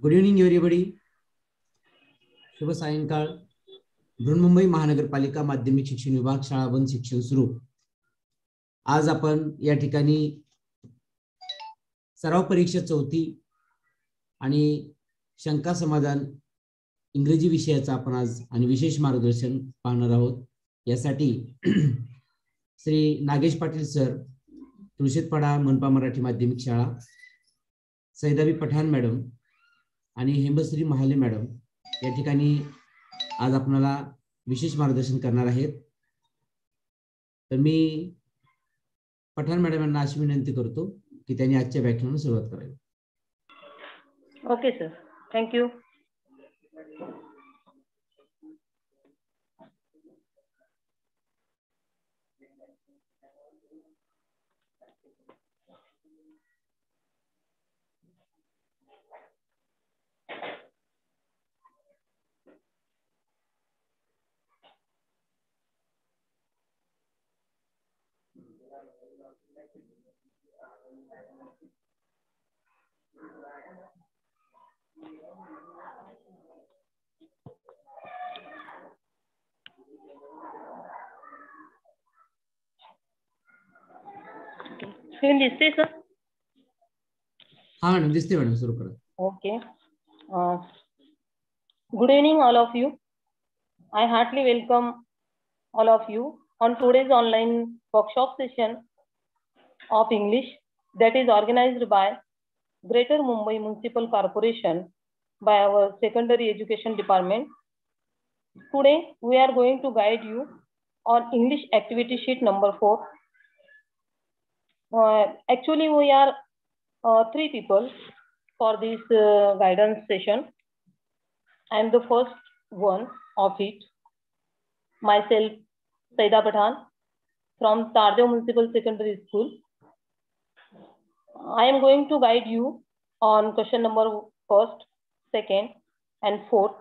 Good evening everybody. शुभ सायंकाळ. बृहन्मुंबई महानगरपालिका माध्यमिक शिक्षण विभाग शाळा बंद शिक्षण सुरू. आज आपण या ठिकाणी सराव परीक्षा 4थी आणि शंका समाधान इंग्रजी विषयाचा आपण आज आणि विशेष मार्गदर्शन पाहणार आहोत. यासाठी श्री नागेश पाटील सर, तुळशीतपाडा मनपा मराठी माध्यमिक शाळा, सैदाबी पठाण मॅडम आणि हेमश्री महाले मॅडम या ठिकाणी आज आपल्याला विशेष मार्गदर्शन करणार आहेत. तर मी पठाण मॅडम यांना अशी विनंती करतो की त्यांनी आजच्या व्याख्यानाला सुरुवात करावी. Okay sir, thank you. स्क्रीन दिसते सर? हाँ मॅडम, दिसते मॅडम, सुरू करा. Okay. Good evening all of you. I heartily welcome all of you on today's online workshop session of English that is organized by Greater Mumbai Municipal Corporation by our Secondary Education Department. Today we are going to guide you on English activity sheet number 4. Actually we are 3 people for this guidance session. I am the first one of it. Myself, Saida Pathan from Tardev Municipal Secondary School. I am going to guide you on question number 1st, 2nd, and 4th,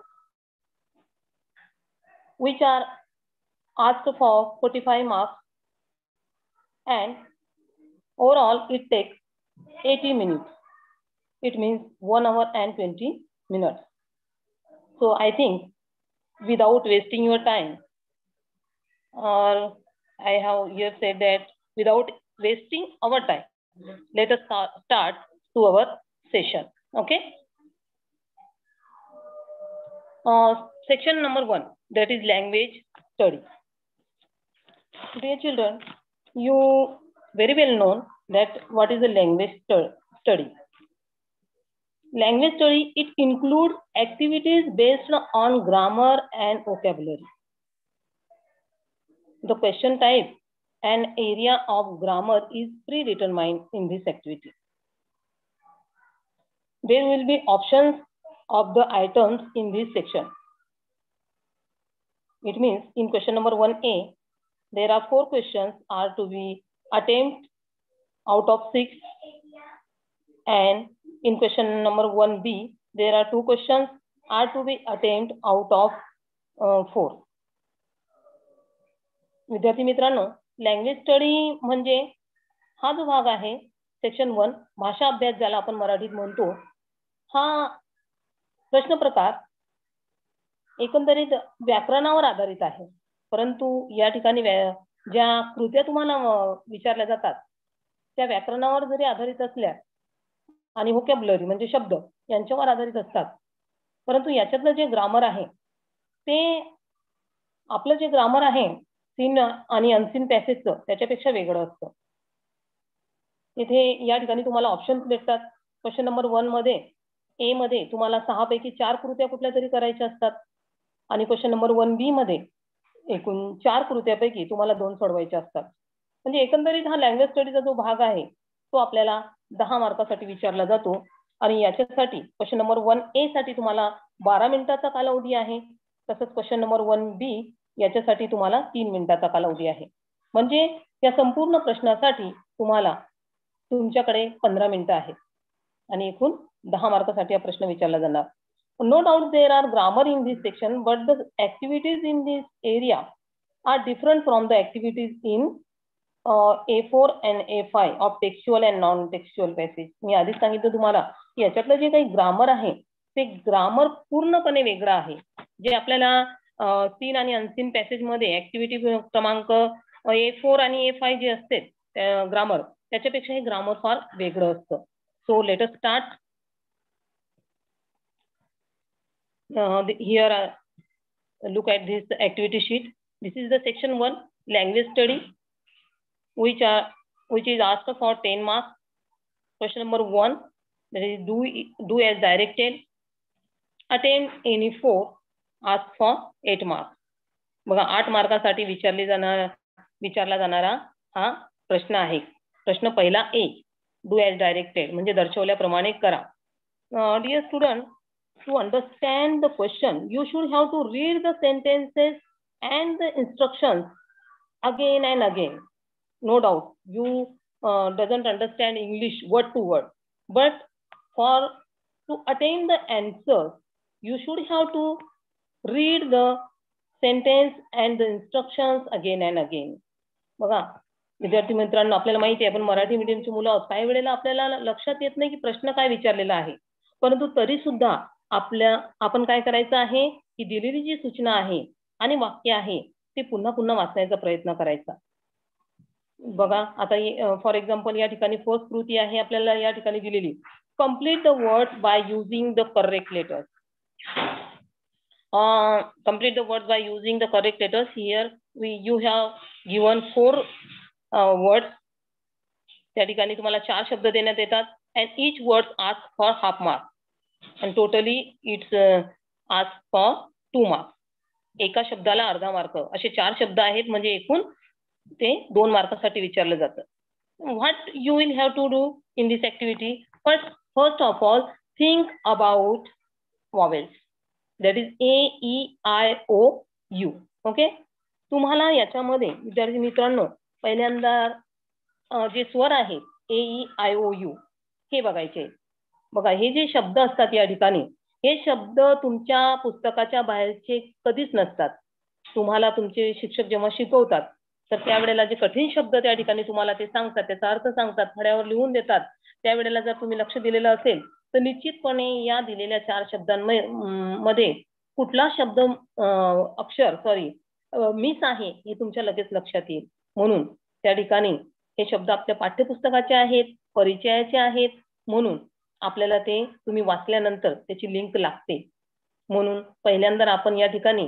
which are asked for 45 marks, and overall it takes 80 minutes. It means 1 hour and 20 minutes. So I think without wasting your time, or I have here said that without wasting our time, let us start to our session. Okay. Section number 1, that is language study. Dear children, you very well know that what is a language study. Language study, it includes activities based on grammar and vocabulary. The question type and area of grammar is predetermined in this activity. There will be options of the items in this section. It means in question number 1A, there are 4 questions are to be attempted out of 6, and in question number 1B, there are 2 questions are to be attempted out of 4. विद्यार्थी मित्रांनो, language study म्हणजे हा जो भाग आहे section 1, भाषा अभ्यास ज्याला आपण मराठीत म्हणतो, हा प्रश्न प्रकार एकंदरीत व्याकरणावर आधारित आहे. परंतु या ठिकाणी ज्या कृत्या तुम्हाला विचारल्या जातात त्या व्याकरणावर जरी आधारित असल्या आणि व्होकॅब्युलरी म्हणजे शब्द यांच्यावर आधारित असतात, परंतु याच्यातलं जे ग्रामर आहे ते आपलं जे ग्रामर आहे सीन आणि अनसीन पॅसेजचं त्याच्यापेक्षा वेगळं असतं. इथे या ठिकाणी तुम्हाला ऑप्शन्स भेटतात. क्वेश्चन नंबर 1 मध्ये ए मध्ये तुम्हाला 6 पैकी 4 कृत्या कुठल्या तरी करायच्या असतात, आणि क्वेश्चन नंबर 1B मध्ये एकूण 4 कृत्यापैकी तुम्हाला 2 सोडवायच्या असतात. म्हणजे एकंदरीत हा लँग्वेज स्टडीचा जो भाग आहे तो आपल्याला 10 मार्कासाठी विचारला जातो, आणि याच्यासाठी क्वेश्चन नंबर 1A साठी तुम्हाला 12 मिनिटाचा कालावधी आहे, तसंच क्वेश्चन नंबर 1B याच्यासाठी तुम्हाला 3 मिनिटाचा कालावधी आहे. म्हणजे या संपूर्ण प्रश्नासाठी तुम्हाला तुमच्याकडे 15 मिनिटं आहेत आणि एकूण 10 मार्कासाठी हा प्रश्न विचारला जाणार. No doubt there are grammar in this section, but the activities in this area are different from the activities in A4 and A5 of textual and non textual passage. मी आधीच सांगितलं तुम्हाला की याच्यातलं जे काही ग्रामर आहे ते ग्रामर पूर्णपणे वेगळं आहे. जे आपल्याला सीन आणि अनसीन पॅसेज मध्ये ऍक्टिव्हिटी क्रमांक A4 आणि A5 जे असते ग्रामर, त्याच्यापेक्षा हे ग्रामर फार वेगळं असतं. So let us start. Here look at this activity sheet. This is the section 1, language study, which is asked for 10 marks. Question number 1, that is do as directed. Attempt any 4, ask for 8 marks. बघा 8 मार्कासाठी विचारला जाणारा हा प्रश्न आहे. प्रश्न पहिला A, do as directed म्हणजे दर्शवल्याप्रमाणे करा. Dear student, to understand the question, you should have to read the sentences and the instructions again and again. No doubt, you doesn't understand English word to word, but to attain the answer, you should have to read the sentence and the instructions again and again. बघा विद्यार्थी मित्रांनो, आपल्याला माहिती आहे आपण मराठी मीडियमची मुलं आहोत. काही वेळेला आपल्याला लक्षात येत नाही की प्रश्न काय विचारलेला आहे, परंतु तरी सुद्धा आपण काय करायचं आहे की दिलेली जी सूचना आहे आणि वाक्य आहे ते पुन्हा पुन्हा वाचण्याचा प्रयत्न करायचा. बघा आता फॉर एक्झाम्पल या ठिकाणी फर्स्ट कृती आहे आपल्याला या ठिकाणी दिलेली, complete the words by using the correct letters. Complete the words by using the correct letters. Here you have given 4 words. त्या ठिकाणी तुम्हाला 4 शब्द देण्यात येतात and each word asks for half mark and totally it's asks for 2 marks. एका शब्दाला अर्धा mark असे 4 शब्द आहेत म्हणजे एकूण ते 2 मार्कासाठी विचारलं जातं. What you will have to do in this activity? First of all, think about vowels. That is A, E, I, O, U. Okay, तुम्हाला याच्यामध्ये विद्यार्थी मित्रांनो पहिल्यांदा जे स्वर आहेत A, E, I, O, U हे बघायचे. बघा हे जे शब्द असतात या ठिकाणी हे शब्द तुमच्या पुस्तकाच्या बाहेरचे कधीच नसतात. तुम्हाला तुमचे शिक्षक जेव्हा शिकवतात तर त्यावेळेला जे कठीण शब्द त्या ठिकाणी तुम्हाला ते सांगतात, त्याचा अर्थ सांगतात, फळ्यावर लिहून देतात. त्यावेळेला जर तुम्ही लक्ष दिलेलं असेल तर निश्चितपणे या दिलेल्या 4 शब्दांमध्ये कुठला शब्द मिस आहे हे तुमच्या लगेच लक्षात येईल. म्हणून त्या ठिकाणी हे शब्द आपल्या पाठ्यपुस्तकाचे आहेत, परिचयाचे आहेत, म्हणून आपल्याला ते तुम्ही वाचल्यानंतर त्याची लिंक लागते. म्हणून पहिल्यांदा आपण या ठिकाणी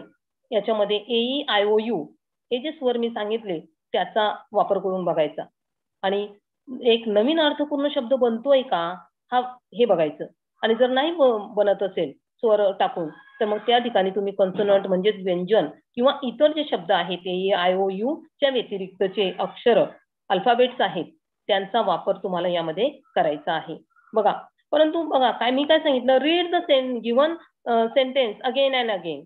याच्यामध्ये AEIOU हे जे स्वर मी सांगितले त्याचा वापर करून बघायचा आणि एक नवीन अर्थपूर्ण शब्द बनतोय का हे बघायचं. आणि जर नाही बनत असेल स्वर टाकून तर मग त्या ठिकाणी तुम्ही कॉन्सोनंट म्हणजे व्यंजन किंवा इतर जे शब्द आहेत AEIOU च्या व्यतिरिक्तचे अक्षर अल्फाबेट्स आहेत त्यांचा वापर तुम्हाला यामध्ये करायचा आहे. बघा परंतु बघा मी काय सांगितलं, read the given sentence again and again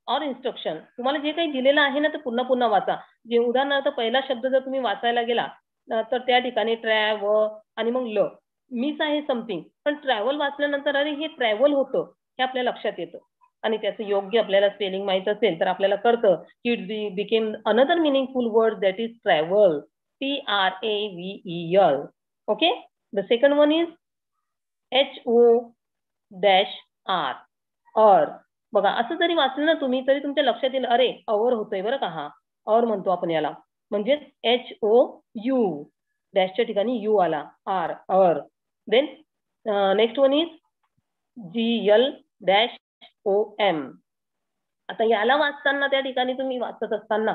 or instruction. तुम्हाला जे काही दिलेलं आहे ना ते पुन्हा पुन्हा वाचा. जे उदाहरणार्थ पहिला शब्द जर तुम्ही वाचायला गेला तर त्या ठिकाणी ट्रॅव्हल आणि मग ल मिस आहे समथिंग, पण ट्रॅव्हल वाचल्यानंतर अरे हे ट्रॅव्हल होतं हे आपल्या लक्षात येतं आणि त्याचं योग्य आपल्याला स्पेलिंग माहित असेल तर आपल्याला कळतं की it became another meaningful word that is travel, TRAVEL. Okay, the second one is HO-R और. बघा असं जरी वाचलं ना तुम्ही तरी तुमच्या लक्षात येईल अरे अवर होतोय बरं का, हा और म्हणतो आपण याला, म्हणजे HOU डॅशच्या ठिकाणी यू आला, आर और. Then next one is GL-OM. आता याला वाचताना त्या ठिकाणी तुम्ही वाचत असताना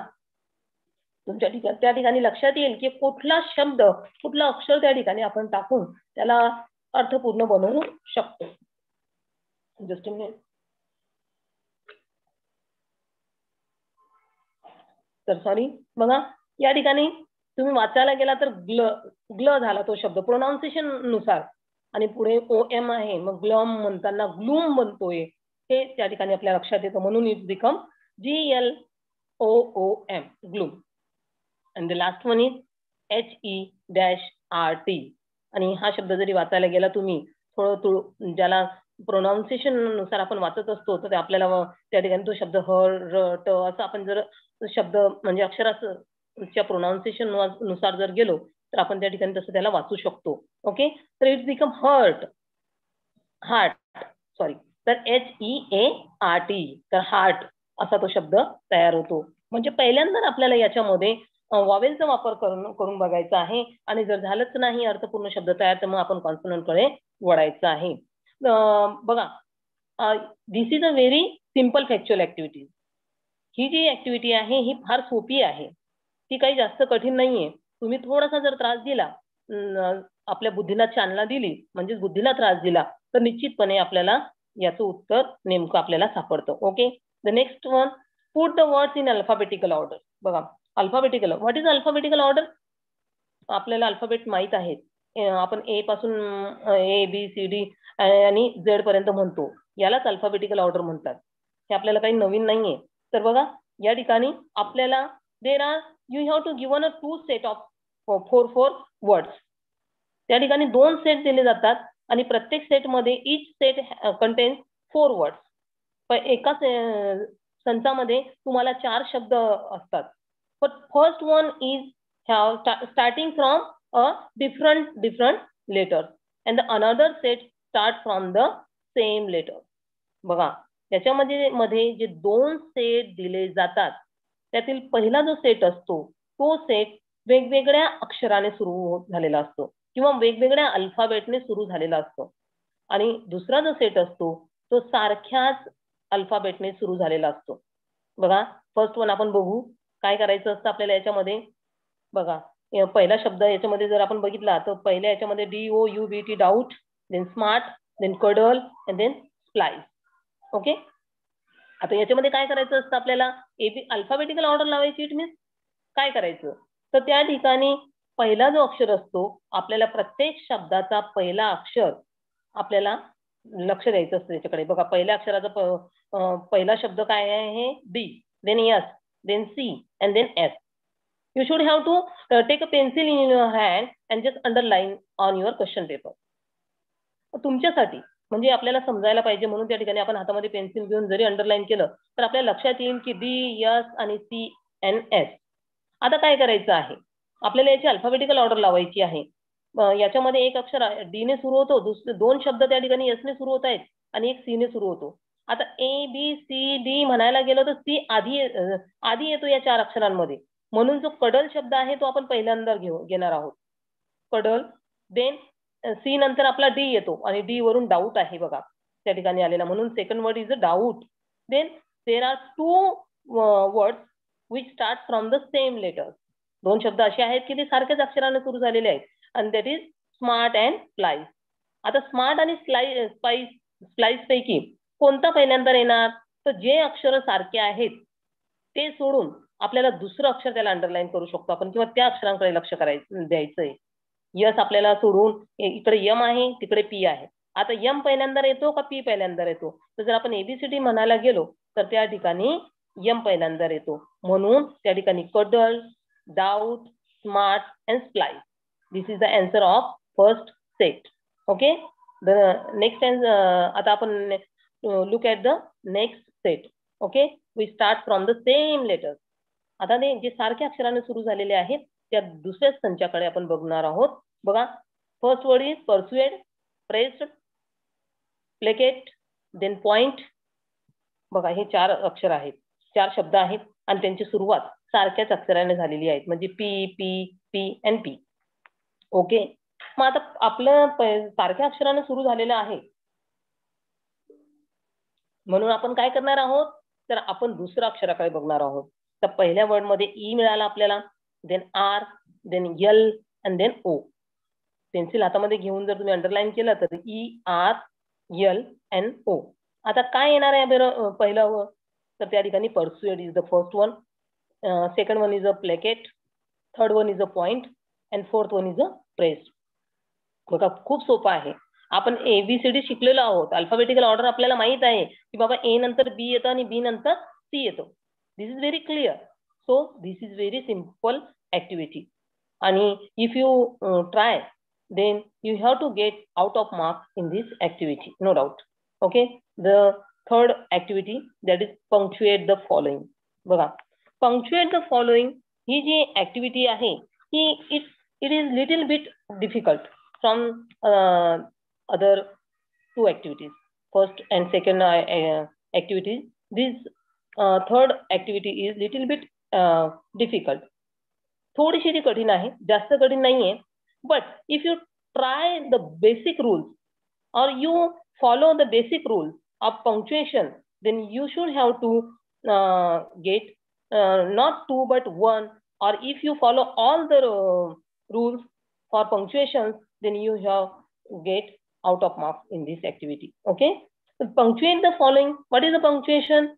तुमच्या त्या ठिकाणी लक्षात येईल की कुठला शब्द कुठला अक्षर त्या ठिकाणी आपण टाकून त्याला अर्थपूर्ण बनवू शकतो. Just a minute. तर सॉरी बघा या ठिकाणी तुम्ही वाचायला गेला तर ग्ल झाला तो शब्द प्रोनाउन्सिएशन नुसार आणि पुढे OM आहे मग ग्लम म्हणताना ग्लूम बनतोय हे त्या ठिकाणी आपल्या लक्षात येतं. म्हणून it become GLOOM gloom. And the last one is HE-RT. आणि हा शब्द जरी वाचायला गेला तुम्ही थोडं ज्याला प्रोनाउन्सिएशन नुसार आपण वाचत असतो तर आपल्याला त्या ठिकाणी तो शब्द ह र ट असं आपण जर शब्द म्हणजे अक्षर असं च्या प्रोनाउन्सिएशन नुसार जर गेलो तर आपण त्या ठिकाणी तसं त्याला वाचू शकतो. ओके, तर इट्स बिकम हार्ट सॉरी, तर HEART, तर हार्ट असा तो शब्द तयार होतो. म्हणजे पहिल्यांदा आपल्याला याच्यामध्ये वॉवेलचा वापर करून बघायचा आहे आणि जर झालंच नाही अर्थपूर्ण शब्द तयार तर मग आपण कॉन्सोनंटकडे वळायचं आहे. बघा, this is a very simple factual activity. ही जी ऍक्टिव्हिटी आहे ही फार सोपी आहे, ती काही जास्त कठीण नाहीये. तुम्ही थोडासा जर त्रास दिला, आपल्या बुद्धीला चालना दिली, म्हणजे बुद्धीला त्रास दिला, तर निश्चितपणे आपल्याला याचं उत्तर नेमकं आपल्याला सापडतं. Okay, the next one, put the words in alphabetical order. बघा, alphabetical, what is alphabetical order? आपल्याला अल्फाबेट माहित आहेत. आपण ए पासून ABCD आणि Z पर्यंत म्हणतो, यालाच अल्फाबेटिकल ऑर्डर म्हणतात. हे आपल्याला काही नवीन नाहीये. तर बघा, या ठिकाणी आपल्याला you have to given a 2 set of 4 words. त्या ठिकाणी 2 सेट दिले जातात आणि प्रत्येक सेटमध्ये इच सेट कंटेन्स 4 वर्ड्स. एका संचामध्ये तुम्हाला 4 शब्द असतात. But first one is starting from a different letter and the another set start from the same letter. बघा, त्याच्यामध्ये जे 2 सेट दिले जातात त्यातील पहिला जो सेट असतो तो सेट वेगवेगळ्या अक्षराने सुरू झालेला असतो किंवा वेगवेगळ्या अल्फाबेटने सुरू झालेला असतो आणि दुसरा जो सेट असतो तो सारख्याच अल्फाबेटने सुरू झालेला असतो. बघा, फर्स्ट वन आपण बघू काय करायचं असतं आपल्याला याच्यामध्ये. बघा, पहिला शब्द याच्यामध्ये जर आपण बघितला तर पहिल्या याच्यामध्ये DOUBT, doubt, then smart, then cuddle and then splice. Okay, आता याच्यामध्ये काय करायचं असतं आपल्याला, अल्फाबेटिकल ऑर्डर लावायची. इट मीन्स काय करायचं तर त्या ठिकाणी पहिला जो अक्षर असतो आपल्याला प्रत्येक शब्दाचा पहिला अक्षर आपल्याला लक्ष द्यायचं असतं त्याच्याकडे. बघा, पहिल्या अक्षराचा पहिला शब्द काय आहे, D, then S, then C and then S. You should have to take a pencil in your hand and just underline on your question paper. तुमच्यासाठी म्हणजे आपल्याला समजायला पाहिजे म्हणून त्या ठिकाणी आपण हातामध्ये पेन्सिल घेऊन जरी अंडरलाईन केलं तर आपल्याला लक्षात येईल की D, S आणि C and S. आता काय करायचं आहे, आपल्याला याची अल्फाबेटिकल ऑर्डर लावायची आहे. याच्यामध्ये एक अक्षर D ने सुरू होतो, दुसरे 2 शब्द त्या ठिकाणी S ने सुरू होत आहेत आणि एक C ने सुरू होतो. आता ABCD म्हणायला गेलो तर C आधी येतो या 4 अक्षरांमध्ये, म्हणून जो कडल शब्द आहे तो आपण पहिल्यांदा घेणार आहोत, कडल. देन C नंतर आपला D येतो आणि D वरून डाऊट आहे बघा त्या ठिकाणी आलेला, म्हणून second word is a doubt. Then there are 2 words which start from the same letter. 2 शब्द असे आहेत की ते सारख्याच अक्षराने सुरू झालेले आहेत आणि that is smart and splice. आता स्मार्ट आणि स्प्लाइस पैकी कोणता पहिल्यांदा येणार, तर जे अक्षर सारखे आहेत ते सोडून आपल्याला दुसरं अक्षर त्याला अंडरलाईन करू शकतो आपण किंवा त्या अक्षरांकडे लक्ष द्यायचंय. यस आपल्याला सोडून इकडे M आहे तिकडे P आहे. आता M पहिल्यांदा येतो का P पहिल्यांदा येतो, तर जर आपण ABCD म्हणायला गेलो तर त्या ठिकाणी M पहिल्यांदा येतो, म्हणून त्या ठिकाणी cuddle, doubt, smart and splice. This is the answer of first set. Okay, the next आता आपण look at the next set. Okay, we start from the same letter. आता ते जे सारख्या अक्षराने सुरू झालेले आहेत त्या दुसऱ्याच संचाकडे आपण बघणार आहोत. बघा, first word is persuaded, pressed, placate, then point. बघा, हे 4 अक्षर आहेत, 4 शब्द आहेत आणि त्यांची सुरुवात सारख्याच अक्षराने झालेली आहे, म्हणजे P अँड P. ओके, मग आता आपलं सारख्या अक्षराने सुरू झालेलं आहे म्हणून आपण काय करणार आहोत, तर आपण दुसऱ्या अक्षराकडे बघणार आहोत. तर पहिल्या वर्ड मध्ये E मिळाला आपल्याला, then R, then L and then O. Pencil हातामध्ये घेऊन जर तुम्ही अंडरलाईन केलं तर ERL अँड O. आता काय येणार आहे बरं पहिलं, तर त्या ठिकाणी persuaded is the first one, second one is a placate, third one is a point and fourth one is a pressed. बघा, खूप सोपं आहे. आपण ABCD शिकलेलो आहोत, अल्फाबेटिकल ऑर्डर आपल्याला माहित आहे की बाबा A नंतर B येतं आणि B नंतर C येतो. This is very clear. So this is very simple activity आणि if you try then you have to get out of marks in this activity, no doubt. Okay, the third activity, that is punctuate the following. बघा, punctuate the following ही जी activity आहे ही it is little bit difficult from other two activities, first and second activities. This third activity is little bit difficult. थोडीशी ती कठीण आहे, जास्त कठीण नाहीये. But if you try the basic rules or you follow the basic rules of punctuation, then you should have to get not two but one. Or if you follow all the rules for punctuations, then you have get out of marks in this activity. Okay, so punctuate the following. What is the punctuation?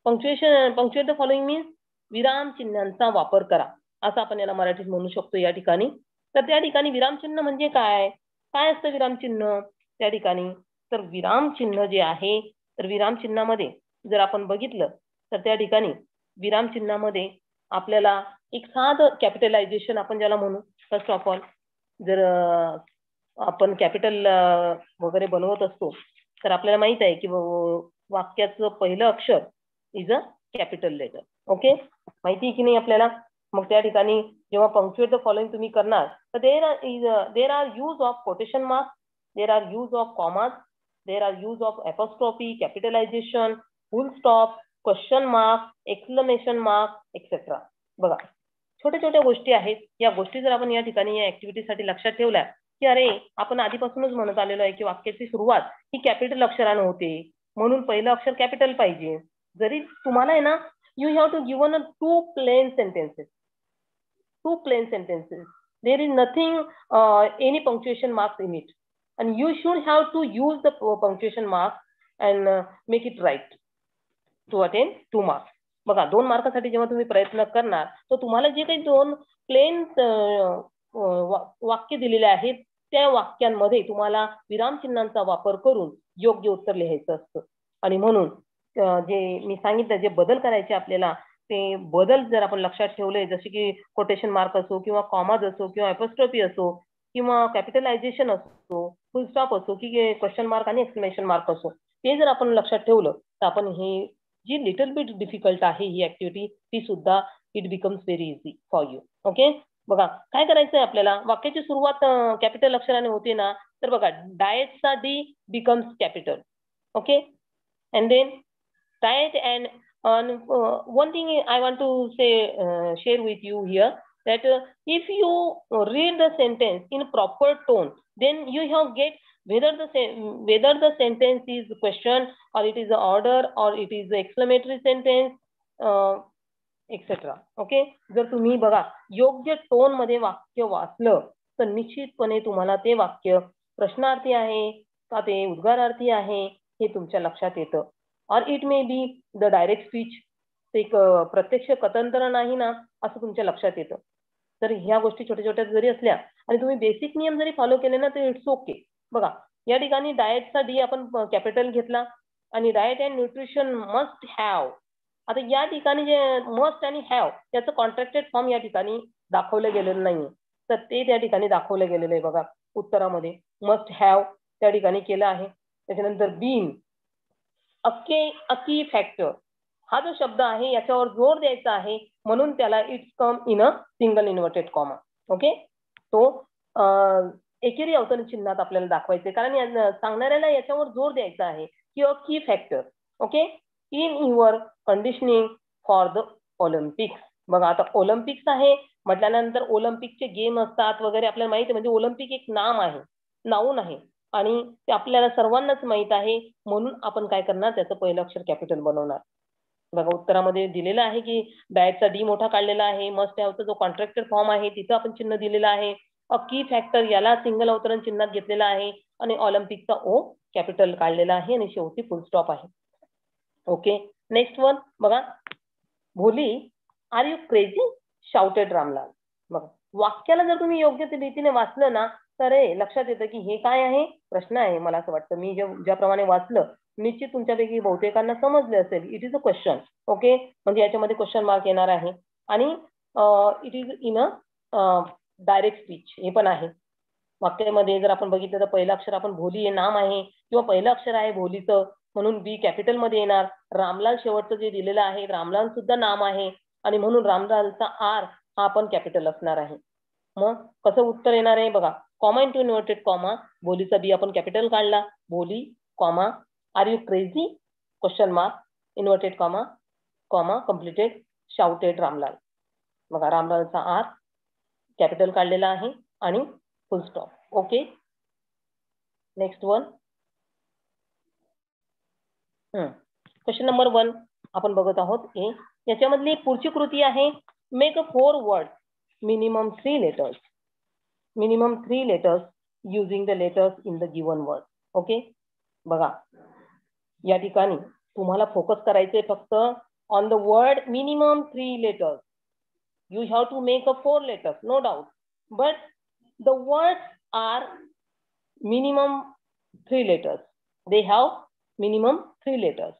Punctuate the following means विराम चिन्हांचा वापर करा, असं आपण याला मराठीत म्हणू शकतो या ठिकाणी. तर त्या ठिकाणी विरामचिन्ह म्हणजे काय, काय असतं विरामचिन्ह त्या ठिकाणी? तर विरामचिन्ह जे आहे, तर विरामचिन्हामध्ये जर आपण बघितलं तर त्या ठिकाणी विरामचिन्हामध्ये आपल्याला एक साधं कॅपिटलायझेशन आपण ज्याला म्हणू. फर्स्ट ऑफ ऑल जर आपण कॅपिटल वगैरे बनवत असतो तर आपल्याला माहित आहे की वाक्याचं पहिलं अक्षर is a capital letter. Okay, माहिती आहे की नाही आपल्याला? मग त्या ठिकाणी जेव्हा पंक्च्युएट द फॉलोइंग तुम्ही करणार तर there are use of quotation marks, there are use of commas, there are use of apostrophe, capitalisation, full stop, question mark, exclamation mark etcetera. बघा छोट्या छोट्या गोष्टी आहेत. या गोष्टी जर आपण या ठिकाणी या ऍक्टिव्हिटीसाठी लक्षात ठेवल्या की अरे आपण आधीपासूनच म्हणत आलेलो आहे की वाक्याची सुरुवात ही कॅपिटल अक्षराने होते, म्हणून पहिलं अक्षर कॅपिटल पाहिजे. जरी तुम्हाला आहे ना, you have to given a two plain sentences. There is nothing any punctuation marks in it, and you should have to use the punctuation marks and make it right to attain 2 marks. बघा 2 मार्कासाठी जेव्हा तुम्ही प्रयत्न करणार तर तुम्हाला जे काही 2 plain वाक्य दिलेले आहेत त्या वाक्यांमध्ये तुम्हाला विरामचिन्हांचा वापर करून योग्य उत्तर लिहायचं असतं. आणि म्हणून जे मी सांगितलं जे बदल करायचे आपल्याला ते बदल जर आपण लक्षात ठेवले, जसे की कोटेशन मार्क असो किंवा कॉमाज असो किंवा एपोस्ट्रॉफी असो किंवा कॅपिटलायझेशन असो, फुल स्टॉप असो की क्वेश्चन मार्क आणि एक्सक्लेमेशन मार्क असो, ते जर आपण लक्षात ठेवलं तर आपण ही जी लिटल बिट डिफिकल्ट आहे ही ऍक्टिव्हिटी ती सुद्धा it becomes very easy for you. Okay, बघा काय करायचंय आपल्याला. वाक्याची सुरुवात कॅपिटल अक्षराने होते ना, तर बघा डाएटचा D becomes capital. Okay, and then diet and one thing I want to say share with you here that if you read the sentence in proper tone, then you have get whether the sentence is question or it is a order or it is a exclamatory sentence etc. Okay, जर तुम्ही बघा योग्य tone मध्ये वाक्य वाचलं तर निश्चितपणे तुम्हाला ते वाक्य प्रश्नार्थी आहे का ते उद्गारार्थी आहे हे तुमच्या लक्षात येतं. और it may be the direct speech, एक प्रत्यक्ष कथांतर नाही ना असं तुमच्या लक्षात येतं. तर ह्या गोष्टी छोट्या छोट्या जरी असल्या आणि तुम्ही बेसिक नियम जरी फॉलो केले ना तर इट्स ओके. बघा या ठिकाणी डाएटचा डी आपण कॅपिटल घेतला आणि diet and nutrition must have. आता या ठिकाणी जे मस्ट आणि हॅव त्याचं कॉन्ट्रॅक्टेड फॉर्म या ठिकाणी दाखवलं गेलेलं नाहीये, तर ते त्या ठिकाणी दाखवलं गेलेलं आहे. बघा उत्तरामध्ये मस्ट हॅव त्या ठिकाणी केलं आहे. त्याच्यानंतर बीन अकी फॅक्टर हा जो शब्द आहे याच्यावर जोर द्यायचा आहे म्हणून त्याला it's come in a single inverted comma. Okay, तो एकेरी अवतरण चिन्हात आपल्याला दाखवायचे कारण सांगणाऱ्याला याच्यावर जोर द्यायचा आहे की अ की factor. Okay, in your conditioning for the Olympics. बघा आता ऑलिम्पिक्स आहे म्हटल्यानंतर ऑलिम्पिकचे गेम असतात वगैरे आपल्याला माहिती आहे. म्हणजे ऑलिम्पिक एक नाम आहे, नाऊन आहे आणि ते आपल्याला सर्वांनाच माहित आहे, म्हणून आपण काय करणार त्याचं पहिलं अक्षर कॅपिटल बनवणार. बघा उत्तरामध्ये दिलेलं आहे की डाएटचा डी मोठा काढलेला आहे, मस्ट हॅवचा जो कॉन्ट्रॅक्टेड फॉर्म आहे तिथं आपण चिन्ह दिलेलं आहे, अ की फॅक्टर याला सिंगल अवतरण चिन्हात घेतलेला आहे आणि ऑलिम्पिकचा ओ कॅपिटल काढलेला आहे आणि शेवटी फुल स्टॉप आहे. ओके, नेक्स्ट वन बघा, Bholi are you crazy shouted Ramlal. बघा वाक्याला जर तुम्ही योग्य रीतीने वाचलं ना तर लक्षात येतं की हे काय आहे, प्रश्न आहे. मला असं वाटतं मी ज्याप्रमाणे वाचलं निश्चित तुमच्यापैकी बहुतेकांना समजले असेल. It is a question. Okay, म्हणजे याच्यामध्ये क्वेश्चन मार्क येणार आहे आणि it is in a direct speech हे पण आहे. वाक्यामध्ये जर आपण बघितलं तर पहिलं अक्षर आपण भोली हे नाम आहे किंवा पहिलं अक्षर आहे भोलीचं म्हणून बी कॅपिटल मध्ये येणार. रामलाल शेवटचं जे दिलेलं आहे रामलाल सुद्धा नाम आहे आणि म्हणून रामलालचा आर हा पण कॅपिटल असणार आहे. मग कसं उत्तर येणार आहे बघा. कॉमा इंटू इन्व्हर्टेड कॉमा, बोलीचा बी आपण कॅपिटल काढला, Bholi comma are you crazy question mark inverted comma comma completed shouted Ramlal. बघा रामलालचा आर कॅपिटल काढलेला आहे आणि full stop. Okay, next one. Question number 1 आपण बघत आहोत. ए याच्यामधली पुढची कृती आहे make a 4 word minimum 3 letters. Minimum 3 letters using the letters in the given word. Okay, बघा या ठिकाणी तुम्हाला फोकस करायचे फक्त on the word minimum 3 letters. You have to make a 4 letters, no doubt, but the words are minimum 3 letters. They have minimum 3 letters.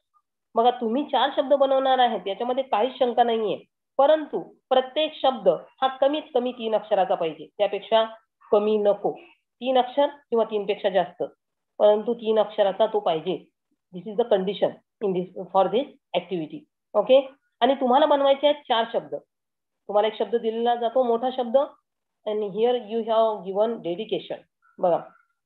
बघा तुम्ही 4 शब्द बनवणार आहेत, याच्यामध्ये काहीच शंका नाहीये, परंतु प्रत्येक शब्द हा कमीत कमी 3 अक्षराचा पाहिजे, त्यापेक्षा कमी नको. 3 अक्षर किंवा 3 पेक्षा जास्त, परंतु 3 अक्षराचा तो पाहिजे. This is the condition in this for this activity. Okay, आणि तुम्हाला बनवायचे आहेत 4 शब्द. तुम्हाला एक शब्द दिलेला जातो, मोठा शब्द, आणि here you have given dedication. बघा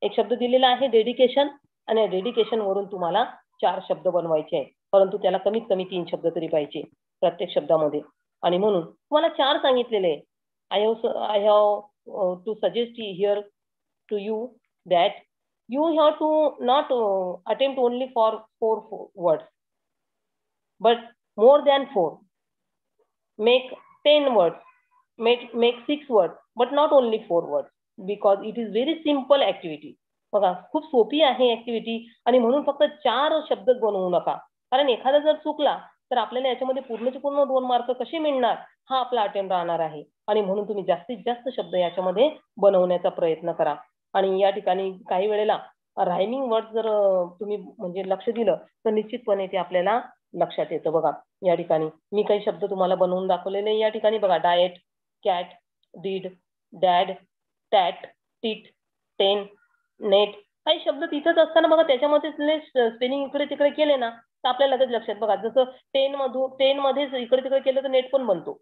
एक शब्द दिलेला आहे डेडिकेशन, आणि डेडिकेशन वरून तुम्हाला 4 शब्द बनवायचे आहेत, परंतु त्याला कमीत कमी 3 शब्द तरी पाहिजे प्रत्येक शब्दामध्ये. आणि म्हणून तुम्हाला 4 सांगितलेले. I have to suggest here to you that you have to not attempt only for 4 words but more than 4. Make 10 words, make 6 words, but not only 4 words, because it is very simple activity. बघा खूप सोपी आहे activity, आणि म्हणून फक्त 4 शब्दच बनवू नका, कारण एखादा जर चुकला तर आपल्याला याच्यामध्ये पूर्णचे पूर्ण 2 मार्क कसे मिळणार हा आपला अटेम्प्ट राहणार आहे. आणि म्हणून तुम्ही जास्तीत जास्त शब्द याच्यामध्ये बनवण्याचा प्रयत्न करा. आणि या ठिकाणी काही वेळेला रायमिंग वर्ड जर तुम्ही म्हणजे लक्ष दिलं तर निश्चितपणे ते आपल्याला लक्षात येतं. बघा या ठिकाणी मी काही शब्द तुम्हाला बनवून दाखवलेले. या ठिकाणी बघा diet, cat, did, dad, tat, teat, ten, net, काही शब्द तिथंच असताना बघा त्याच्यामध्ये स्पेलिंग इकडे तिकडे केले ना तर आपल्याला लगेच लक्षात. बघा जसं 10 मध्येच इकडे तिकडे केलं तर नेट पण बनतो.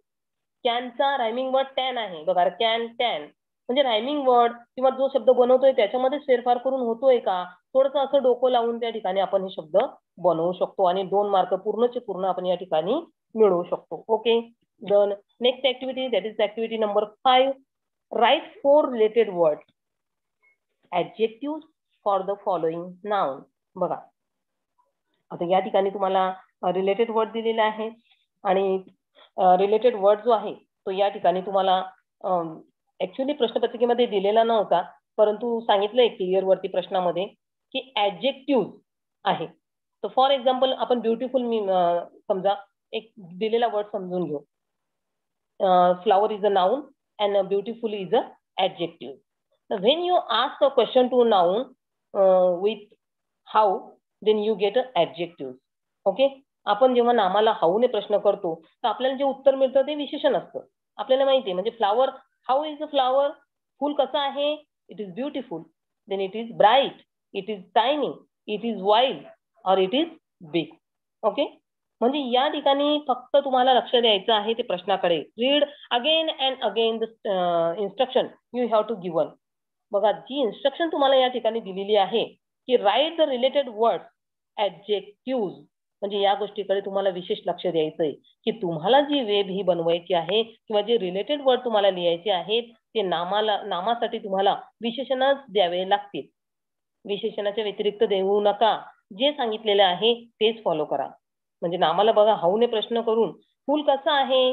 कॅनचा रायमिंग वर्ड टॅन आहे. बघा कॅन, टॅन, म्हणजे रायमिंग वर्ड किंवा जो शब्द बनवतोय त्याच्यामध्ये फेरफार करून होतोय का, थोडंसं असं डोकं लावून त्या ठिकाणी आपण हे शब्द बनवू शकतो, आणि 2 मार्क पूर्णचे पूर्ण आपण या ठिकाणी मिळवू शकतो. Okay, done. Next activity, that is activity number 5. Write 4 related word adjective for the following noun. बघा आता या ठिकाणी तुम्हाला रिलेटेड वर्ड दिलेला आहे, आणि रिलेटेड वर्ड जो आहे तो या ठिकाणी तुम्हाला ऍक्च्युअली प्रश्नपत्रिकेमध्ये दिलेला नव्हता, परंतु सांगितलंय क्लिअर वरती प्रश्नामध्ये की ऍडजेक्टिव्ह आहे. तर फॉर एक्झाम्पल आपण ब्युटिफुल मी समजा एक दिलेला वर्ड समजून घेऊ. Flower is a noun and beautiful is a adjective. When you ask a question to noun with how, then you get a adjective. Okay, आपण जेव्हा नामाला हाऊने प्रश्न करतो तर आपल्याला जे उत्तर मिळतं ते विशेषण असतं. आपल्याला माहिती आहे म्हणजे flower, how is a flower, फुल कसं आहे, it is beautiful, then it is bright, it is tiny, it is wild, और इट इज बिग. ओके, म्हणजे या ठिकाणी फक्त तुम्हाला लक्ष द्यायचं आहे ते प्रश्नाकडे. Read again and again the instruction you have to given. बघा जी इन्स्ट्रक्शन तुम्हाला या ठिकाणी दिलेली आहे की write the related word adjective, म्हणजे या गोष्टीकडे तुम्हाला विशेष लक्ष द्यायचं आहे की तुम्हाला जी वेब ही बनवायची आहे किंवा जे रिलेटेड वर्ड तुम्हाला लिहायचे आहेत ते नामासाठी तुम्हाला विशेषणच द्यावे लागतील. विशेषणाच्या व्यतिरिक्त देऊ नका. जे सांगितलेलं आहे तेच फॉलो करा. म्हणजे नामाला बघा हाऊने प्रश्न करून फुल कसं आहे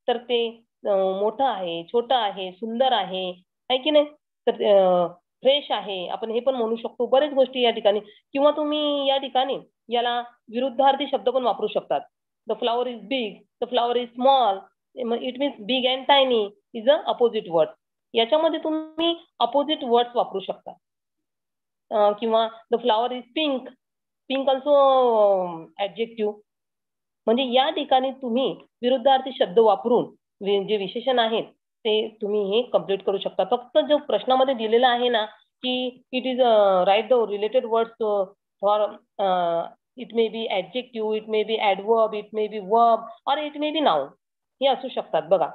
तर ते मोठं आहे, छोटं आहे, सुंदर आहे की नाही, तर फ्रेश आहे आपण हे पण म्हणू शकतो. बरेच गोष्टी या ठिकाणी, किंवा तुम्ही या ठिकाणी याला विरुद्धार्थी शब्द पण वापरू शकतात. The flower is big, the flower is small, it means big and tiny is a opposite word. याच्यामध्ये तुम्ही अपोजिट वर्ड्स वापरू शकता. किंवा the flower is pink, pink also adjective. म्हणजे या ठिकाणी तुम्ही विरुद्धार्थी शब्द वापरून जे विशेषण आहेत ते तुम्ही हे कम्प्लीट करू शकता. फक्त जो प्रश्नामध्ये दिलेला आहे ना की it is right the related words for it may be adjective, it may be adverb, it may be verb, और इट मे बी नाउन, हे असू शकतात. बघा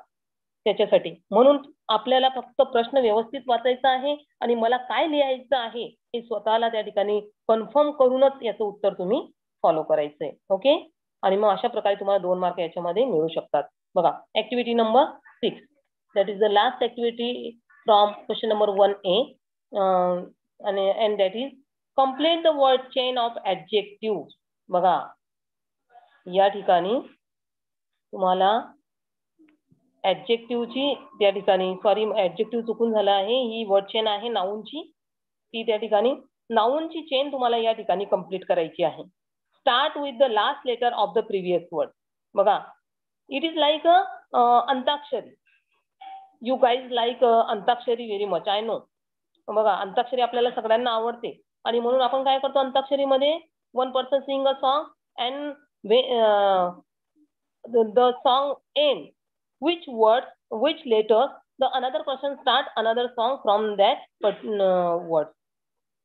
त्याच्यासाठी. म्हणून आपल्याला फक्त प्रश्न व्यवस्थित वाचायचा आहे आणि मला काय लिहायचं आहे हे स्वतःला त्या ठिकाणी कन्फर्म करूनच याचं उत्तर तुम्ही फॉलो करायचंय. ओके. आणि मग अशा प्रकारे तुम्हाला 2 मार्क याच्यामध्ये मिळू शकतात. बघा activity number 6, that is the last activity from question number 1A and that is complete the word chain of adjectives. बघा या ठिकाणी तुम्हाला ऍडजेक्टिव्हची त्या ठिकाणी ऍडजेक्टिव्ह चुकून झाला आहे, ही वर्ड चेन आहे नाऊनची, ती त्या ठिकाणी नाऊनची चेन तुम्हाला या ठिकाणी कंप्लीट करायची आहे. Start with the last letter of the previous word. बघा it is like Antakshari. You guys like Antakshari very much, I know. बघा अंताक्षरी आपल्याला सगळ्यांना आवडते आणि म्हणून आपण काय करतो अंताक्षरीमध्ये, one person sing a song and the song ends, which words, which letters, the another person start another song from that word,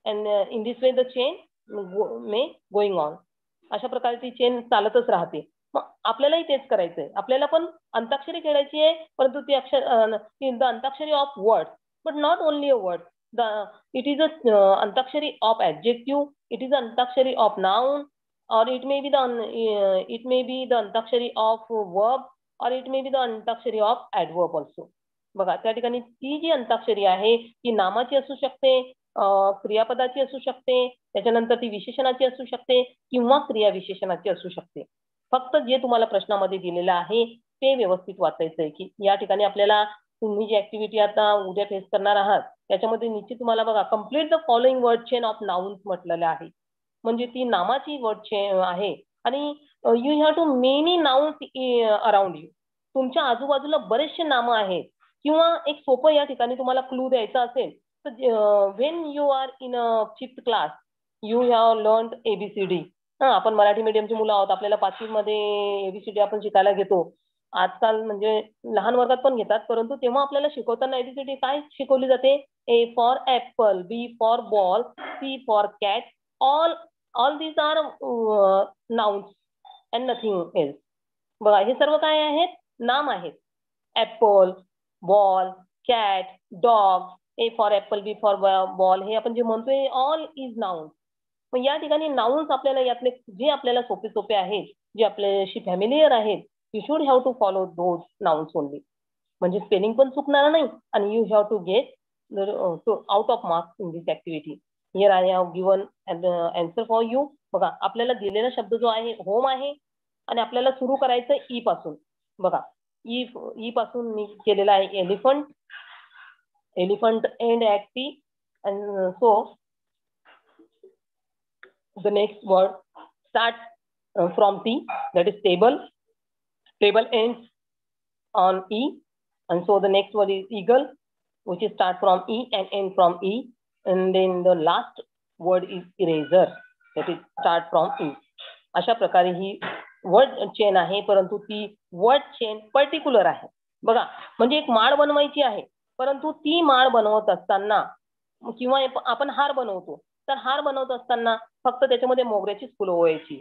and in this way the chain may going on. अशा प्रकारे ती chain चालतच राहते. मग आपल्यालाही तेच करायचंय, आपल्याला पण अंताक्षरी खेळायची आहे, परंतु ती the antakshari of word, but not only a word. It is a antakshari of adjective, it is antakshari of noun, or it may be the antakshari of verb, or it may be the antakshari of adverb also. बघा त्या ठिकाणी ती जी अंताक्षरी आहे ती नामाची असू शकते, क्रियापदाची असू शकते, त्याच्यानंतर ती विशेषणाची असू शकते किंवा क्रिया विशेषणाची असू शकते. फक्त जे तुम्हाला प्रश्नामध्ये दिलेलं आहे ते व्यवस्थित वाचायचंय की या ठिकाणी आपल्याला तुम्ही जी ऍक्टिव्हिटी आता उद्या फेस करणार आहात त्याच्यामध्ये निश्चित तुम्हाला बघा complete the following word chain of nouns म्हटलेलं आहे. म्हणजे ती नामाची वर्ड चेन आहे आणि you have to many nouns around you. तुमच्या आजूबाजूला बरेचसे नामं आहेत किंवा एक सोपं या ठिकाणी तुम्हाला क्लू द्यायचा असेल तर when you are in 5th class you have learned ABCD. आपण मराठी मीडियमची मुलं आहोत, आपल्याला 5वी मध्ये ABCD आपण शिकायला घेतो. आजकाल म्हणजे लहान वर्गात पण घेतात, परंतु तेव्हा आपल्याला शिकवताना ABCD काय शिकवली जाते? A for apple, B for ball, C for cat. All these are nouns and nothing else. बघा हे सर्व काय आहेत? नाम आहेत. Apple, ball, cat, dog, A for apple, B for ball, हे आपण जे म्हणतोय ऑल इज नाउन. मग या ठिकाणी नाउन्स आपल्याला यातले जे आपल्याला सोपे सोपे आहेत, जे आपल्याशी फॅमिलियर आहेत, you should have to follow those nouns only. म्हणजे स्पेलिंग पण चुकणार नाही आणि you have to get out of marks in this activity. Here I have given answer for you. बघा आपल्याला दिलेला शब्द जो आहे होम आहे आणि आपल्याला सुरू करायचं ई पासून. बघा ई पासून मी केलेला आहे elephant, elephant end at T, and so the next word start from T, that is table. Table ends on E, and so the next word is eagle, which is start from E and end from E, and then the last word is eraser, that is start from E. अशा प्रकारे ही word chain आहे, परंतु ती word chain particular आहे. बघा म्हणजे एक माळ बनवायची आहे, परंतु ती माळ बनवत असताना किंवा आपण हार बनवतो, तर हार बनवत असताना फक्त त्याच्यामध्ये मोगऱ्याचीच फुलं ओवायची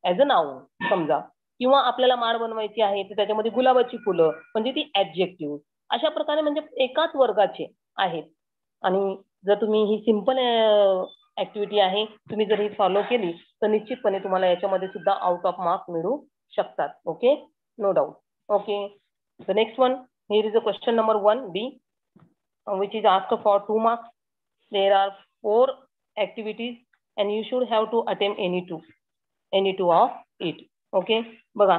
ॲज अ नाउन समजा, किंवा आपल्याला माळ बनवायची आहे तर त्याच्यामध्ये गुलाबाची फुलं म्हणजे ती ऍडजेक्टिव्ह. अशा प्रकारे म्हणजे एकाच वर्गाचे आहेत. आणि जर तुम्ही ही सिंपल ऍक्टिव्हिटी आहे तुम्ही जर ही फॉलो केली तर निश्चितपणे तुम्हाला याच्यामध्ये सुद्धा आउट ऑफ मार्क्स मिळू शकतात. Okay, no doubt. Okay, the next one here is a question number 1B which is asked for 2 marks. There are 4 activities and you should have to attempt any two of it. Okay, बघा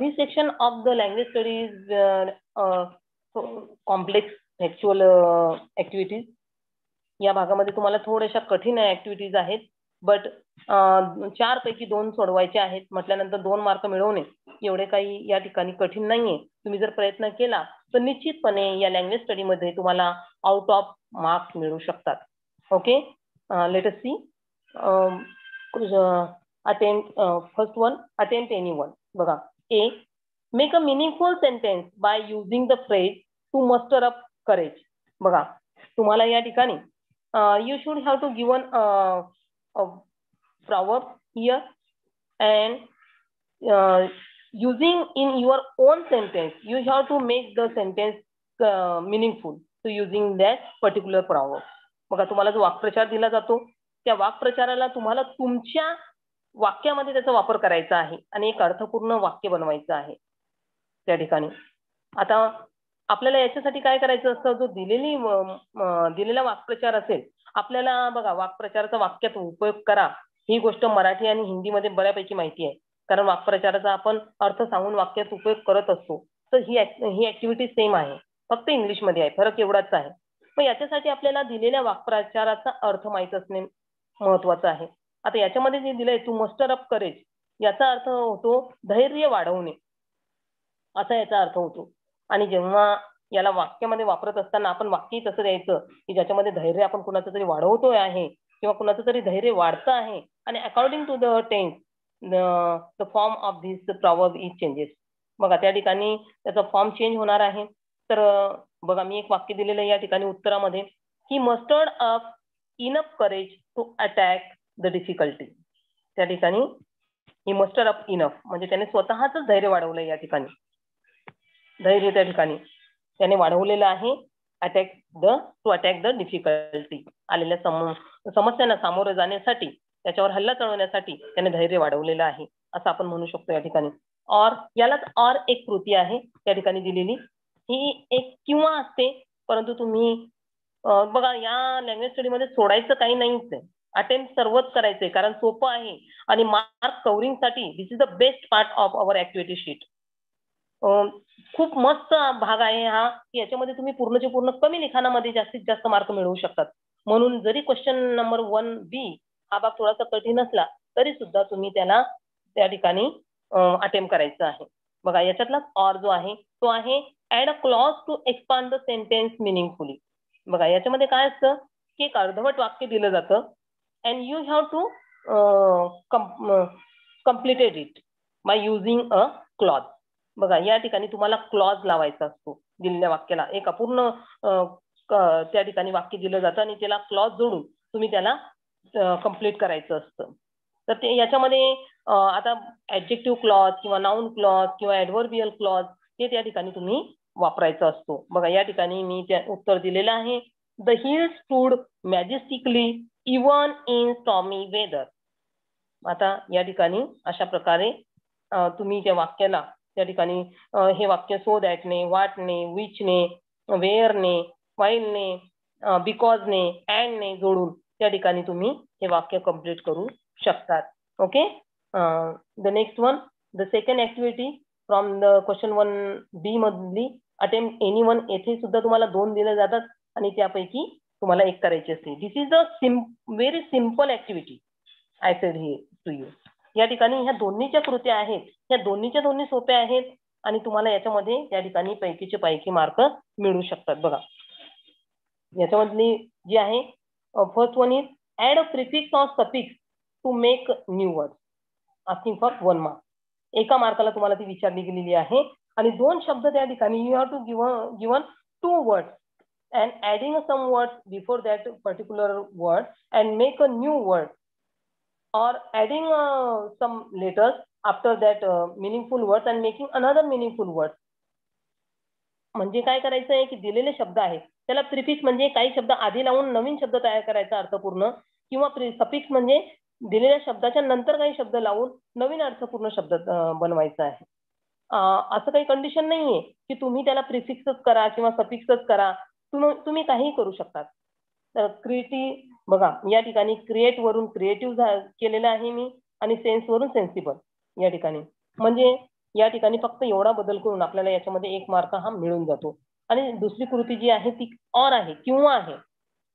this section of the language study is complex actual activities. या भागामध्ये तुम्हाला थोड्याशा कठीण activities आहेत, but 4 पैकी 2 सोडवायचे आहेत म्हटल्यानंतर 2 मार्क मिळवणे एवढे काही या ठिकाणी कठीण नाहीये. तुम्ही जर प्रयत्न केला तर निश्चितपणे या लँग्वेज स्टडी मध्ये तुम्हाला आउट ऑफ मार्क्स मिळू शकतात. Okay, let us see. Attempt first one, attempt any one. बघा A, make a meaningful sentence by using the phrase to muster up courage. बघा तुम्हाला या ठिकाणी you should have to given a proverb here and using in your own sentence, you have to make the sentence meaningful to using that particular proverb. बघा तुम्हाला जो वाक्प्रचार दिला जातो त्या वाक्प्रचाराला तुम्हाला तुमच्या वाक्यामध्ये त्याचा वापर करायचा आहे आणि एक अर्थपूर्ण वाक्य बनवायचं आहे त्या ठिकाणी. आता आपल्याला याच्यासाठी काय करायचं असतं, जो दिलेला वाक्प्रचार असेल आपल्याला बघा वाक्प्रचाराचा वाक्यात उपयोग करा ही गोष्ट मराठी आणि हिंदीमध्ये बऱ्यापैकी माहिती आहे, कारण वाक्प्रचाराचा आपण अर्थ सांगून वाक्यात उपयोग करत असतो. तर ही ऍक्टिव्हिटी सेम आहे, फक्त इंग्लिशमध्ये आहे, फरक एवढाच आहे. मग याच्यासाठी आपल्याला दिलेल्या वाक्प्रचाराचा अर्थ माहित असणे महत्वाचं आहे. आता याच्यामध्ये जे दिलंय टू मस्टर अप करेज, याचा अर्थ होतो धैर्य वाढवणे, असा याचा अर्थ होतो. आणि जेव्हा याला वाक्यामध्ये वापरत असताना आपण वाक्य तसं द्यायचं की ज्याच्यामध्ये धैर्य आपण कुणाचं तरी वाढवतोय आहे किंवा कुणाचं तरी धैर्य वाढतं आहे आणि according to the tense the form of this proverb is changes. बघा त्या ठिकाणी त्याचा फॉर्म चेंज होणार आहे. तर बघा मी एक वाक्य दिलेलं आहे या ठिकाणी उत्तरामध्ये, he mustered up enough courage to attack the difficulty. त्या ठिकाणी ही मस्टर्ड अप इनफ म्हणजे त्याने स्वतःच धैर्य वाढवलं या ठिकाणी, धैर्य त्या ठिकाणी त्याने वाढवलेलं आहे टू अटॅक द डिफिकल्टी. आलेल्या समस्यांना सामोरं जाण्यासाठी, त्याच्यावर हल्ला चढवण्यासाठी त्याने धैर्य वाढवलेलं आहे असं आपण म्हणू शकतो या ठिकाणी. और यालाच और एक कृती आहे त्या ठिकाणी दिलेली, ही एक किंवा असते, परंतु तुम्ही बघा या लँग्वेज स्टडीमध्ये सोडायचं काही नाहीच आहे, अटेम्प्ट सर्वच करायचंय कारण सोपं आहे आणि मार्क कव्हरिंगसाठी this is the best part of our activity sheet. खूप मस्त भाग आहे हा, की याच्यामध्ये तुम्ही पूर्णचे पूर्ण कमी लिखाणामध्ये जास्तीत जास्त मार्क मिळवू शकतात. म्हणून जरी क्वेश्चन नंबर 1B हा भाग थोडासा कठीण असला तरी सुद्धा तुम्ही त्याला त्या ठिकाणी अटेम्प्ट करायचं आहे. बघा याच्यातला और जो आहे तो आहे add a clause to expand the sentence meaningfully. बघा याच्यामध्ये काय असतं की एक अर्धवट वाक्य दिलं जातं and you have to completed it by using a clause. बघा या ठिकाणी तुम्हाला क्लॉज लावायचा असतो दिलेल्या वाक्याला, एक अपूर्ण त्या ठिकाणी वाक्य दिलं जातं आणि त्याला क्लॉज जोडून तुम्ही त्याला कम्प्लीट करायचं असतं. तर ते याच्यामध्ये आता ऍडजेक्टिव्ह क्लॉज किंवा नाउन क्लॉज किंवा ऍडव्हर्बियल क्लॉज हे त्या ठिकाणी तुम्ही वापरायचं असतो. बघा या ठिकाणी मी त्या उत्तर दिलेलं आहे, the hill stood majestically even in stormy weather. आता या ठिकाणी अशा प्रकारे तुम्ही त्या वाक्याला त्या ठिकाणी हे वाक्य सो दॅटने, वाटने, विचने, वेअरने, वाईलने, बिकॉजने, अँडने जोडून त्या ठिकाणी तुम्ही हे वाक्य कम्प्लीट करू शकतात. Okay, the next one, the second activity from the question 1B मधली अटेम्प्ट एनी वन. येथे सुद्धा तुम्हाला 2 दिले जातात आणि त्यापैकी तुम्हाला एक करायची असते. This is a very simple activity I said here to you. या ठिकाणी ह्या दोन्हीच्या कृत्या आहेत, ह्या दोन्ही सोप्या आहेत आणि तुम्हाला याच्यामध्ये त्या ठिकाणी पैकीचे पैकी मार्क मिळू शकतात. बघा याच्यामधली जी आहे first one is add a prefix or suffix to make new word, asking for 1 mark. एका मार्काला तुम्हाला ती विचारली गेलेली आहे आणि 2 शब्द त्या ठिकाणी you have to given 2 words and adding some words before that particular word and make a new word or adding some letters after that meaningful words and making another meaningful word. म्हणजे काय करायचं आहे की दिलेले शब्द आहेत त्याला prefix म्हणजे काही शब्द आधी लावून नवीन शब्द तयार करायचा अर्थपूर्ण, किंवा सफिक्स म्हणजे दिलेल्या शब्दाच्या नंतर काही शब्द लावून नवीन अर्थपूर्ण शब्द बनवायचा आहे. असं काही कंडिशन नाहीये की तुम्ही त्याला प्रिफिक्सच करा किंवा सफिक्सच करा, तुम्ही काहीही करू शकतात. क्रिएटिव्ह बघा या ठिकाणी क्रिएट वरून क्रिएटिव्ह केलेलं आहे मी आणि सेन्स वरून सेन्सिबल या ठिकाणी. म्हणजे या ठिकाणी फक्त एवढा बदल करून आपल्याला याच्यामध्ये 1 मार्क हा मिळून जातो. आणि दुसरी कृती जी आहे ती और आहे किंवा आहे,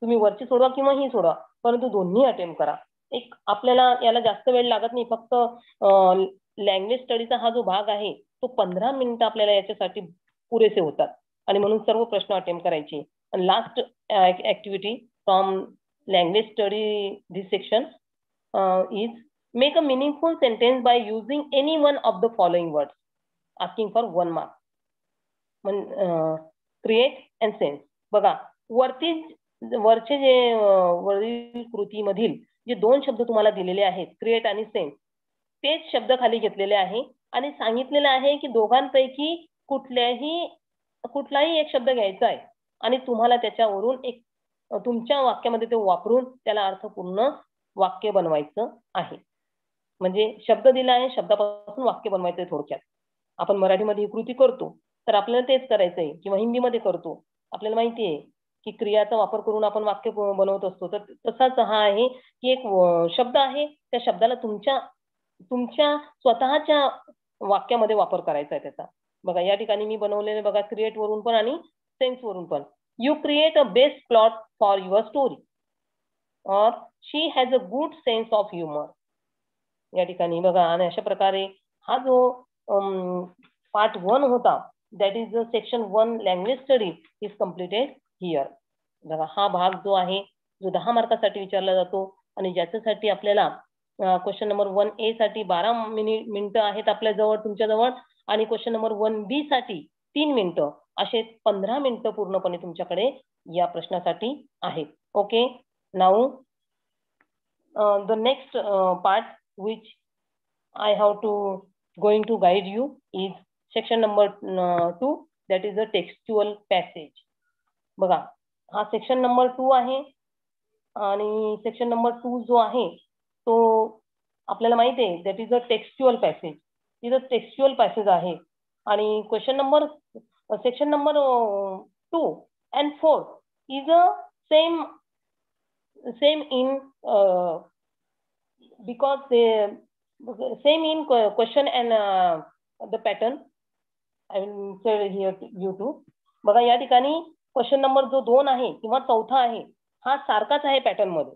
तुम्ही वरची सोडवा किंवा ही सोडवा, परंतु दोन्ही अटेम्प्ट करा. एक आपल्याला याला जास्त वेळ लागत नाही, फक्त लँग्वेज स्टडीचा हा जो भाग आहे तो 15 मिनिटं आपल्याला याच्यासाठी पुरेसे होतात आणि म्हणून सर्व प्रश्न अटेम्प्ट करायचे. आणि last activity from language study this section is make a meaningful sentence by using any one of the following words, asking for 1 mark. Create and sense. बघा वरचे जे वरील कृतीमधील जे 2 शब्द तुम्हाला दिलेले आहेत क्रिएट आणि सेन्स, तेच शब्द खाली घेतलेले आहे आणि सांगितलेलं आहे की दोघांपैकी कुठलाही एक शब्द घ्यायचा आहे आणि तुम्हाला त्याच्यावरून एक तुमच्या वाक्यामध्ये ते वापरून त्याला अर्थपूर्ण वाक्य बनवायचं आहे. म्हणजे शब्द दिला आहे, शब्दापासून वाक्य बनवायचं आहे. थोडक्यात आपण मराठीमध्ये ही कृती करतो तर आपल्याला तेच करायचं आहे, किंवा हिंदीमध्ये करतो आपल्याला माहिती आहे की क्रियाचा वापर करून आपण वाक्य बनवत असतो. तर तसाच हा आहे की एक शब्द आहे, त्या शब्दाला तुमच्या स्वतःच्या वाक्यामध्ये वापर करायचा आहे त्याचा. बघा या ठिकाणी मी बनवलेले बघा क्रिएट वरून पण आणि सेन्स वरून पण. You create a best plot for your story or she has a good sense of humour. या ठिकाणी बघा आणि अशा प्रकारे हा जो पार्ट 1 होता, that is the section 1 language study is completed here. बघा हा भाग जो आहे जो 10 मार्कासाठी विचारला जातो आणि ज्याच्यासाठी आपल्याला क्वेश्चन नंबर 1A साठी 12 मिनिटं आहेत आपल्याजवळ तुमच्याजवळ आणि क्वेश्चन नंबर 1B साठी 3 मिनिटं, असे 15 मिनिटं पूर्णपणे तुमच्याकडे या प्रश्नासाठी आहेत. Okay, now the next part which I have to going to guide you is section number 2, that is the textual passage. बघा हा सेक्शन नंबर 2 आहे आणि सेक्शन नंबर 2 जो आहे तो आपल्याला माहिती आहे that is a textual passage. इथं टेक्स्च्युअल पॅसेज आहे आणि question number section number 2 and 4 is a same in because they same in question and the pattern. I will say here to you too. बघा या ठिकाणी question number जो 2 आहे किंवा चौथा आहे हा सारखाच आहे पॅटर्न मध्ये.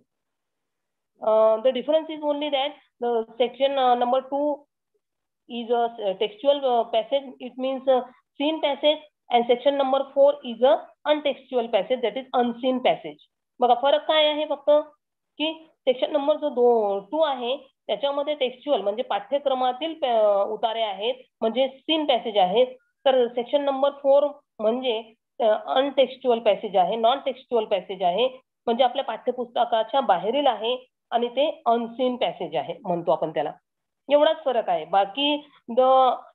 The difference is only that the section number 2 is a textual passage, it means a seen passage, and section number 4 is a untextual passage, that is unseen passage. बघा फरक काय आहे फक्त की सेक्शन नंबर जो 2 आहे त्याच्यामध्ये टेक्स्च्युअल म्हणजे पाठ्यक्रमातील उतारे आहेत म्हणजे सीन पॅसेज आहेत, तर सेक्शन नंबर 4 म्हणजे अनटेक्स्च्युअल पॅसेज आहे, नॉन टेक्स्च्युअल पॅसेज आहे म्हणजे आपल्या पाठ्यपुस्तकाच्या बाहेरील आहे आणि ते अनसीन पॅसेज आहे म्हणतो आपण त्याला. एवढाच फरक आहे. बाकी the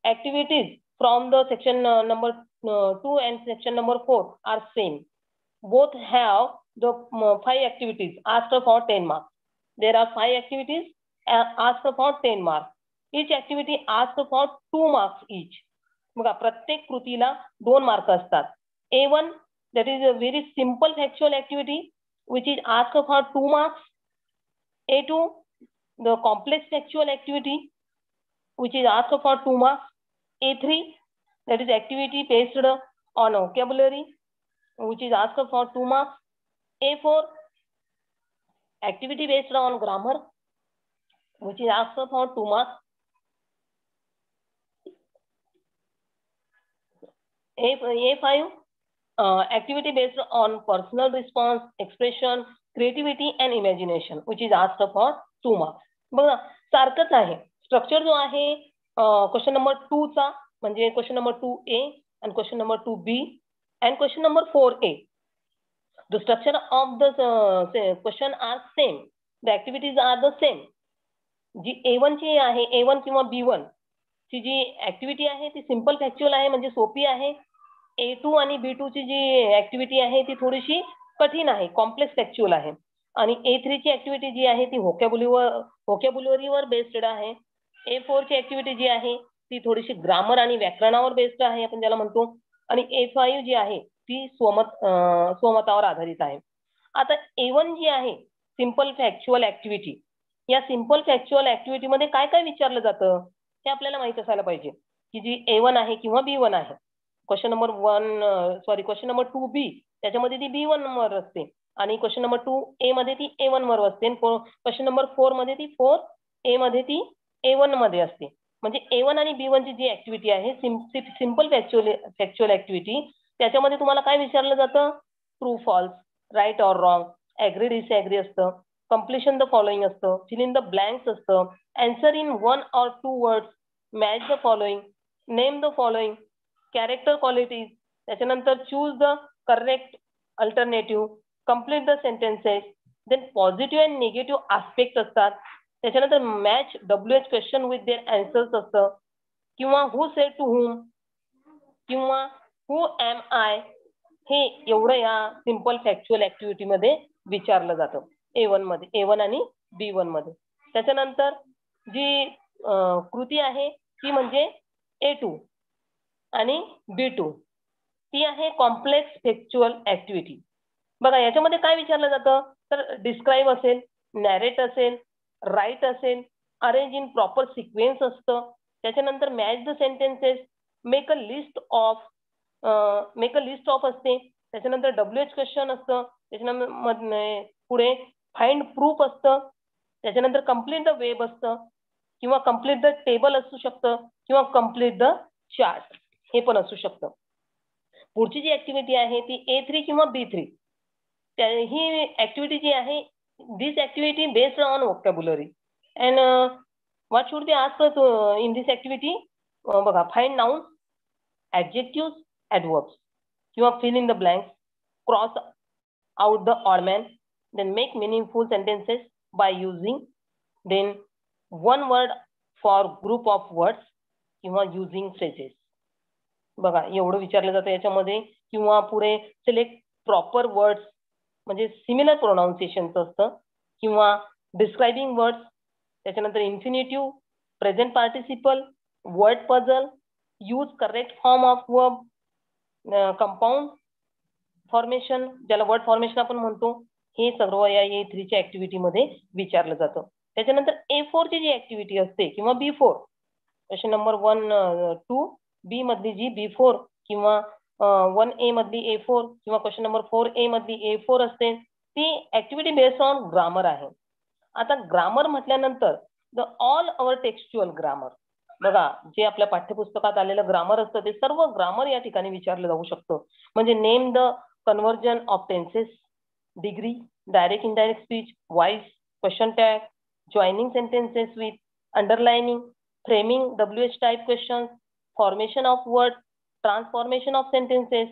activities from the section number 2 and section number 4 are same. Both have the 5 activities asked for 10 marks. There are 5 activities asked for 10 marks. Each activity asked for 2 marks each. बघा प्रत्येक कृतीला 2 मार्क असतात. A1 that is a very simple factual activity which is asked for 2 marks. A2 the complex factual activity which is asked for 2 marks. A3 that is activity based on vocabulary which is asked for 2 marks. A4 activity based on grammar which is asked for 2 marks. A5 activity based on personal response, expression, creativity and imagination which is asked for 2 marks. बघा सारखंच आहे. Structure जो आहे question number 2 चा म्हणजे question number 2A and question number 2B and question number 4A. The structure of the question are same. The activities are the same. जी A1 ची आहे A1 किंवा B1 ची जी ऍक्टिव्हिटी आहे ती सिंपल फॅक्च्युअल आहे म्हणजे सोपी आहे. A2 आणि B2 ची जी ऍक्टिव्हिटी आहे ती थोडीशी कठीण आहे, कॉम्प्लेक्स फॅक्च्युअल आहे. आणि A3 ची ऍक्टिव्हिटी जी आहे ती व्होकॅब्युलरीवर बेस्ड आहे. A4 ची ऍक्टिव्हिटी जी आहे ती थोडीशी ग्रामर आणि व्याकरणावर बेस्ड आहे आपण ज्याला म्हणतो. आणि A5 जी आहे ती स्वमतावर आधारित आहे. आता A1 जी आहे सिंपल फॅक्च्युअल ऍक्टिव्हिटी, या सिंपल फॅक्च्युअल ऍक्टिव्हिटी मध्ये काय काय विचारलं जातं हे आपल्याला माहित असायला पाहिजे की जी A1 आहे किंवा B1 आहे. क्वेश्चन नंबर 2B त्याच्यामध्ये ती B1 वर असते आणि क्वेश्चन नंबर 2A मध्ये ती A1 वर असते. क्वेश्चन नंबर 4 मध्ये ती 4A मध्ये ती A1 मध्ये असते. म्हणजे A1 आणि B1 ची जी ऍक्टिव्हिटी आहे सिंपल फॅक्च्युअल ऍक्टिव्हिटी त्याच्यामध्ये तुम्हाला काय विचारलं जातं? True false, right or wrong, agree disagree असतं, कंप्लिशन द फॉलोइंग असतं, फिल इन द ब्लँक्स असतं, answer in 1 or 2 words, match the following, name the following, character qualities, त्याच्यानंतर choose the correct alternative, complete the sentences, then positive and negative aspect असतात. त्याच्यानंतर match WH question with their answers असतं. किंवा हु sed to whom किंवा who M I, हे एवढं या simple factual activity मध्ये विचारलं जातं A1 मध्ये, A1 आणि B1 मध्ये. त्याच्यानंतर जी कृती आहे ती म्हणजे A2 आणि B2, ती आहे कॉम्प्लेक्स फॅक्च्युअल ऍक्टिव्हिटी. बघा याच्यामध्ये काय विचारलं जातं तर डिस्क्राईब असेल, नॅरेट असेल, राईट असेल, अरेंज इन प्रॉपर सिक्वेन्स असतं. त्याच्यानंतर match the sentences, make a list of असते. त्याच्यानंतर WH क्वेश्चन असतं. त्याच्यानंतर पुढे फाइंड प्रूफ असतं. त्याच्यानंतर कम्प्लीट द वेब असतं किंवा कम्प्लीट द टेबल असू शकतं किंवा कम्प्लीट द चार्ट हे पण असू शकतं. पुढची जी ऍक्टिव्हिटी आहे ती A3 किंवा B3. ही ऍक्टिव्हिटी जी आहे, this activity based on vocabulary and what should be asked in this activity. बघा फाइंड नाउन, ऍडजेक्टिव्ह, ऍडवर्ब्स किंवा fill in the blanks, cross out the odd man, then make meaningful sentences by using, then one word for group of words किंवा using phrases. बघा एवढं विचारलं जातं याच्यामध्ये. किंवा पुढे सिलेक्ट प्रॉपर वर्ड्स म्हणजे सिमिलर प्रोनाउन्सिएशनचं असतं किंवा डिस्क्रायबिंग वर्ड्स. त्याच्यानंतर infinitive, present participle, word puzzle, use correct form of verb, compound formation ज्याला वर्ड फॉर्मेशन आपण म्हणतो, हे सर्व या A3च्या ऍक्टिव्हिटी मध्ये विचारलं जातं. त्याच्यानंतर A4 ची जी ऍक्टिव्हिटी असते किंवा B4, क्वेश्चन नंबर 1, 2, B मधली जी B4 किंवा 1A मधली A4 किंवा क्वेश्चन नंबर 4A मधली A4 असते, ती ऍक्टिव्हिटी बेस्ड ऑन ग्रामर आहे. आता ग्रामर म्हटल्यानंतर the all our textual grammar, बघा जे आपल्या पाठ्यपुस्तकात आलेलं ग्रामर असतं ते सर्व ग्रामर या ठिकाणी विचारलं जाऊ शकतं. म्हणजे name the conversion of tenses, degree, direct indirect speech, voice, question tag, joining sentences with, underlining, framing, WH type questions, formation of word, transformation of sentences,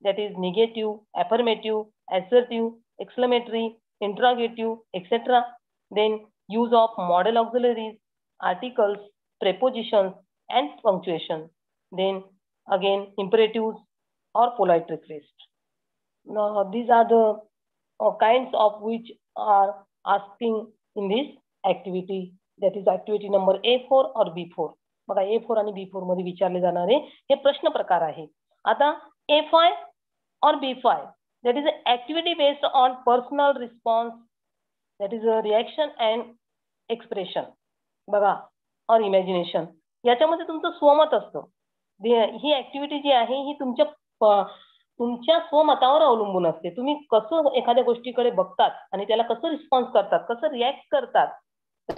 that is negative, affirmative, assertive, exclamatory, interrogative, etc. Then use of modal auxiliaries, articles, prepositions, and punctuation. Then again imperatives or polite request. Now these are the kinds of which are asking in this activity, that is activity number A4 or B4. बघा A4 आणि B4 मध्ये विचारले जाणारे हे प्रश्न प्रकार आहे. आता A5 or B5, that is an activity based on personal response, that is a reaction and expression, बघा, or imagination. याच्यामध्ये तुमचं स्वमत असतं. ही ऍक्टिव्हिटी जी आहे ही तुमच्या स्वमतावर अवलंबून असते. तुम्ही कसं एखाद्या गोष्टीकडे बघतात आणि त्याला कसं रिस्पॉन्स करतात, कसं रिॲक्ट करतात,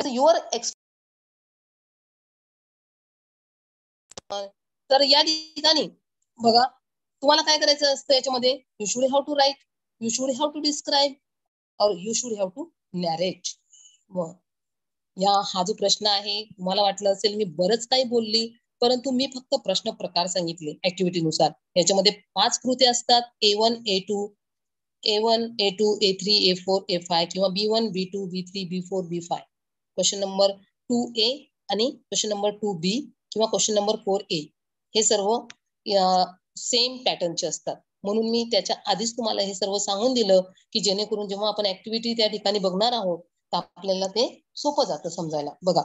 युअर. तर या ठिकाणी बघा तुम्हाला काय करायचं असतं याच्यामध्ये, you should have to write, you should have to describe or you should have to narrate. हा जो प्रश्न आहे तुम्हाला वाटलं असेल मी बरंच काही बोलली, परंतु मी फक्त प्रश्न प्रकार सांगितले ऍक्टिव्हिटी नुसार. याच्यामध्ये 5 कृत्या असतात, A1, A2, A3, A4, A5 किंवा B1, B2, B3, B4, B5. Question number 2A आणि क्वेश्चन नंबर 2B किंवा क्वेश्चन नंबर 4A हे सर्व सेम पॅटर्नचे असतात. म्हणून मी त्याच्या आधीच तुम्हाला हे सर्व सांगून दिलं की जेणेकरून जेव्हा आपण ऍक्टिव्हिटी त्या ठिकाणी बघणार आहोत तर आपल्याला ते सोपं जातं समजायला. बघा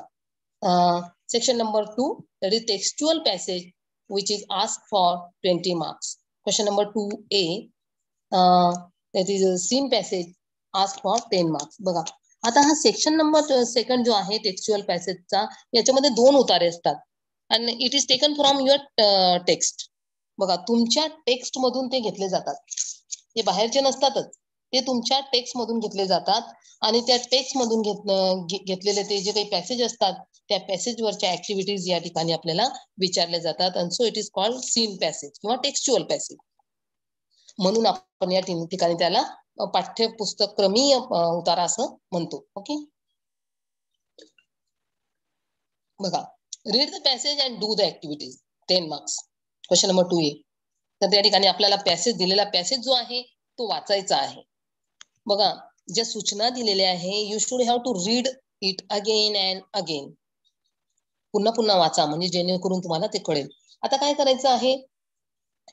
section number 2, that is textual passage which is asked for 20 marks. Question number 2A, that is a scene passage asked for 10 marks. बघा आता हा सेक्शन नंबर 2 जो आहे टेक्स्च्युअल पॅसेजचा, याच्यामध्ये 2 उतारे असतात आणि it is taken from your text. बघा तुमच्या टेक्स्ट मधून ते घेतले जातात, ते बाहेरचे नसतातच, ते तुमच्या टेक्स्ट मधून घेतले जातात आणि त्या टेक्स्ट मधून घेतलेले ते जे काही पॅसेज असतात त्या पॅसेजवरच्या ऍक्टिव्हिटीज या ठिकाणी आपल्याला विचारल्या जातात. And so it is called seen passage किंवा टेक्स्च्युअल पॅसेज. म्हणून आपण या ठिकाणी त्याला पाठ्यपुस्तकक्रमी उतारा असं म्हणतो. ओके, बघा read the passage and do the activities, 10 marks. Question number 2A. तर त्या ठिकाणी आपल्याला पॅसेज दिलेला पॅसेज जो आहे तो वाचायचा आहे. बघा ज्या सूचना दिलेल्या आहे, you should have to read it again and again. पुन्हा पुन्हा वाचा, म्हणजे जेणेकरून तुम्हाला ते कळेल. आता काय करायचं आहे,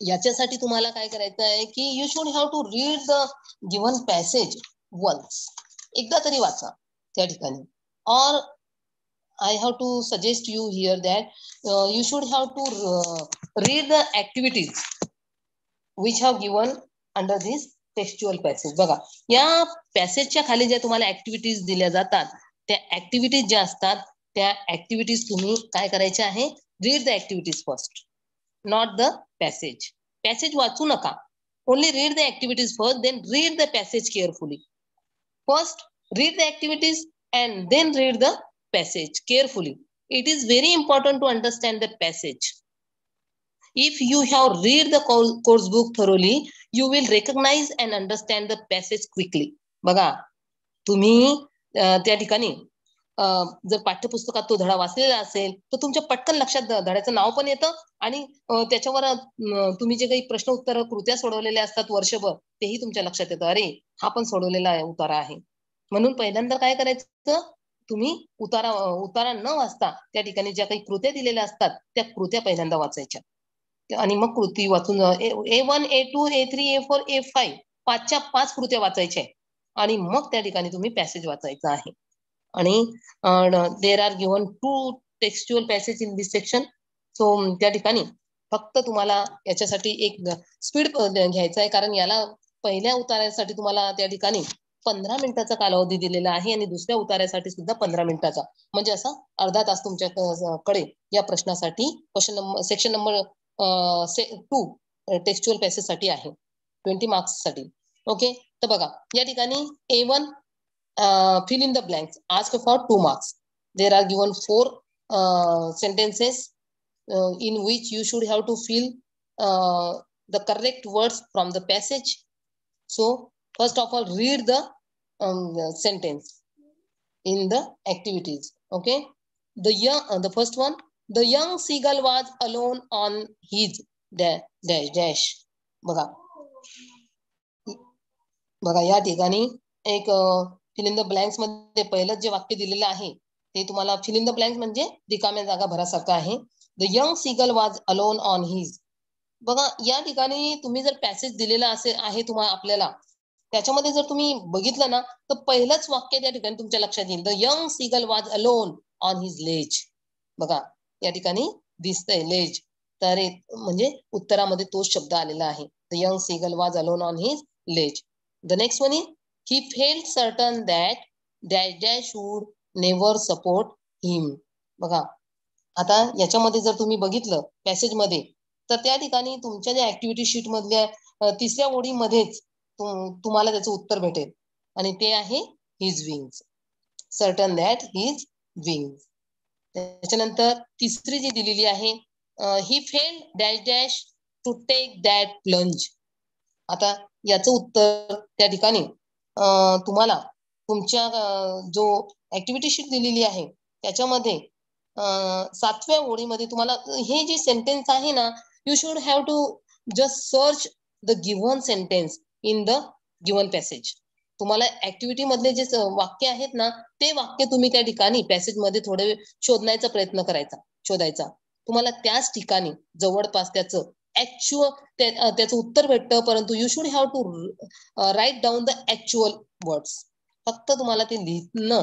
याच्यासाठी तुम्हाला काय करायचं आहे की you should have to read the given passage once, एकदा तरी वाचा त्या ठिकाणी. और I have to suggest you here that you should have to read the activities which have given under this textual passage. बघा, या पॅसेजच्या खाली ज्या तुम्हाला ऍक्टिव्हिटीज दिल्या जातात, त्या ऍक्टिव्हिटीज ज्या असतात त्या ऍक्टिव्हिटीज तुम्ही काय करायच्या आहे, read the activities first, not the passage. Passage वाचू नका, only read the activities first, then read the passage carefully. First, read the activities and then read the passage carefully. It is very important to understand the passage. If you have read the course book thoroughly, you will recognize and understand the passage quickly. बघा, तुम्ही त्या ठिकाणी जर पाठ्यपुस्तकात तो धडा वाचलेला असेल तर तुमच्या पटकन लक्षात धड्याचं नाव पण येतं आणि त्याच्यावर तुम्ही जे काही प्रश्न उत्तर कृत्या सोडवलेल्या असतात वर्षभर तेही तुमच्या लक्षात येतं, अरे हा पण सोडवलेला उतारा आहे. म्हणून पहिल्यांदा काय करायचं, तुम्ही उतारा न वाचता त्या ठिकाणी ज्या काही कृत्या दिलेल्या असतात त्या कृत्या पहिल्यांदा वाचायच्या आणि मग कृती वाचून A1, A2, A3, A4, A5 पाचच्या 5 कृत्या वाचायच्या आणि मग त्या ठिकाणी तुम्ही पॅसेज वाचायचं आहे. आणि there are given 2 textual passage in this section. So त्या ठिकाणी फक्त तुम्हाला याच्यासाठी एक स्पीड घ्यायचा आहे, कारण याला पहिल्या उतार्यासाठी तुम्हाला त्या ठिकाणी 15 मिनिटाचा कालावधी दिलेला आहे आणि दुसऱ्या उतार्यासाठी सुद्धा 15 मिनिटाचा, म्हणजे असा अर्धा तास तुमच्याकडे या प्रश्नासाठी सेक्शन नंबर 2 टेक्स्च्युअल पॅसेज साठी आहे, 20 मार्क्स साठी. ओके, तर बघा या ठिकाणी A1 fill in the blanks, ask for 2 marks. There are given 4 sentences in which you should have to fill the correct words from the passage. So first of all, read the sentence in the activities. Okay, the first one, the young seagull was alone on his dash dash. बघा या ठिकाणी एक fill in the blanks मध्ये पहिलं जे वाक्य दिलेलं आहे ते तुम्हाला फिल इन द ब्लँक्स म्हणजे रिकाम्या जागा भरासारखं आहे. The young seagull was alone on his. बघा या ठिकाणी तुम्ही जर पॅसेज दिलेला आहे तुम्हाला आपल्याला, त्याच्यामध्ये जर तुम्ही बघितलं ना तर पहिलंच वाक्य त्या ठिकाणी तुमच्या लक्षात येईल, the young seagull was alone on his Lay's. बघा या ठिकाणी दिसतंय लेज, तर म्हणजे उत्तरामध्ये तोच शब्द आलेला आहे, the young seagull was alone on his ledge. The next one is, he felt certain that dash dash would never support him. बघा आता याच्यामध्ये जर तुम्ही बघितलं पॅसेज मध्ये तर त्या ठिकाणी तुमच्या ज्या ऍक्टिव्हिटी शीट मधल्या तिसऱ्या ओळीमध्येच तुम्हाला त्याचं उत्तर भेटेल आणि ते आहे his wings, certain that his wings. त्याच्यानंतर तिसरी जी दिलेली आहे, he failed dash dash to take that plunge. आता याचं उत्तर त्या ठिकाणी तुम्हाला तुमच्या जो ऍक्टिव्हिटी शीट दिलेली आहे त्याच्यामध्ये 7व्या ओळीमध्ये तुम्हाला हे जे सेंटेन्स आहे ना, you should have to just search the given sentence in the given passage. तुम्हाला ऍक्टिव्हिटी मधले जे वाक्य आहेत ना ते वाक्य तुम्ही त्या ठिकाणी पॅसेज मध्ये थोडे शोधण्याचा प्रयत्न शोधायचा. तुम्हाला त्याच ठिकाणी जवळपास त्याचं त्याचं उत्तर भेटतं, परंतु you should have to write down the actual words. फक्त तुम्हाला ते लिहिणं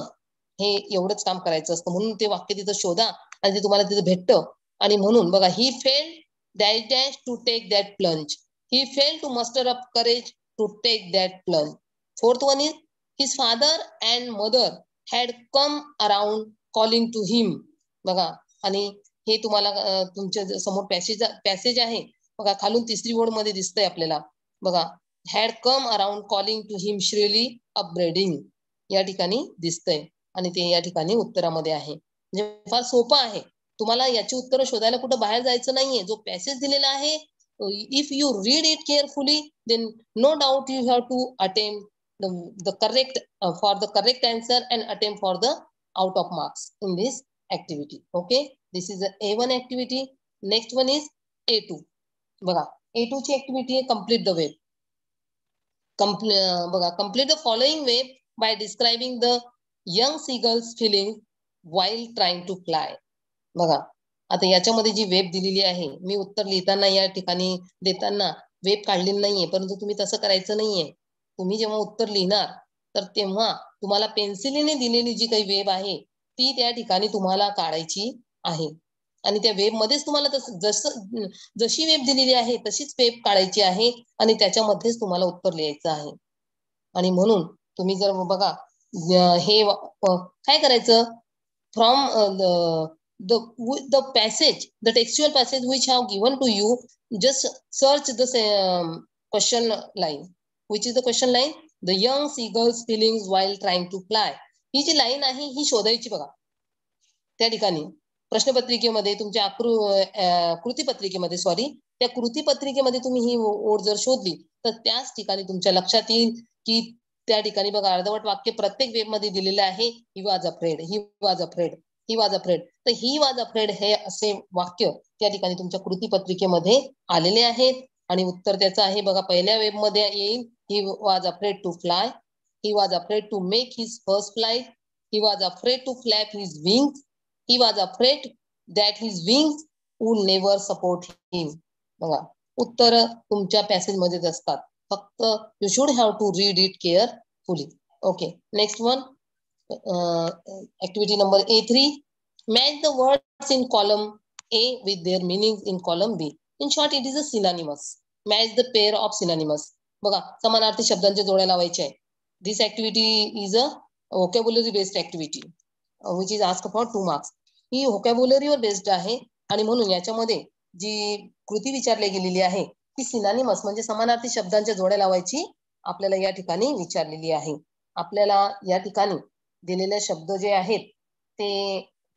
हे एवढंच काम करायचं असतं, म्हणून ते वाक्य तिथं शोधा आणि ते तुम्हाला तिथं भेटतं. आणि म्हणून बघा, he failed dash dash to take that plunge, he failed to muster up courage to take that plunge. Fourth one is, his father and mother had come around calling to him. बघा आणि हे तुम्हाला तुमच्या समोर passage आहे बघा, खालून तिसरी ओळ मध्ये दिसतंय आपल्याला बघा, had come around calling to him shrilly upbraiding या ठिकाणी दिसतंय आणि ते या ठिकाणी उत्तरामध्ये आहे. म्हणजे फार सोपं आहे, तुम्हाला याची उत्तरं शोधायला कुठं बाहेर जायचं नाहीये. जो पॅसेज दिलेला आहे, if you read it carefully then no doubt you have to attempt the correct for the correct answer and attempt for the out of marks in this activity. Okay, this is A1 activity. Next one is A2. बघा A2 ची activity आहे complete the web. बघा, complete the following web by describing the young seagulls feeling while trying to fly. बघा आता याच्यामध्ये जी web दिलेली आहे, मी उत्तर लिहिताना या ठिकाणी देताना वेब काढलेली नाहीये, परंतु तुम्ही तसं करायचं नाहीये. तुम्ही जेव्हा उत्तर लिहिणार तर तेव्हा तुम्हाला पेन्सिलीने दिलेली जी काही वेब आहे ती त्या ठिकाणी तुम्हाला काढायची आहे. आणि त्या वेब मध्येच तुम्हाला जशी वेब दिलेली आहे तशीच वेब काढायची आहे आणि त्याच्यामध्येच तुम्हाला उत्तर लिहायचं आहे. आणि म्हणून तुम्ही जर बघा हे काय करायचं, from the passage, the textual passage which have given to you, just search the question line. Which is the question line? The young seagull's feelings while trying to fly. ही जी लाईन आहे ही शोधायची बघा. त्या ठिकाणी प्रश्नपत्रिकेमध्ये तुमच्या कृतीपत्रिकेमध्ये त्या कृतीपत्रिकेमध्ये तुम्ही ही ओळ जर शोधली तर त्याच ठिकाणी तुमच्या लक्षात येईल की त्या ठिकाणी बघा अर्धवट वाक्य प्रत्येक वेब मध्ये दिलेलं आहे. ही was afraid, he was afraid, he was afraid. तर ही वॉज अफ्रेड हे असे वाक्य त्या ठिकाणी तुमच्या कृतीपत्रिकेमध्ये आलेले आहेत. आणि उत्तर त्याचं आहे बघा, पहिल्या वेब मध्ये येईल he was afraid to fly, he was afraid to make his first flight, he was afraid to flap his wings, he was afraid that his wings would never support him. बघा उत्तर तुमच्या passage मध्येच असतात, फक्त you should have to read it carefully. Okay, next one, activity number A3. Match the words in column A with their meanings in column B. In short, it is a synonymous. Match the pair of synonymous. बघा समानार्थी शब्दांच्या जोड्या लावायच्या आहे. This activity is a vocabulary based activity which is asked for 2 marks. He vocabulary were based आहे आणि म्हणून याच्यामध्ये जी कृती विचारली गेलेली आहे ती सिनोनिमस म्हणजे समानार्थी शब्दांच्या जोड्या लावायची आपल्याला या ठिकाणी विचारलेली आहे. आपल्याला या ठिकाणी दिलेले शब्द जे आहेत ते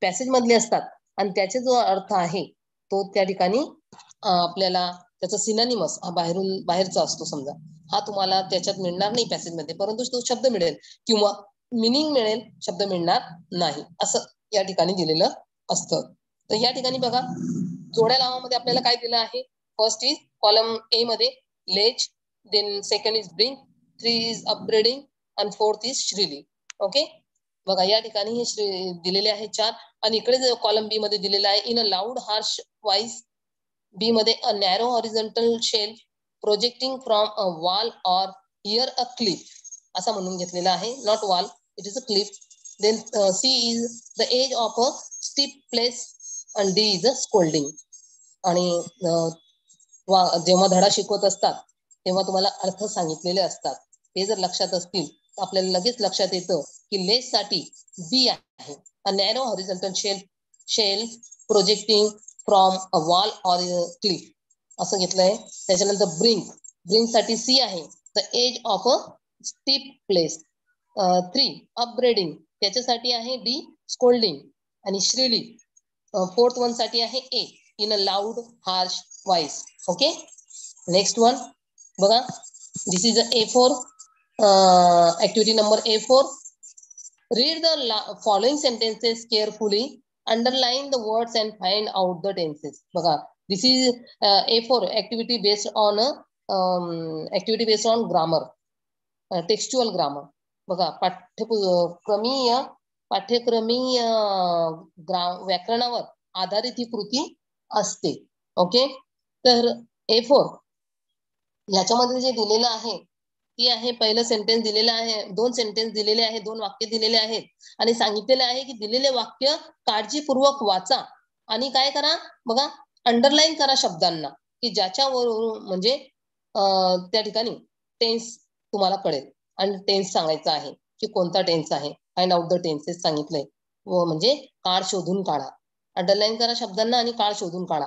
पॅसेज मधले असतात आणि त्याचा जो अर्थ आहे तो त्या ठिकाणी आपल्याला त्याचा सिनोनिमस हा बाहेरचा असतो. समजा हा तुम्हाला त्याच्यात मिळणार नाही पॅसेज मध्ये, परंतु तो शब्द मिळेल किंवा मिनिंग मिळेल, शब्द मिळणार नाही असं या ठिकाणी दिलेलं असतं. तर या ठिकाणी बघा जोड्या लावामध्ये आपल्याला काय दिलं आहे. फर्स्ट इज कॉलम ए मध्ये ledge, then second is bring, 3 is upgrading आणि 4th इज श्रीली. ओके, बघा या ठिकाणी हे दिलेले आहे 4 आणि इकडे कॉलम बी मध्ये दिलेला आहे in a loud harsh voice. B मध्ये a narrow horizontal shell projecting from a wall or here a cliff असा म्हणून घेतलेला आहे. Not wall, it is a cliff. Then C is the edge of a steep place आणि D is a scolding. आणि जेव्हा धडा शिकवत असतात तेव्हा तुम्हाला अर्थ सांगितलेले असतात. ते जर लक्षात असतील तर आपल्याला लगेच लक्षात येतं की लेस साठी बी आहे, a narrow horizontal shell projecting from a wall or cliff असं घेतलंय. त्याच्यानंतर ब्रिंग साठी सी आहे, the edge of a steep place. 3 upbraiding त्याच्यासाठी आहे डी स्कोल्डिंग. आणि श्रीली 4th वन साठी आहे A, in a loud harsh voice. Okay, next one बघा, this is a A4 activity number A4. Read the following sentences carefully, underline the words and find out the tenses. बघा, this is A4 activity based on grammar, textual grammar. बघा पाठ्यक्रमीय व्याकरणावर आधारित ही कृती असते. Okay, तर A4 याच्यामध्ये जे दिलेलं आहे ती आहे पहिलं सेंटेन्स दिलेलं आहे, 2 सेंटेन्स दिलेले आहे, 2 वाक्य दिलेले आहेत आणि सांगितलेलं आहे की दिलेले वाक्य काळजीपूर्वक वाचा आणि काय करा बघा, अंडरलाईन करा शब्दांना की ज्याच्यावरून म्हणजे त्या ठिकाणी टेन्स तुम्हाला कळेल आणि टेन्स सांगायचा आहे की कोणता टेन्स आहे. फाइंड आउट द टेन्सेस सांगितलंय व म्हणजे काळ शोधून काढा. अंडरलाईन करा शब्दांना आणि काळ शोधून काढा.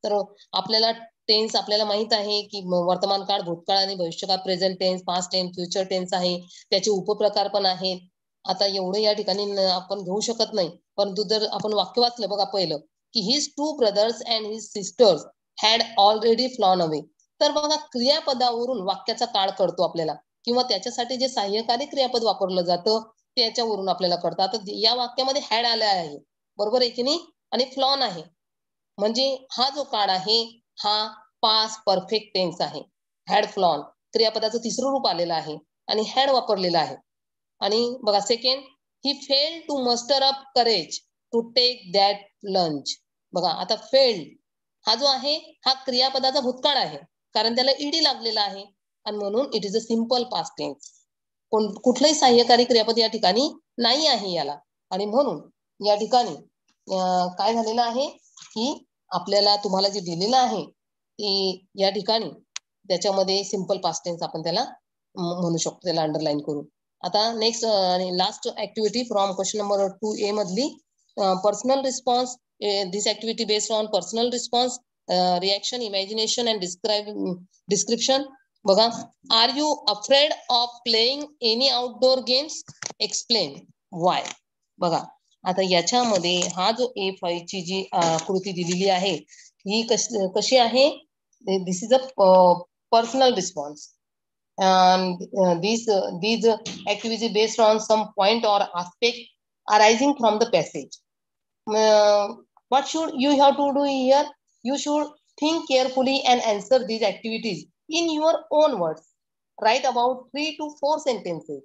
तर आपल्याला टेन्स आपल्याला माहित आहे की वर्तमान काळ, भूतकाळ आणि भविष्यकाळ, present tense, past tense, future tense आहे. त्याचे उपप्रकार पण आहेत. आता एवढे या ठिकाणी आपण घेऊ शकत नाही, परंतु जर आपण वाक्य वाचलं बघा पहिलं की his 2 brothers and his sisters had already flown away. तर बघा क्रियापदावरून वाक्याचा काळ कळतो आपल्याला किंवा त्याच्यासाठी जे सहाय्यकारी क्रियापद वापरलं जातं त्याच्यावरून आपल्याला कळतं. आता या वाक्यामध्ये हॅड आला आहे, बरोबर आहे की नाही, आणि फ्लॉन आहे म्हणजे हा जो काळ आहे हा पास्ट परफेक्ट टेन्स आहे. हॅड फ्लॉन क्रियापदाचं 3रं रूप आलेलं आहे आणि हॅड वापरलेलं आहे. आणि बघा second, he fail to muster up courage to take that lunch. बघा आता फेल्ड हा जो आहे हा क्रियापदाचा भूतकाळ आहे, कारण त्याला ईडी लागलेला आहे आणि म्हणून it is a simple past tense. कुठलंही सहाय्यकारी क्रियापद या ठिकाणी नाही आहे याला, आणि म्हणून या ठिकाणी काय झालेलं आहे की आपल्याला तुम्हाला जे दिलेलं आहे ते या ठिकाणी त्याच्यामध्ये सिंपल पास्ट टेन्स आपण त्याला म्हणू शकतो, त्याला अंडरलाईन करून. आता नेक्स्ट आणि last activity from question number 2A मधली personal response. This activity based on personal response, reaction, imagination and description. बघा, are you afraid of playing any outdoor games? Explain why. बघा आता याच्यामध्ये हा जो A5 ची जी आकृती दिलेली आहे ही कशी आहे? This is a personal response and these activities based on some point or aspect arising from the passage. What should you have to do here? You should think carefully and answer these activities in your own words. Write about 3 to 4 sentences.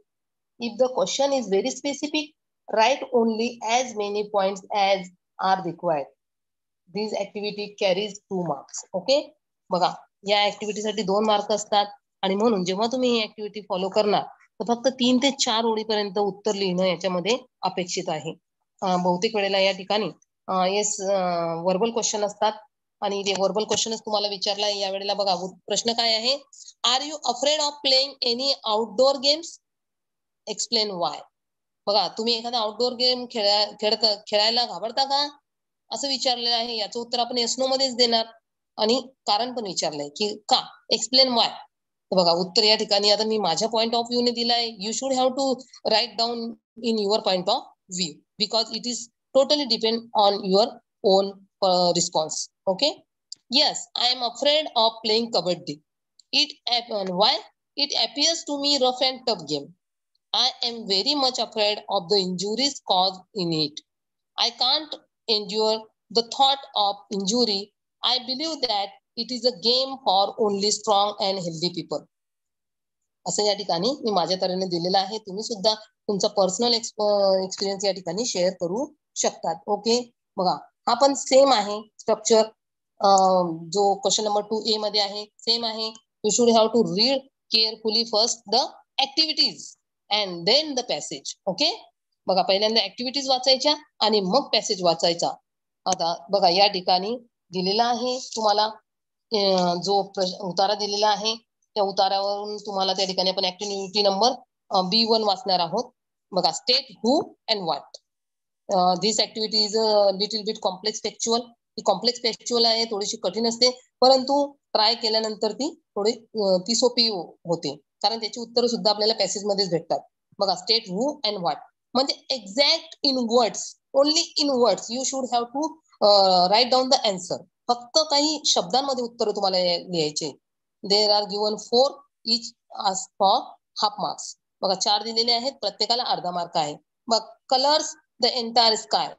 If the question is very specific, write only as many points as are required. This activity carries 2 marks. Okay? बघा, या activity साठी 2 mark असतात आणि म्हणून जेव्हा तुम्ही ही activity follow करणार तर फक्त 3 ते 4 ओळीपर्यंत उत्तर लिहिणं याच्यामध्ये अपेक्षित आहे. बहुतेक वेळेला या ठिकाणी वर्बल क्वेश्चन असतात आणि ते वर्बल क्वेश्चनच तुम्हाला विचारला या वेळेला. बघा प्रश्न काय आहे? Are you afraid of playing any outdoor games? Explain why. बघा, तुम्ही एखादा आउटडोर गेम खेळायला घाबरता का असं विचारलेलं आहे. याचं उत्तर आपण येस नो मध्येच देणार आणि कारण पण विचारलंय की का. Explain why. बघा उत्तर या ठिकाणी आता मी माझ्या पॉइंट ऑफ व्ह्यू ने दिलाय. You should have to write down in your point of view because it is totally depend on your own response. Okay. Yes, I am afraid of playing kabaddi. Why? It appears to me rough and tough game. I am very much afraid of the injuries caused in it. I can't endure the thought of injury. I believe that it is a game for only strong and healthy people. असं या ठिकाणी मी माझ्या तऱ्हेने दिलेलं आहे. तुम्ही सुद्धा तुमचा पर्सनल एक्सपिरियन्स या ठिकाणी शेअर करू शकतात. ओके. बघा हा पण सेम आहे स्ट्रक्चर जो क्वेश्चन नंबर 2A मध्ये आहे, सेम आहे. You should have to read carefully first the activities and then the passage. Okay. बघा पहिल्यांदा ऍक्टिव्हिटीज वाचायच्या आणि मग पॅसेज वाचायचा. आता बघा या ठिकाणी दिलेला आहे तुम्हाला जो उतारा दिलेला आहे त्या उतारावरून तुम्हाला त्या ठिकाणी आपण ऍक्टिव्हिटी नंबर B1 वाचणार आहोत. बघा, state who and what. This activity is a little bit complex textual. ही कॉम्प्लेक्स टेक्स्चुअल आहे, थोडीशी कठीण असते, परंतु ट्राय केल्यानंतर ती सोपी होते कारण त्याची उत्तरं सुद्धा आपल्याला पॅसेज मध्येच भेटतात. बघा, स्टेट हू अँड व्हॉट म्हणजे exact in words, only in words you should have to write down the answer. फक्त काही शब्दांमध्ये उत्तर तुम्हाला लिहायचे. There are given 4 each for half marks. बघा 4 दिलेले आहेत, प्रत्येकाला अर्धा मार्क आहे. बघ, कलर्स द एंटायर स्काय.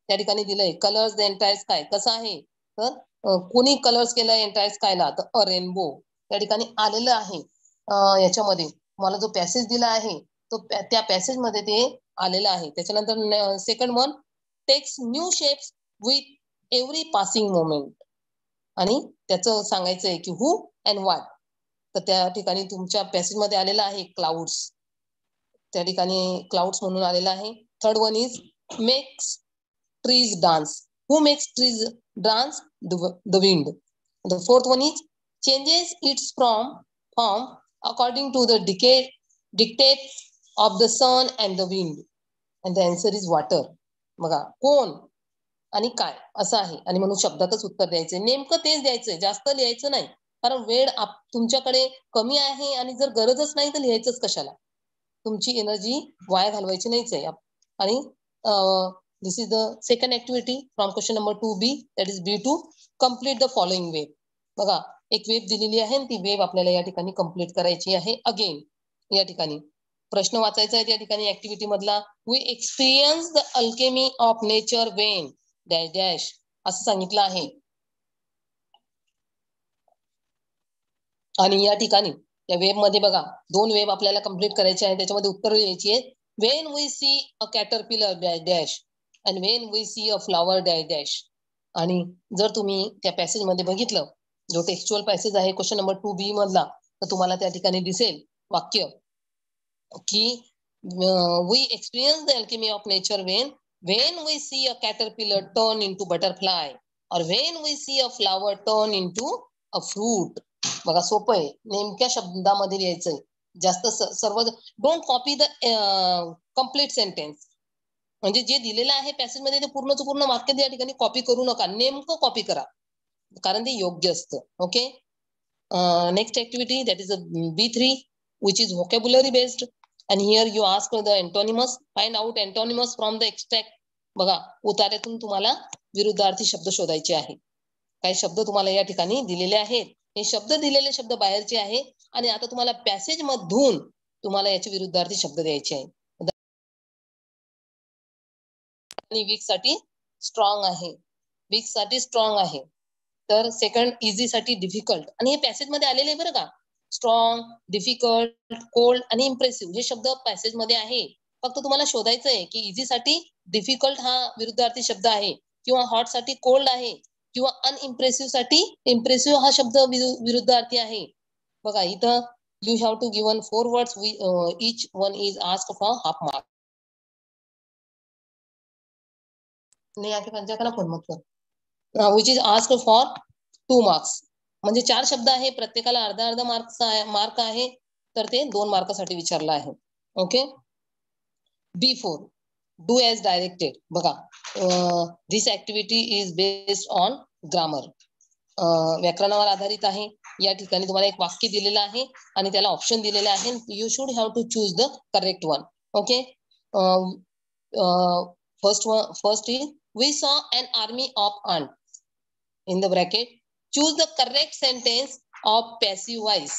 त्या ठिकाणी दिलंय कलर्स द एंटायर स्काय. कसं आहे तर कोणी कलर्स केलं एंटायर स्कायला तर अ रेनबो त्या ठिकाणी आलेलं आहे. याच्यामध्ये मला जो पॅसेज दिला आहे तो त्या पॅसेज मध्ये ते आलेलं आहे. त्याच्यानंतर second one, takes new shapes with every passing moment. आणि त्याचं सांगायचंय की हू अँड व्हॉट. तर त्या ठिकाणी तुमच्या पॅसेज मध्ये आलेला आहे क्लाउड्स. त्या ठिकाणी क्लाउड्स म्हणून आलेला आहे. Third one is makes trees dance. Who makes trees dance? The wind. The fourth one is changes its form according to the dictate of the sun and the wind. And the answer is water. बघा, कोण आणि काय असं आहे आणि म्हणून शब्दातच उत्तर द्यायचंय. नेमकं तेच द्यायचंय, जास्त लिहायचं नाही कारण वेळ तुमच्याकडे कमी आहे आणि जर गरजच नाही तर लिहायचंच कशाला. तुमची एनर्जी वाया घालवायची नाहीच आहे. आणि this is the second activity from question number 2B, that is B2. Complete the following web. बघा एक वेव दिलेली आहे आणि ती वेव आपल्याला या ठिकाणी कम्प्लीट करायची आहे. अगेन या ठिकाणी प्रश्न वाचायचा आहे. या ठिकाणी ऍक्टिव्हिटी मधला we experience the alchemy of nature when dash dash असं सांगितलं आहे. आणि या ठिकाणी त्या वेब मध्ये बघा 2 वेब आपल्याला कम्प्लीट करायचे आहे. त्याच्यामध्ये उत्तर द्यायची आहे. When we see a caterpillar dash dash. And when we see a flower dash dash. आणि जर तुम्ही त्या पॅसेज मध्ये बघितलं, जो टेक्स्च्युअल पॅसेज आहे क्वेश्चन नंबर 2B मधला, तर तुम्हाला त्या ठिकाणी दिसेल वाक्य की we experience the alchemy of nature when we see a caterpillar turn into butterfly or when we see a flower turn into a fruit. बघा सोपं आहे, नेमक्या शब्दामध्ये लिहायचंय. जास्त सर्व don't copy the complete sentence. म्हणजे जे दिलेलं आहे पॅसेज मध्ये ते पूर्णचं पूर्ण वाक्य त्या ठिकाणी कॉपी करू नका, नेमकं कॉपी करा, कारण ते योग्य असतं. Okay. Next activity that is B3 which is vocabulary based. And here you ask the antonyms. Find out antonyms from the extract. बघा उतार्यातून तुम्हाला विरुद्धार्थी शब्द शोधायचे आहे. काही शब्द तुम्हाला या ठिकाणी दिलेले आहेत. हे शब्द दिलेले शब्द बाहेरचे आहे आणि आता तुम्हाला पॅसेज मधून तुम्हाला याचे विरुद्धार्थी शब्द द्यायचे आहे. वीक साठी स्ट्रॉंग आहे, वीक साठी स्ट्रॉंग आहे. तर सेकंड इझी साठी डिफिकल्ट. आणि हे पॅसेज मध्ये आलेले आहे बरं का. स्ट्रॉंग, डिफिकल्ट, कोल्ड आणि इम्प्रेसिव्ह हे शब्द पॅसेज मध्ये आहे. फक्त तुम्हाला शोधायचं आहे की इझी साठी डिफिकल्ट हा विरुद्धार्थी शब्द आहे, किंवा हॉट साठी कोल्ड आहे, किंवा अनइम्प्रेसिव्ह साठी इम्प्रेसिव्ह हा शब्द विरुद्धार्थी आहे. बघा इथं you have to given 4 words, each one is asked for half mark. नाही आके पंचाकना फोन मत which is asked for 2 marks. म्हणजे 4 शब्द आहे, प्रत्येकाला अर्धा अर्धा मार्क आहे, तर ते 2 मार्कासाठी विचारलं आहे. Okay. B4 do as directed. बघा this activity is based on grammar. व्याकरणावर आधारित आहे. या ठिकाणी तुम्हाला एक वाक्य दिलेलं आहे आणि त्याला ऑप्शन दिलेले आहे. You should have to choose the correct one. Okay. First is we saw an army of ant. In the bracket, choose the correct sentence of passive voice.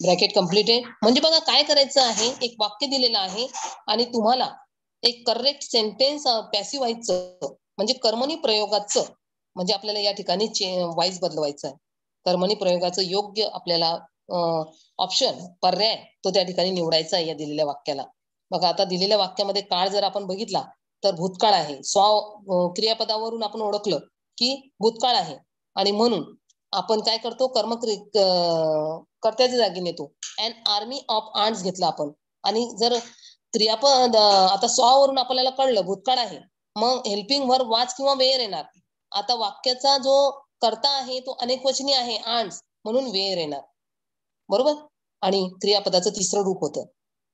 Bracket completed. म्हणजे बघा काय करायचं आहे, एक वाक्य दिलेलं आहे आणि तुम्हाला एक करेक्ट सेंटेन्स पॅसिव्ह व्हायचं, म्हणजे कर्मणी प्रयोगाचं, म्हणजे आपल्याला या ठिकाणी वाईस बदलवायचं आहे. कर्मणी प्रयोगाचं योग्य आपल्याला ऑप्शन पर्याय तो त्या ठिकाणी निवडायचा आहे या दिलेल्या वाक्याला. बघा आता दिलेल्या वाक्यामध्ये काळ जर आपण बघितला तर भूतकाळ आहे. क्रियापदावरून आपण ओळखलं की भूतकाळ आहे आणि म्हणून आपण काय करतो, कर्त्याच्या जागी नेतो. अँड आर्मी ऑफ आंट्स घेतला आपण. आणि जर क्रियापद आता वरून आपल्याला कळलं भूतकाळ आहे, मग हेल्पिंग व्हर्ब वाज किंवा वेअर येणार. आता वाक्याचा जो कर्ता आहे तो अनेकवचनी आहे आंट्स, म्हणून वेअर येणार. बरोबर. आणि क्रियापदाचं तिसरं रूप होतं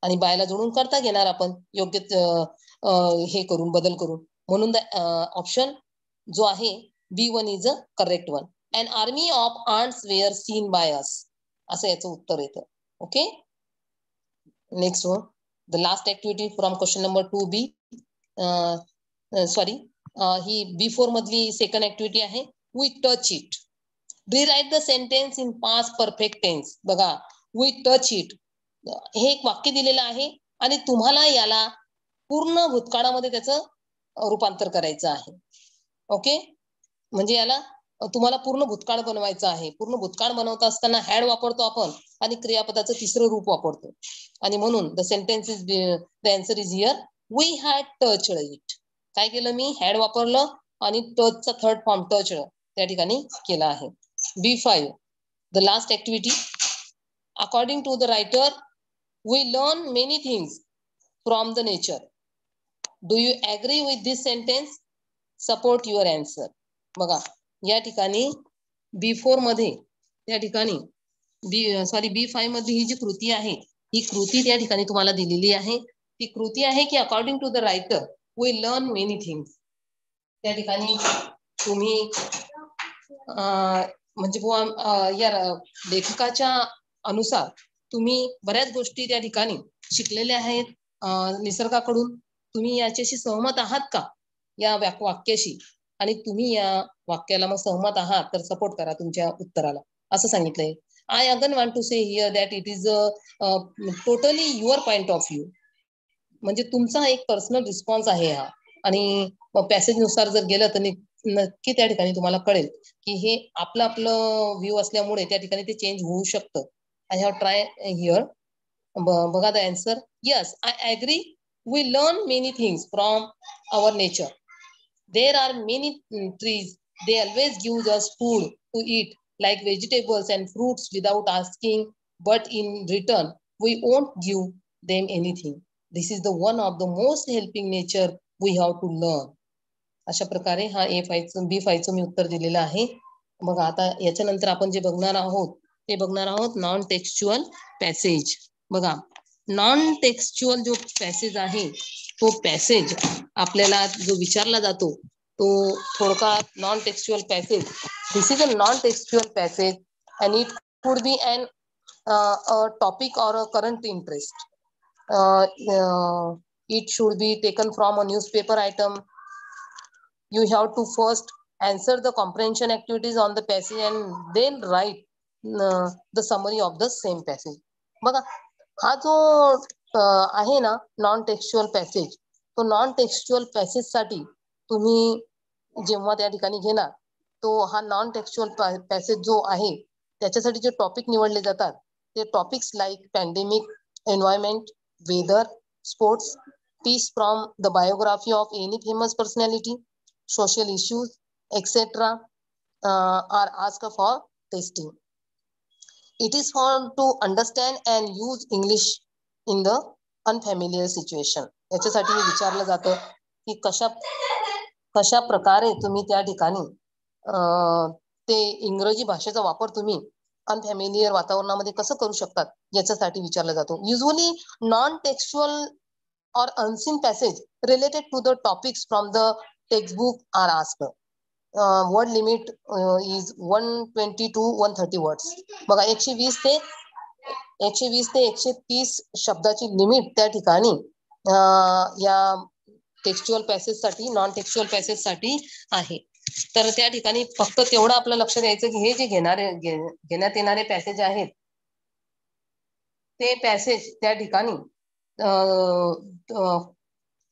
आणि बायला जोडून कर्ता घेणार आपण योग्य हे करून बदल करून. म्हणून ऑप्शन जो आहे B1 is a correct one. And army of ants were seen by us, असं याचं उत्तर येतं. Okay. Next one, the last activity from question number 2B. Sorry, ही B4 मधली सेकंड ऍक्टिव्हिटी आहे. We touch it. Rewrite the sentence in past perfect tense. बघा we touch it हे एक वाक्य दिलेलं आहे आणि तुम्हाला याला पूर्ण भूतकाळामध्ये त्याचं रूपांतर करायचं आहे. ओके. म्हणजे याला तुम्हाला पूर्ण भूतकाळ बनवायचं आहे. पूर्ण भूतकाळ बनवता असताना हॅड वापरतो आपण आणि क्रियापदाचं तिसरं रूप वापरतो. आणि म्हणून the sentence is the answer is here we had touched it. काय केलं मी, हॅड वापरलं आणि टचचा थर्ड फॉर्म टच्ड त्या ठिकाणी केला आहे. B5 the last activity. According to the writer we learn many things from the nature. Do you agree with this sentence? Support your answer. बघा या ठिकाणी B4 मध्ये त्या ठिकाणी B5 मध्ये ही जी कृती आहे, ही कृती त्या ठिकाणी तुम्हाला दिलेली आहे. ती कृती आहे की according to the writer we learn many things. त्या ठिकाणी तुम्ही म्हणजे या लेखकाच्या अनुसार तुम्ही बऱ्याच गोष्टी त्या ठिकाणी शिकलेल्या आहेत निसर्गाकडून. तुम्ही याच्याशी सहमत आहात का या वाक्याशी? आणि तुम्ही या वाक्याला मग सहमत आहात तर सपोर्ट करा तुमच्या उत्तराला, असं सांगितलंय. I again want to say here that it is totally your point of view. म्हणजे तुमचा एक पर्सनल रिस्पॉन्स आहे हा. आणि पॅसेज नुसार जर गेलं तर नक्की त्या ठिकाणी तुम्हाला कळेल की हे आपलं व्ह्यू असल्यामुळे त्या ठिकाणी ते चेंज होऊ शकतं. I have try here. बघा the answer. Yes, I agree We learn many things from our nature. There are many trees. They always give us food to eat, like vegetables and fruits without asking. But in return, we won't give them anything. This is the one of the most helping nature we have to learn. अशा प्रकारे हा B5 मी उत्तर दिलेलं आहे. मग आता याच्यानंतर आपण जे बघणार आहोत ते बघणार आहोत नॉन टेक्स्च्युअल पॅसेज. बघा, नॉन टेक्स्च्युअल जो पॅसेज आहे तो पॅसेज आपल्याला जो विचारला जातो तो थोडक्यात non textual passage. This is a non textual passage and it could be an a topic or a current interest. It should be taken from a newspaper item. You have to first answer the comprehension activities on the passage and then write the summary of the same passage. बघा, हा जो आहे ना non textual passage, तो non textual passage साठी तुम्ही जेव्हा त्या ठिकाणी घेणार तो हा नॉन टेक्स्च्युअल पॅसेज जो आहे त्याच्यासाठी जे टॉपिक निवडले जातात ते topics like pandemic, environment, weather, sports, piece from the biography of any famous personality, social issues, etc. Are asked for testing. It is for to understand and use English in the unfamiliar situation. याच्यासाठी विचारलं जातं की कशा प्रकारे तुम्ही त्या ठिकाणी ते इंग्रजी भाषेचा वापर तुम्ही अनफॅमिलियर वातावरणामध्ये कसं करू शकतात याच्यासाठी विचारलं जातो. Usually non textual or unseen passage related to the topics from the textbook are asked. Word limit is 120 to 130 words. बघा 120 ते 130 शब्दाची लिमिट त्या ठिकाणी या टेक्स्च्युअल पॅसेज साठी, नॉन टेक्स्च्युअल पॅसेज साठी आहे. तर त्या ठिकाणी फक्त तेवढं आपलं लक्ष द्यायचं की हे जे घेण्यात येणारे पॅसेज आहेत ते पॅसेज त्या ठिकाणी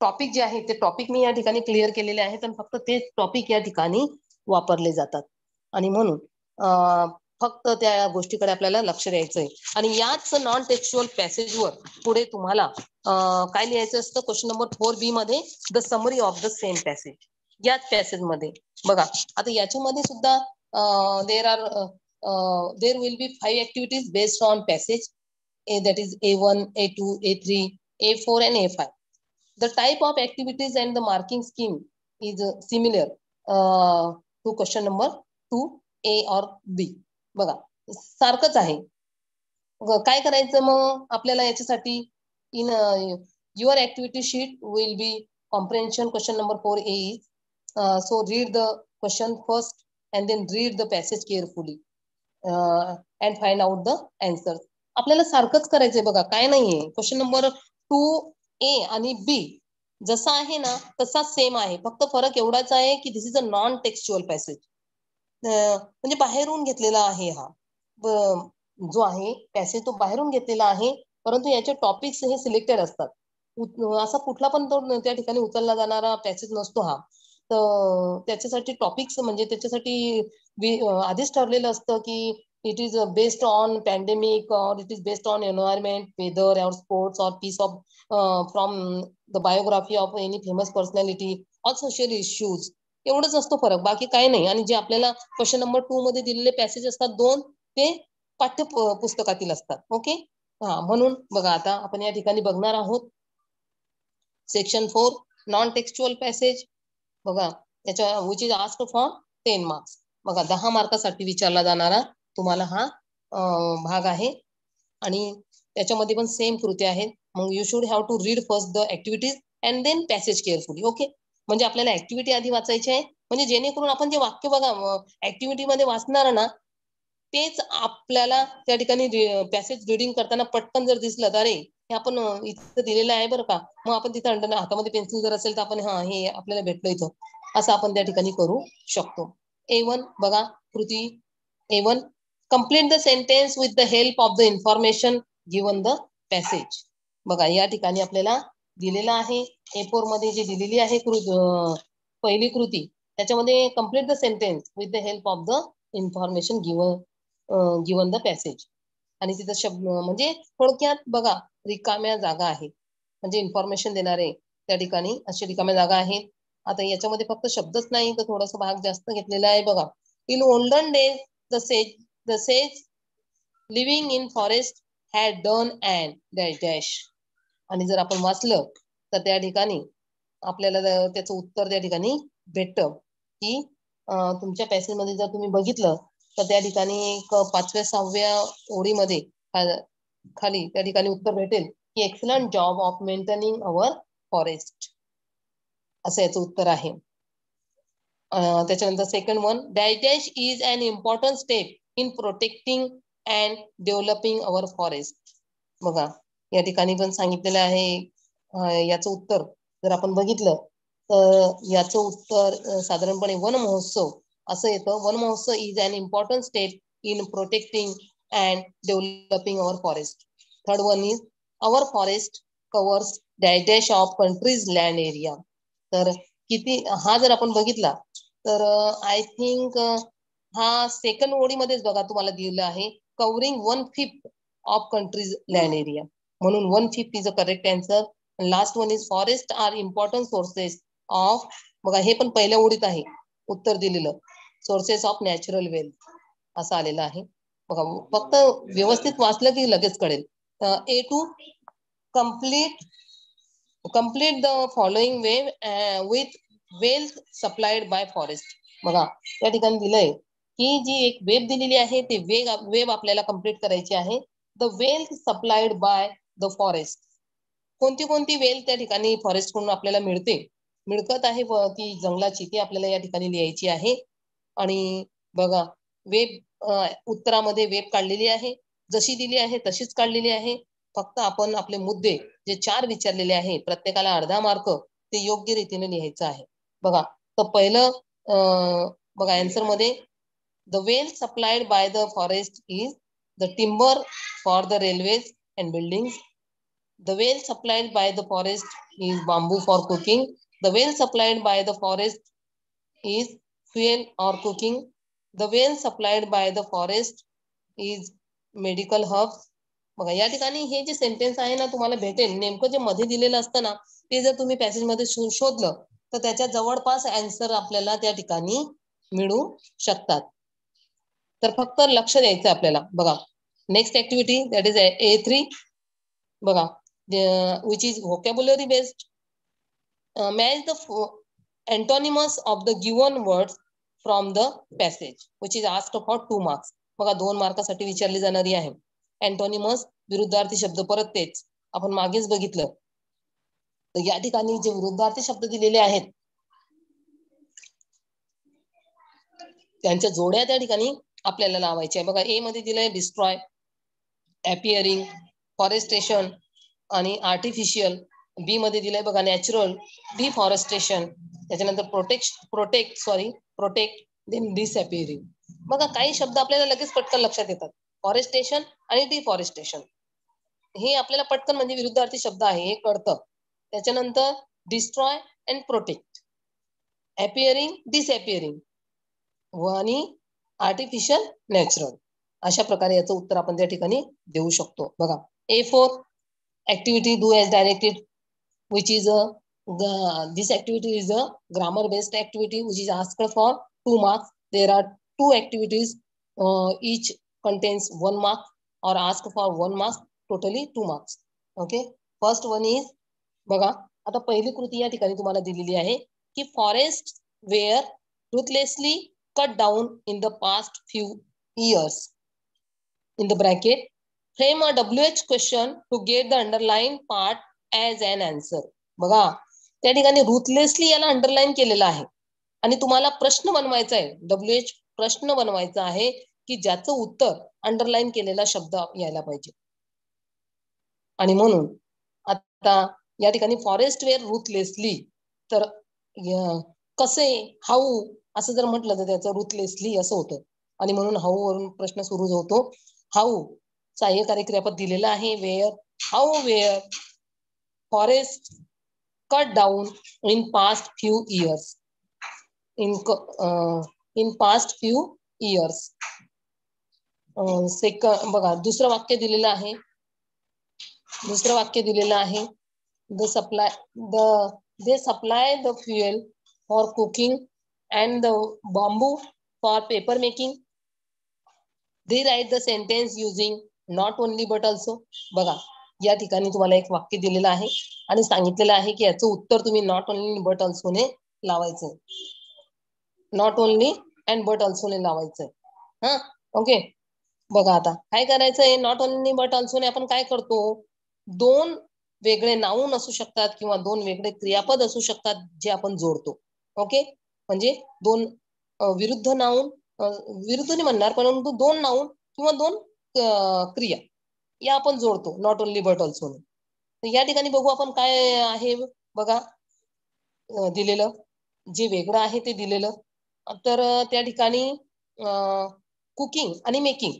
टॉपिक जे आहे ते टॉपिक मी या ठिकाणी क्लिअर केलेले आहेत आणि फक्त ते टॉपिक या ठिकाणी वापरले जातात आणि म्हणून फक्त त्या गोष्टीकडे आपल्याला लक्ष द्यायचंय. आणि याच नॉन टेक्स्च्युअल पॅसेजवर पुढे तुम्हाला काय लिहायचं असतं क्वेश्चन नंबर 4B मध्ये the summary of the same passage. याच पॅसेज मध्ये बघा आता याच्यामध्ये सुद्धा there will be 5 activities based on passage. That is A1, A2, A3, A4 and A5. The type of activities and the marking scheme is similar to question number 2A or B. बघा सारखंच आहे. काय करायचं मग आपल्याला याच्यासाठी in your activity sheet will be comprehension question number 4A is so read the question first and then read the passage carefully and find out the answers. आपल्याला सारखंच करायचंय बघा, काय नाहीये. क्वेश्चन नंबर 2A आणि B जसा आहे ना तसा सेम आहे, फक्त फरक एवढाच आहे की this is a non textual passage. म्हणजे बाहेरून घेतलेला आहे हा जो आहे पॅसेज, तो बाहेरून घेतलेला आहे, परंतु याचे टॉपिक्स हे सिलेक्टेड असतात. असा कुठला पण तो त्या ठिकाणी उचलला जाणारा पॅसेज नसतो हा. तर त्याच्यासाठी टॉपिक्स म्हणजे त्याच्यासाठी आधीच ठरलेलं असतं की it is based on pandemic or it is based on environment, weather or sports or piece of from the biography of any famous personality or social issues. एवढंच असतो फरक, बाकी काही नाही. आणि जे आपल्याला क्वेश्चन नंबर 2 मध्ये दिलेले पॅसेज असतात 2 ते पाठ्य पुस्तकातील असतात. ओके हा, म्हणून बघा आता आपण या ठिकाणी बघणार आहोत सेक्शन 4 नॉन टेक्स्च्युअल पॅसेज. बघा त्याच्या which is asked for 10 marks. बघा 10 मार्कासाठी विचारला जाणारा तुम्हाला हा भाग आहे आणि त्याच्यामध्ये पण सेम कृती आहेत. मग you should have to read first the activities and then passage carefully. Okay, म्हणजे आपल्याला ऍक्टिव्हिटी आधी वाचायची आहे, म्हणजे जेणेकरून आपण जे वाक्य बघा ऍक्टिव्हिटी मध्ये वाचणार ना तेच आपल्याला त्या ठिकाणी पॅसेज रीडिंग करताना पटकन जर दिसलं तर अरे हे आपण इथं दिलेलं आहे बरं का, मग आपण तिथं हातामध्ये पेन्सिल जर असेल तर आपण हा हे आपल्याला भेटलं इथं, असं आपण त्या ठिकाणी करू शकतो. A1 बघा कृती A1 complete the sentence with the help of the information given the passage. बघा या ठिकाणी आपल्याला दिलेला आहे A4 मध्ये जे दिलेली आहे पहिली कृती, त्याच्यामध्ये complete the sentence with the help of the information given the passage. आणि तिथं शब्द म्हणजे थोडक्यात बघा रिकाम्या जागा आहेत, म्हणजे इन्फॉर्मेशन देणारे त्या ठिकाणी अशी रिकाम्या जागा आहेत. आता याच्यामध्ये फक्त शब्दच नाही तर थोडासा भाग जास्त घेतलेला आहे बघा. In olden days the sage living in forest had done and dash dash. आणि जर आपण वाचलं तर त्या ठिकाणी आपल्याला त्याचं उत्तर त्या ठिकाणी भेटतं की तुमच्या पॅसेजमध्ये जर तुम्ही बघितलं तर त्या ठिकाणी एक 5व्या-6व्या ओळीमध्ये खाली त्या ठिकाणी उत्तर भेटेल की excellent job of maintaining our forest, असं याचं उत्तर आहे. त्याच्यानंतर second one, dash dash is an important step in protecting and developing our forest. बघा या ठिकाणी पण सांगितलेलं आहे. याचं उत्तर जर आपण बघितलं तर याचं उत्तर साधारणपणे वन महोत्सव असं येतं. Van Mahotsav is an important step in protecting and developing our forest. Third one is our forest covers dash dash of countries land area. तर किती हा जर आपण बघितला तर आय थिंक हा सेकंड ओळीमध्येच बघा तुम्हाला दिलेलं आहे covering 1/5 of countries land area, म्हणून 1/5 is a correct answer. Last one is forest are important sources of, बघा हे पण पहिल्या ओळीत आहे उत्तर दिलेलं, सोर्सेस ऑफ नॅचरल वेल्थ असं आलेलं आहे. बघा फक्त व्यवस्थित वाचलं की लगेच कळेल. ए to complete the following wave with wealth supplied by forest. बघा त्या ठिकाणी दिलंय की जी एक वेब दिलेली आहे ते वेब आपल्याला कंप्लीट करायची आहे. The wealth supplied by the forest. कोणती कोणती वेल्थ त्या ठिकाणी फॉरेस्ट कडून आपल्याला मिळते, मिळकत आहे ती जंगलाची, ती आपल्याला या ठिकाणी लिहायची आहे. आणि बघा वेब उत्तरामध्ये वेब काढलेली आहे, जशी दिली आहे तशीच काढलेली आहे. फक्त आपण आपले मुद्दे जे 4 विचारलेले आहे प्रत्येकाला अर्धा मार्क ते योग्य रीतीने लिहायचं आहे. बघा तर पहिलं बघा आन्सर मध्ये the wealth supplied by the forest is the timber for the railways and buildings. The wealth supplied by the forest is bamboo for cooking. The wealth supplied by the forest is fuel or cooking. The wealth supplied by the forest is medical herbs. बघा या ठिकाणी हे जे sentence आहे ना तुम्हाला भेटेल, नेमकं जे मध्ये दिलेलं असतं ना ते जर तुम्ही पॅसेजमध्ये शोधलं तर त्याच्या जवळपास आन्सर आपल्याला त्या ठिकाणी मिळू शकतात. तर फक्त लक्ष द्यायचं आपल्याला. बघा next activity that is A3. बघा which is vocabulary based. Match the antonyms of the given words from the passage which is asked for 2 marks. बघा 2 मार्कासाठी विचारली जाणारी आहे. अँटोनिमस विरुद्धार्थी शब्द, परत तेच आपण मागेच बघितलं. तर या ठिकाणी जे विरुद्धार्थी शब्द दिलेले आहेत त्यांच्या जोड्या त्या ठिकाणी आपल्याला लावायच्या आहे. बघा ए मध्ये दिलंय डिस्ट्रॉय, अपिअरिंग, फॉरेस्टेशन आणि आर्टिफिशियल. बी मध्ये दिलंय बघा नॅचरल, डिफॉरेस्टेशन. त्याच्यानंतर प्रोटेक्ट देन डिसअपिअरिंग. बघा काही शब्द आपल्याला लगेच पटकन लक्षात येतात, फॉरेस्टेशन आणि डिफॉरेस्टेशन हे आपल्याला पटकन म्हणजे विरुद्धार्थी शब्द आहे हे कळतं. त्याच्यानंतर destroy and protect, appearing, disappearing आणि आर्टिफिशियल, नॅचरल. अशा प्रकारे याचं उत्तर आपण त्या ठिकाणी देऊ शकतो. बघा A4 activity do as directed, which is this activity is a grammar based activity which is asked for 2 marks. There are 2 activities, each contains 1 mark or ask for 1 mark, totally 2 marks. Okay, first one is बघा आता पहिली कृती या ठिकाणी तुम्हाला दिलेली आहे की forest were ruthlessly cut down in the past few years. In the bracket, frame a WH question to get the underlined part as an answer. बघा त्या ठिकाणी ruthlessly याला अंडरलाईन केलेलं आहे आणि तुम्हाला प्रश्न बनवायचा आहे. WH प्रश्न बनवायचा आहे की ज्याचं उत्तर अंडरलाईन केलेला शब्द यायला पाहिजे. आणि म्हणून आता या ठिकाणी फॉरेस्ट वेअर रुथलेसली, तर कसे, हाऊ असं जर म्हटलं तर त्याचं रुथलेसली असं होतं. आणि म्हणून हाऊ वरून प्रश्न सुरू होतो. हाऊ सहाय्यकारी क्रियापद दिलेलं आहे were. How were forest cut down in past few years. In past few years. बघा दुसरं वाक्य दिलेलं आहे. they supply the fuel for cooking and the bamboo for paper making. They write the sentence using not only but also. बघा या ठिकाणी तुम्हाला एक वाक्य दिलेलं आहे आणि सांगितलेलं आहे की याचं उत्तर तुम्ही नॉट ओनली बट ऑल्सो ने लावायचं. Not only and but also ने लावायचं. हा ओके. बघा आता काय करायचंय, नॉट ओनली बट ऑल्सो ने आपण काय करतो, दोन वेगळे नाऊन असू शकतात किंवा दोन वेगळे क्रियापद असू शकतात जे आपण जोडतो. ओके, म्हणजे दोन विरुद्ध नाऊन, विरुद्ध नाही म्हणणार परंतु दोन नाऊन किंवा दोन क्रिया या आपण जोडतो नॉट ओनली बट ऑल्सो ने. तर या ठिकाणी बघू आपण काय आहे. बघा दिलेलं जे वेगळं आहे ते दिलेलं. तर त्या ठिकाणी कुकिंग आणि मेकिंग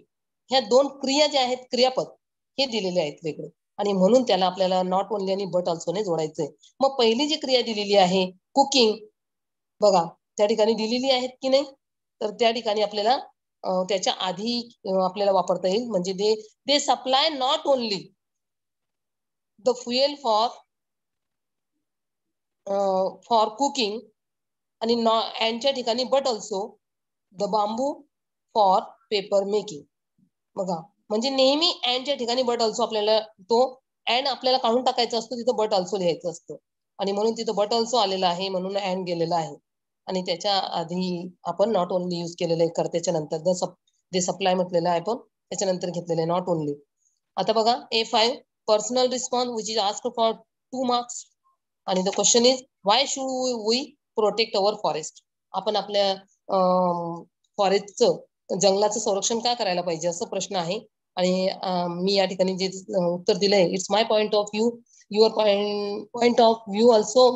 ह्या दोन क्रिया ज्या आहेत, क्रियापद हे दिलेले आहेत वेगळे, आणि म्हणून त्याला आपल्याला नॉट ओनली आणि बट ऑल्सो ने जोडायचंय. मग पहिली जी क्रिया दिलेली आहे कुकिंग, बघा त्या ठिकाणी दिलेली आहेत की नाही, तर त्या ठिकाणी आपल्याला त्याच्या आधी आपल्याला वापरता येईल. म्हणजे they supply not only the fuel for cooking आणि अँडच्या ठिकाणी but also the bamboo for paper making. बघा म्हणजे नेहमी अँडच्या ठिकाणी बट ऑल्सो आपल्याला तो अँड आपल्याला काढून टाकायचा असतो, तिथं बट ऑल्सो लिहायचं असतं, आणि म्हणून तिथं बट ऑल्सो आलेला आहे म्हणून अँड गेलेला आहे. आणि त्याच्या आधी आपण नॉट ओनली यूज केलेलं आहे करतेच्या नंतर दे सप्लाय म्हटलेलं आहे आपण त्याच्यानंतर घेतलेलं आहे नॉट ओनली. आता बघा A5 personal response which is asked for 2 marks आणि the question is why should we protect our forest. आपण आपल्या फॉरेस्टचं, जंगलाचं संरक्षण का करायला पाहिजे असं प्रश्न आहे. आणि मी या ठिकाणी जे उत्तर दिलंय, it's my point of view, your point of view also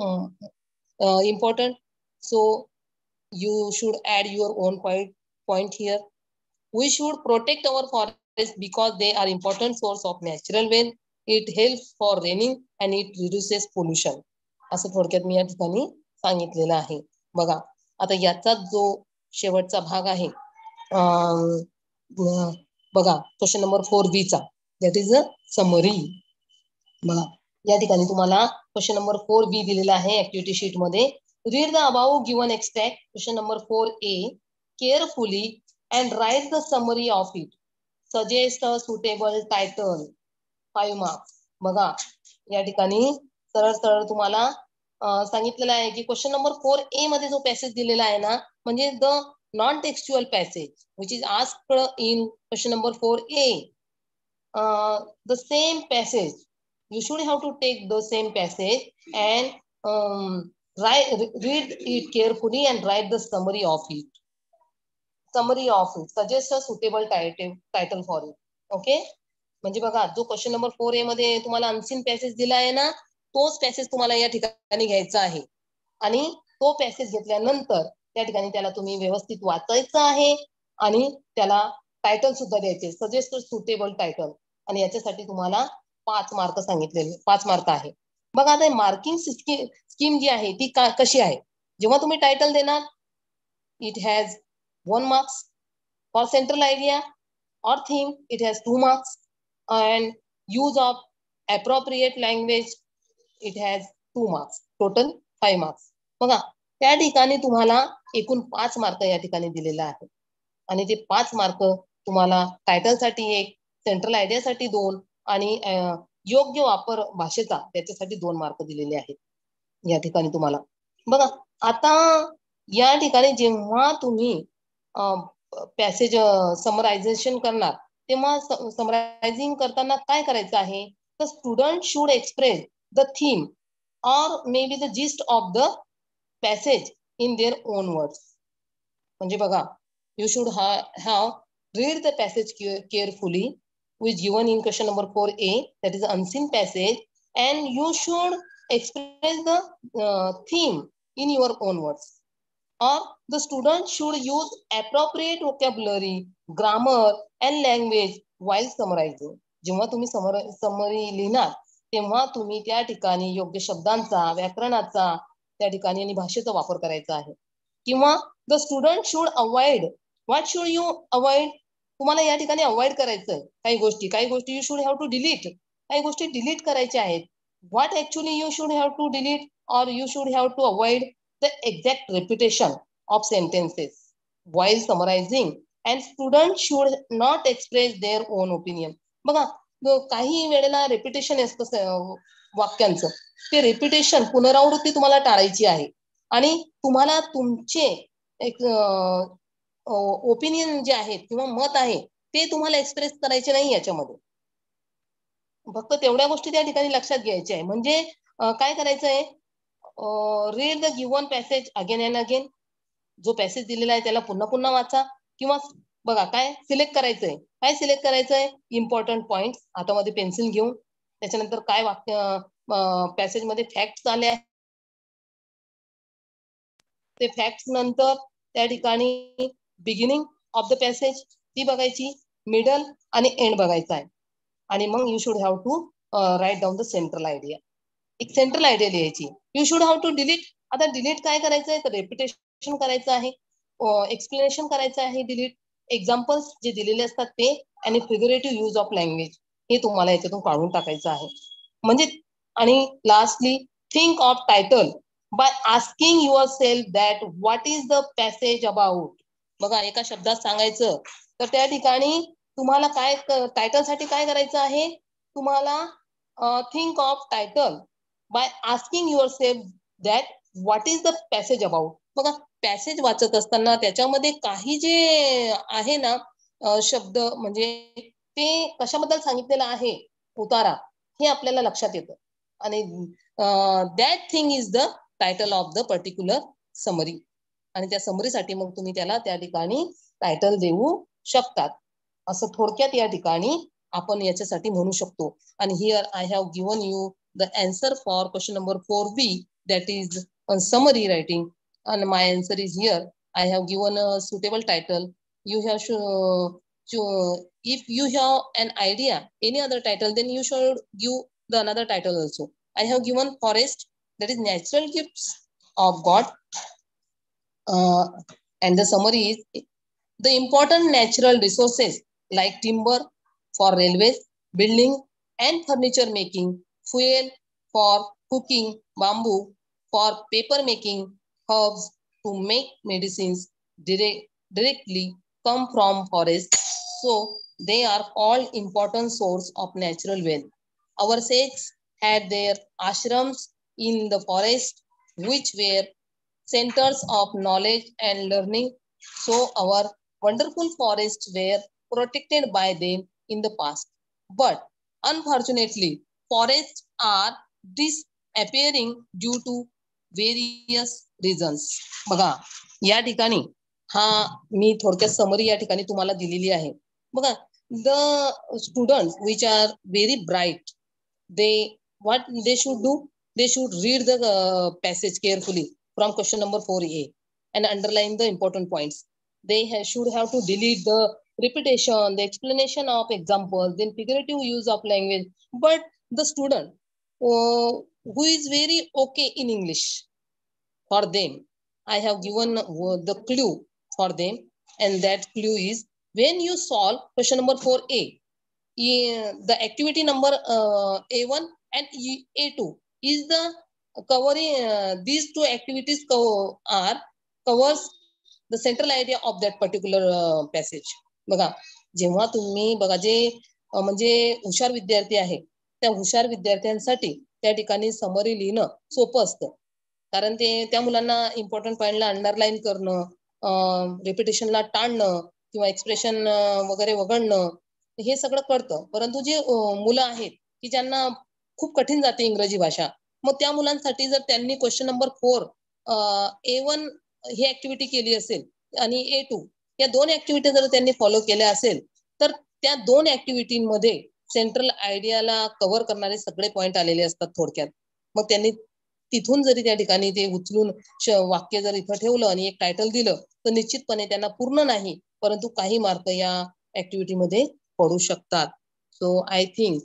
important. So you should add your own point here. We should protect our forests because they are important source of natural wealth. It helps for raining and it reduces pollution. असं थोडक्यात मी या ठिकाणी सांगितलेलं आहे. बघा आता याचा जो शेवटचा भाग आहे, बघा क्वेश्चन नंबर 4B चा, दॅट इज अ समरी. बघा या ठिकाणी तुम्हाला क्वेश्चन नंबर 4B दिलेला आहे ऍक्टिव्हिटी शीट मध्ये. Read the above given extract, question number 4A, carefully and write the summary of it. Suggest a suitable title. 5 marks. बघा या ठिकाणी सरळ सरळ तुम्हाला सांगितलेलं आहे की क्वेश्चन नंबर 4A मध्ये जो पॅसेज दिलेला आहे ना, म्हणजे the non textual passage which is asked in question number 4A, the same passage you should have to take the same passage and read it carefully and write the summary of it. Suggest a suitable title for it. Okay, म्हणजे बघा जो question number 4A मध्ये तुम्हाला unseen passage दिला आहे ना, तोच passage तुम्हाला या ठिकाणी घ्यायचा आहे, आणि तो पॅसेज घेतल्यानंतर त्या ठिकाणी त्याला तुम्ही व्यवस्थित वाचायचं आहे आणि त्याला टायटल सुद्धा द्यायचे, सजेस्ट सुटेबल टायटल. आणि याच्यासाठी तुम्हाला 5 मार्क सांगितलेले, 5 मार्क आहे. बघा आता मार्किंग स्कीम जी आहे ती कशी आहे. जेव्हा तुम्ही टायटल देणार, it has 1 marks. For central idea or theme it has 2 marks, and use of appropriate language it has 2 marks, total 5 marks. बघा त्या ठिकाणी तुम्हाला एकूण 5 मार्क या ठिकाणी दिलेला आहे, आणि ते 5 मार्क तुम्हाला टायटल साठी 1, सेंट्रल आयडिया साठी 2 आणि योग्य वापर भाषेचा त्याच्यासाठी 2 मार्क दिलेले आहेत या ठिकाणी तुम्हाला. बघा आता या ठिकाणी जेव्हा तुम्ही पॅसेज समरायझेशन करणार, तेव्हा समरायझिंग करताना काय करायचं आहे, the student should express the theme or maybe the gist of the passage in their own words. म्हणजे बघा, you should have read the passage carefully which given in question number 4A, that is the unseen passage, and you should express the theme in your own words. Or the student should use appropriate vocabulary, grammar and language while summarizing. जेव्हा तुम्ही summary लिहिणार तेव्हा तुम्ही त्या ठिकाणी योग्य शब्दांचा, व्याकरणाचा त्या ठिकाणी आणि भाषेचा वापर करायचा आहे. किंवा the student should avoid, what should you avoid, तुम्हाला या ठिकाणी अवॉइड करायचंय काही गोष्टी you should have to delete, काही गोष्टी डिलीट करायच्या आहेत. what actually you should have to delete or you should have to avoid the exact repetition of sentences while summarizing, and students should not express their own opinion. बघा काही वेळेला repetition असतं वाक्यांचं, ते repetition पुनरावृत्ती तुम्हाला टाळायची आहे आणि तुम्हाला तुमचे एक ओपिनियन जे आहेत किंवा मत आहे ते तुम्हाला एक्सप्रेस करायचे नाही याच्यामध्ये. फक्त तेवढ्या गोष्टी त्या ठिकाणी लक्षात घ्यायच्या आहे. म्हणजे काय करायचं आहे, read the given passage again and again. जो पॅसेज दिलेला आहे त्याला पुन्हा पुन्हा वाचा, किंवा बघा काय सिलेक्ट करायचंय, काय सिलेक्ट करायचंय, इम्पॉर्टंट पॉइंट हातामध्ये पेन्सिल घेऊन, त्याच्यानंतर काय वाक्य पॅसेज मध्ये फॅक्ट्स आले आहेत ते फॅक्ट्स नंतर त्या ठिकाणी बिगिनिंग ऑफ द पॅसेज ती बघायची, मिडल आणि एंड बघायचा आहे, आणि मग you should have to write down the central idea. एक सेंट्रल आयडिया लिहायची. You should have to delete. आता डिलीट काय करायचंय तर रेपिटेशन करायचं आहे, एक्सप्लेनेशन करायचं आहे, डिलीट एक्झाम्पल्स जे दिलेले असतात ते, आणि फिगरेटिव्ह यूज ऑफ लँग्वेज हे तुम्हाला याच्यातून काढून टाकायचं आहे. म्हणजे आणि lastly think of title by asking your self that what is the passage about. बघा एका शब्दात सांगायचं तर त्या ठिकाणी तुम्हाला काय टायटल साठी काय करायचं आहे, तुम्हाला think of title by asking your self that what is the passage about. बघा पॅसेज वाचत असताना त्याच्यामध्ये काही जे आहे ना शब्द म्हणजे ते कशाबद्दल सांगितलेलं आहे उतारा हे आपल्याला लक्षात येतं, आणि that thing is the title of the particular summary. आणि त्या समरीसाठी मग तुम्ही त्याला त्या ठिकाणी टायटल देऊ शकतात. असं थोडक्यात या ठिकाणी आपण याच्यासाठी म्हणू शकतो. आणि here I have given you the answer for question number 4B, that is on summary writing, and my answer is here. I have given a suitable title. You have if you have an idea any other title, then you should give the another title also. I have given forest, that is natural gifts of God, and the summary is the important natural resources like timber for railways, building and furniture making, fuel for cooking, bamboo for paper making, herbs to make medicines directly come from forest. So they are all important source of natural wealth. Our sages had their ashrams in the forest, which were centers of knowledge and learning. So our wonderful forests were protected by them in the past. But unfortunately, forests are disappearing due to various reasons. बघा या ठिकाणी हा मी थोडक्यात summary या ठिकाणी तुम्हाला दिलेली आहे. बघा the students which are very bright, they what they should do, they should read the passage carefully from question number 4A and underline the important points. They should have to delete the repetition, the explanation of examples, then figurative use of language. But the student who is very okay in English, for them I have given the clue for them, and that clue is when you solve question number 4A, the activity number A1 and A2 is the covering these two activities are covers the central idea of that particular passage. बघा जेव्हा तुम्ही बघा जे म्हणजे हुशार विद्यार्थी आहे त्या हुशार विद्यार्थ्यांसाठी त्या ठिकाणी समरी लिहिणं सोपं असतं, कारण ते त्या मुलांना इम्पॉर्टंट पॉइंटला अंडरलाईन करणं, रिपिटेशनला टाळणं किंवा एक्सप्रेशन वगैरे वगळणं हे सगळं कळतं. परंतु जे मुलं आहेत की ज्यांना खूप कठीण जाते इंग्रजी भाषा, मग त्या मुलांसाठी जर त्यांनी क्वेश्चन नंबर 4 A1 ही ऍक्टिव्हिटी केली असेल आणि A2 या दोन ऍक्टिव्हिटी जर त्यांनी फॉलो केल्या असेल तर त्या दोन ऍक्टिव्हिटीमध्ये सेंट्रल आयडियाला कव्हर करणारे सगळे पॉइंट आलेले असतात थोडक्यात. मग त्यांनी तिथून जरी त्या ठिकाणी ते उचलून वाक्य जर इथं ठेवलं आणि एक टायटल दिलं तर निश्चितपणे त्यांना पूर्ण नाही परंतु काही मार्क या ऍक्टिव्हिटीमध्ये पडू शकतात. So I think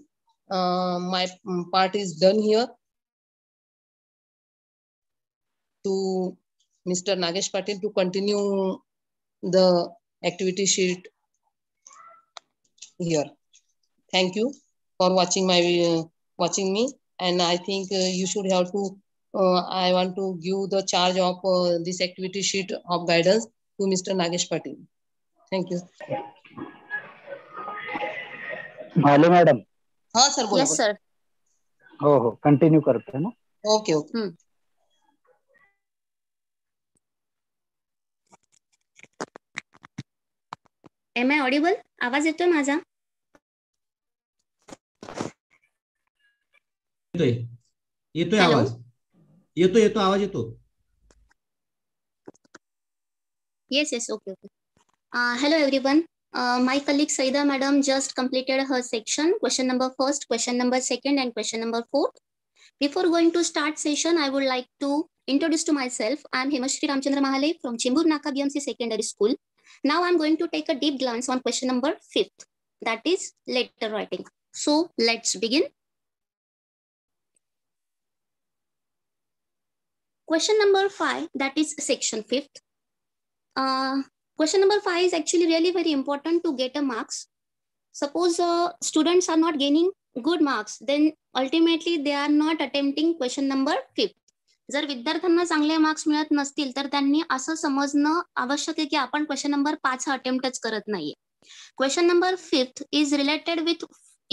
my part is done here. To mister Nagesh Patil to continue the activity sheet here. Thank you for watching me. and I think you should have to. I want to give the charge of this activity sheet of guidance to Mr. Nagesh Patil. Thank you. Bhale madam. हाँ sir बोला. Yes, sir. हो हो continue करते ना. Okay okay. Am I audible? आवाज येतोय माझा? येतोय Hello? आवाज. येतो आवाज येतो. Yes, okay. Hello everyone. My colleague Saida madam just completed her section, question number 1st, question number 2nd, and question number 4th. Before going to start session, I would like to introduce to myself. I am Hemashri Ramchandra Mahale from Chimbur Naka BMC Secondary School. Now I am going to take a deep glance on question number 5th, that is letter writing. So let's begin. Question number 5, that is section 5th. Question number 5 is actually really very important to get a marks. Suppose students are not gaining good marks, then ultimately they are not attempting question number 5th. जर विद्यार्थ्यांना चांगले marks मिळत नसतील तर त्यांनी असं समजणं आवश्यक आहे की आपण क्वेश्चन नंबर 5 हा अटेम्प्टच करत नाहीये. Question number 5th is related with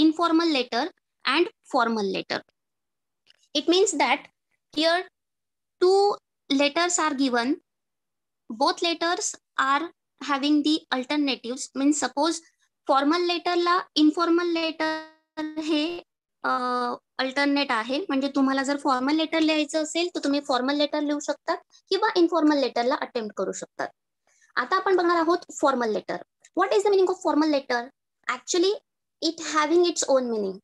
informal letter and formal letter. It means that here two letters are given. Both letters are having the alternatives. Means suppose formal letter ला informal letter हे alternate आहे. म्हणजे तुम्हाला जर formal letter लिहायचं असेल तर तुम्ही फॉर्मल लेटर लिहू शकता किंवा इनफॉर्मल लेटरला अटेम्प्ट करू शकतात. आता आपण बघणार आहोत formal letter. What is the meaning of formal letter? Actually it having its own meaning.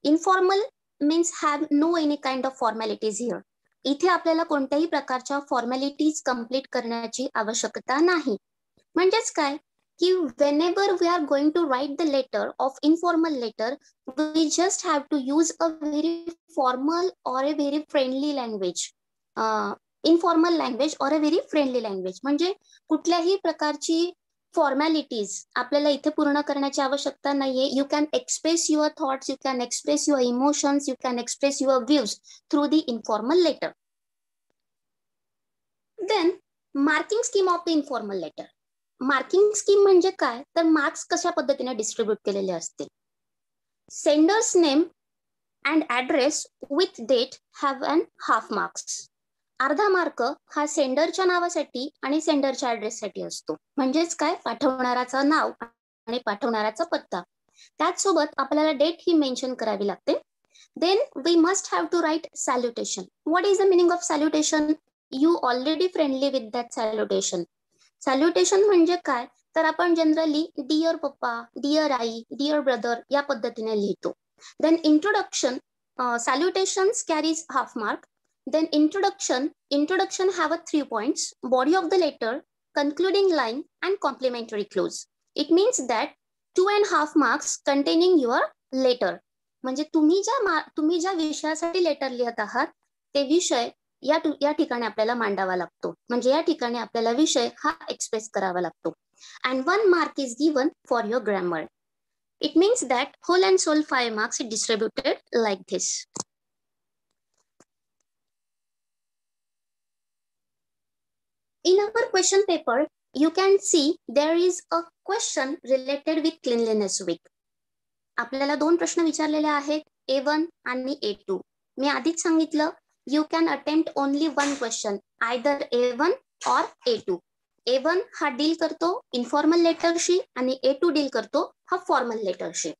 Informal means have no any kind of formalities here. इथे आपल्याला कोणत्याही प्रकारच्या फॉर्मॅलिटीज कंप्लीट करण्याची आवश्यकता नाही. म्हणजेच काय की whenever we are going to write the letter of informal letter, we just have to use a very formal or a very friendly language. Informal language or a very friendly language. म्हणजे कुठल्याही प्रकारची formalities आपल्याला इथे पूर्ण करण्याची आवश्यकता नाहीये. You can express your thoughts, you can express your emotions, you can express your views through the informal letter. Then marking scheme of the informal letter. Marking scheme म्हणजे काय तर मार्क्स कशा पद्धतीने डिस्ट्रीब्यूट केलेले असतील. Senders name and address with date have an half marks. अर्धा mark हा सेंडरच्या नावासाठी आणि सेंडरच्या ऍड्रेससाठी असतो. म्हणजेच काय पाठवणाराचं नाव आणि पाठवणाराचा पत्ता. त्याचसोबत आपल्याला डेट ही मेन्शन करावी लागते. Then we must have to write salutation. What is the meaning of salutation? You already friendly with that salutation. Salutation म्हणजे काय तर आपण जनरली डिअर पप्पा, डिअर आई, डिअर ब्रदर या पद्धतीने लिहितो. Then introduction, salutations carries half mark. Then introduction have a 3 points, body of the letter, concluding line and complimentary clause. It means that 2.5 marks containing your letter. म्हणजे तुम्ही ज्या विषयासाठी letter लिहत आहात ते विषय या ठिकाणी आपल्याला मांडावा लागतो. म्हणजे या ठिकाणी आपल्याला विषय हा एक्सप्रेस करावा लागतो. And 1 mark is given for your grammar. It means that whole and sole 5 marks is distributed like this. In our question paper, you can see there is a question related with cleanliness week. आपल्याला 2 प्रश्न विचारलेले आहेत, A1 आणि A2. मी आधीच सांगितलं you can attempt only one question, either A1 or A2. A1 हा deal करतो informal लेटरशी आणि A2 डील करतो हा फॉर्मल लेटरशी.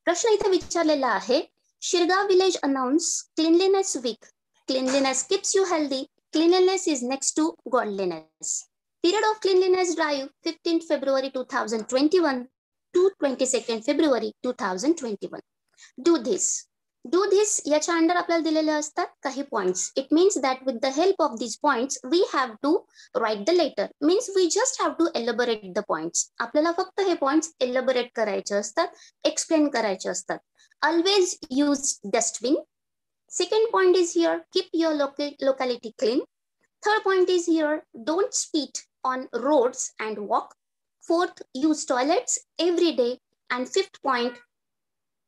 प्रश्न इथे विचारलेला आहे, Shirgaon village announce cleanliness week. Cleanliness keeps you healthy. Cleanliness is next to godliness. Period of cleanliness drive 15th February 2021 to 22nd February 2021. Do this. Do this याच्या under आपल्याला दिलेले असतात काही points. It means that with the help of these points we have to write the letter. Means we just have to elaborate the points. आपल्याला फक्त हे points elaborate करायचे असतात, एक्सप्लेन करायचे असतात. Always use dustbin. Second point is here, keep your locality clean. Third point is here, don't spit on roads and walk. Fourth, use toilets every day. And fifth point,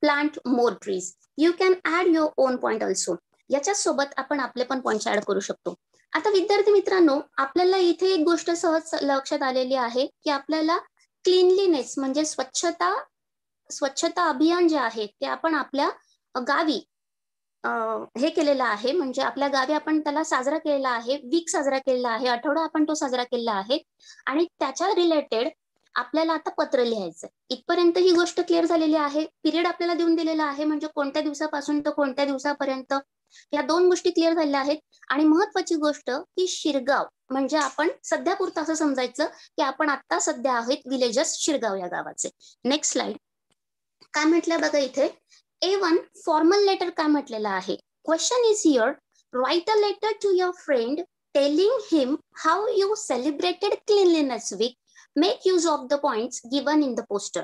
plant more trees. You can add your own point also. याच्या सोबत आपण आपले पण points add करू शकतो. आता विद्यार्थी मित्रांनो, आपल्याला इथे एक गोष्ट सहज लक्षात आलेली आहे की आपल्याला क्लीनलीनेस म्हणजे स्वच्छता अभियान जे आहे ते आपण आपल्या गावी हे केलेलं आहे. म्हणजे आपल्या गावी आपण त्याला साजरा केलेला आहे, वीक साजरा केलेला आहे, आठवडा आपण तो साजरा केलेला आहे. आणि त्याच्या रिलेटेड आपल्याला आता पत्र लिहायचं. इथपर्यंत ही गोष्ट क्लिअर झालेली आहे. पिरियड आपल्याला देऊन दिलेला आहे, म्हणजे कोणत्या दिवसापासून तर कोणत्या दिवसापर्यंत, या दोन गोष्टी क्लिअर झालेल्या आहेत. आणि महत्वाची गोष्ट की शिरगाव म्हणजे आपण सध्या पुरतं असं समजायचं की आपण आता सध्या आहेत विलेजस शिरगाव या गावाचे. Next slide. काय म्हटलं बघा इथे, A1 फॉर्मल लेटर काय म्हटलेलं आहे. Question is here, write a letter to your friend telling him how you celebrated cleanliness week. Make use of the points given in the poster.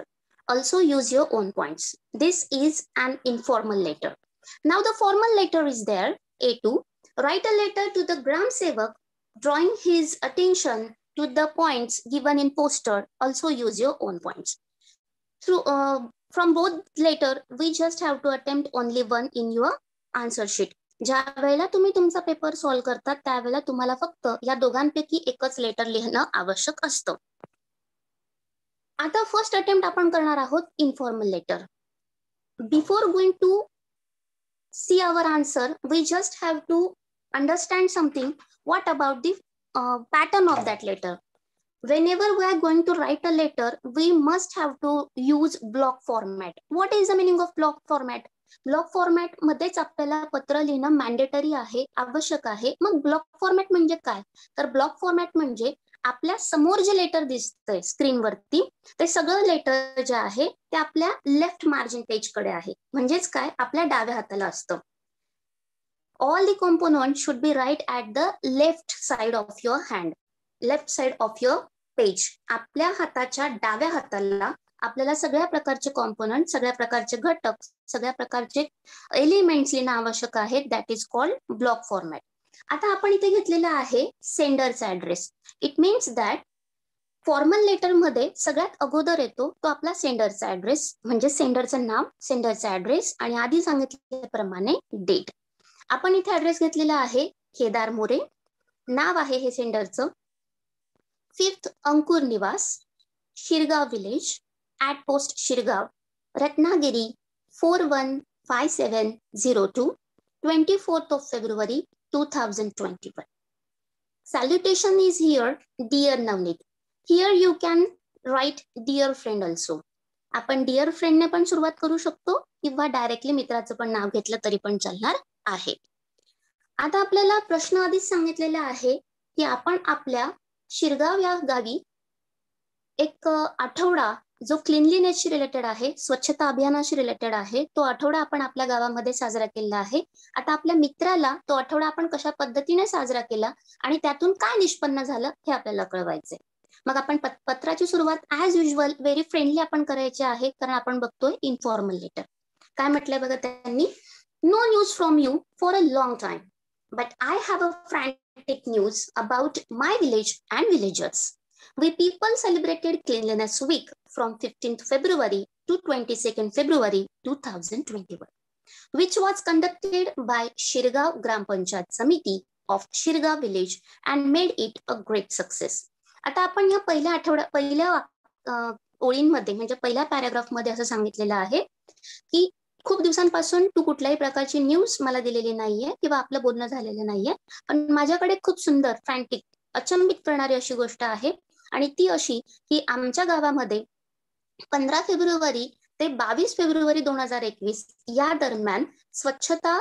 Also use your own points. This is an informal letter. Now the formal letter is there. A2. Write a letter to the Gram Sevak drawing his attention to the points given in poster. Also use your own points. From both letter, we just have to attempt only one in your answer sheet. ज्या वेळेला तुम्ही तुमचा paper solve करतात त्यावेळेला तुम्हाला फक्त या दोघांपैकी एकच लेटर लिहिणं आवश्यक असतं. आता फर्स्ट अटेम्प्ट आपण करणार आहोत informal letter. Before going to see our answer, we just have to understand something. What about the pattern of that letter. Whenever we are going to write a letter, we must have to use block format. What is the meaning of block format? Block format मध्येच आपल्याला पत्र लिहिणं mandatory आहे, आवश्यक आहे. मग block format म्हणजे काय, तर ब्लॉक फॉर्मॅट म्हणजे आपल्या समोर जे लेटर दिसतंय स्क्रीनवरती ते सगळं लेटर जे आहे ते आपल्या लेफ्ट मार्जिन पेज कडे आहे. म्हणजेच काय, आपल्या डाव्या हाताला असतं. All the component should be right at the left side of your hand, left side of your page. आपल्या हाताच्या डाव्या हाताला आपल्याला सगळ्या प्रकारचे कॉम्पोनंट, सगळ्या प्रकारचे घटक, सगळ्या प्रकारचे एलिमेंट्स लिहिणं आवश्यक आहे. That is called block format. आता आपण इथे घेतलेला आहे सेंडरचा address. It means that formal letter मध्ये सगळ्यात अगोदर येतो तो आपला सेंडरचा ऍड्रेस, म्हणजे सेंडरचं नाव, सेंडरचा ऍड्रेस आणि आधी सांगितल्याप्रमाणे डेट. आपण इथे ऍड्रेस घेतलेला आहे केदार मोरे, नाव आहे हे सेंडरचं. 5th अंकुर निवास, Shirgaon village, @, Shirgaon, Ratnagiri 415702, 24th of February 2021. Salutation is here, dear Navneet. Here you can write dear friend also. आपण डिअर फ्रेंडने पण सुरुवात करू शकतो किंवा डायरेक्टली मित्राचं पण नाव घेतलं तरी पण चालणार आहे. आता आपल्याला प्रश्न आधीच सांगितलेला आहे की आपण आपल्या शिरगाव या गावी एक आठवडा जो क्लीनलीनेसशी रिलेटेड आहे, स्वच्छता अभियानाशी रिलेटेड आहे, तो आठवडा आपण आपल्या गावामध्ये साजरा केला आहे. आता आपल्या मित्राला तो आठवडा आपण कशा पद्धतीने साजरा केला आणि त्यातून काय निष्पन्न झालं हे आपल्याला कळवायचंय. मग आपण पत्राची सुरुवात ऍज युजल व्हेरी फ्रेंडली आपण करायची आहे, कारण आपण बघतोय इन्फॉर्मल लेटर. काय म्हटलंय बघा त्यांनी, no news from you for a long time, but I have a frantic news about my village and villagers. We people celebrated Cleanliness Week from 15th February to 22nd February 2021, which was conducted by Shirgaon Gram Panchayat Samiti of Shirgaon village and made it a great success. आता आपण या पहिल्या ओळींमध्ये म्हणजे पहिल्या paragraph मध्ये असं सांगितलेलं आहे की खूप दिवसांपासून तू कुठल्याही प्रकारची न्यूज मला दिलेली नाहीये किंवा आपलं बोलणं झालेलं नाहीये, पण माझ्याकडे खूप सुंदर फ्रँटिक अचंबित करणारी अशी गोष्ट आहे. आणि ती अशी की आमच्या गावामध्ये 15 फेब्रुवारी ते 22 फेब्रुवारी 2021 या दरम्यान स्वच्छता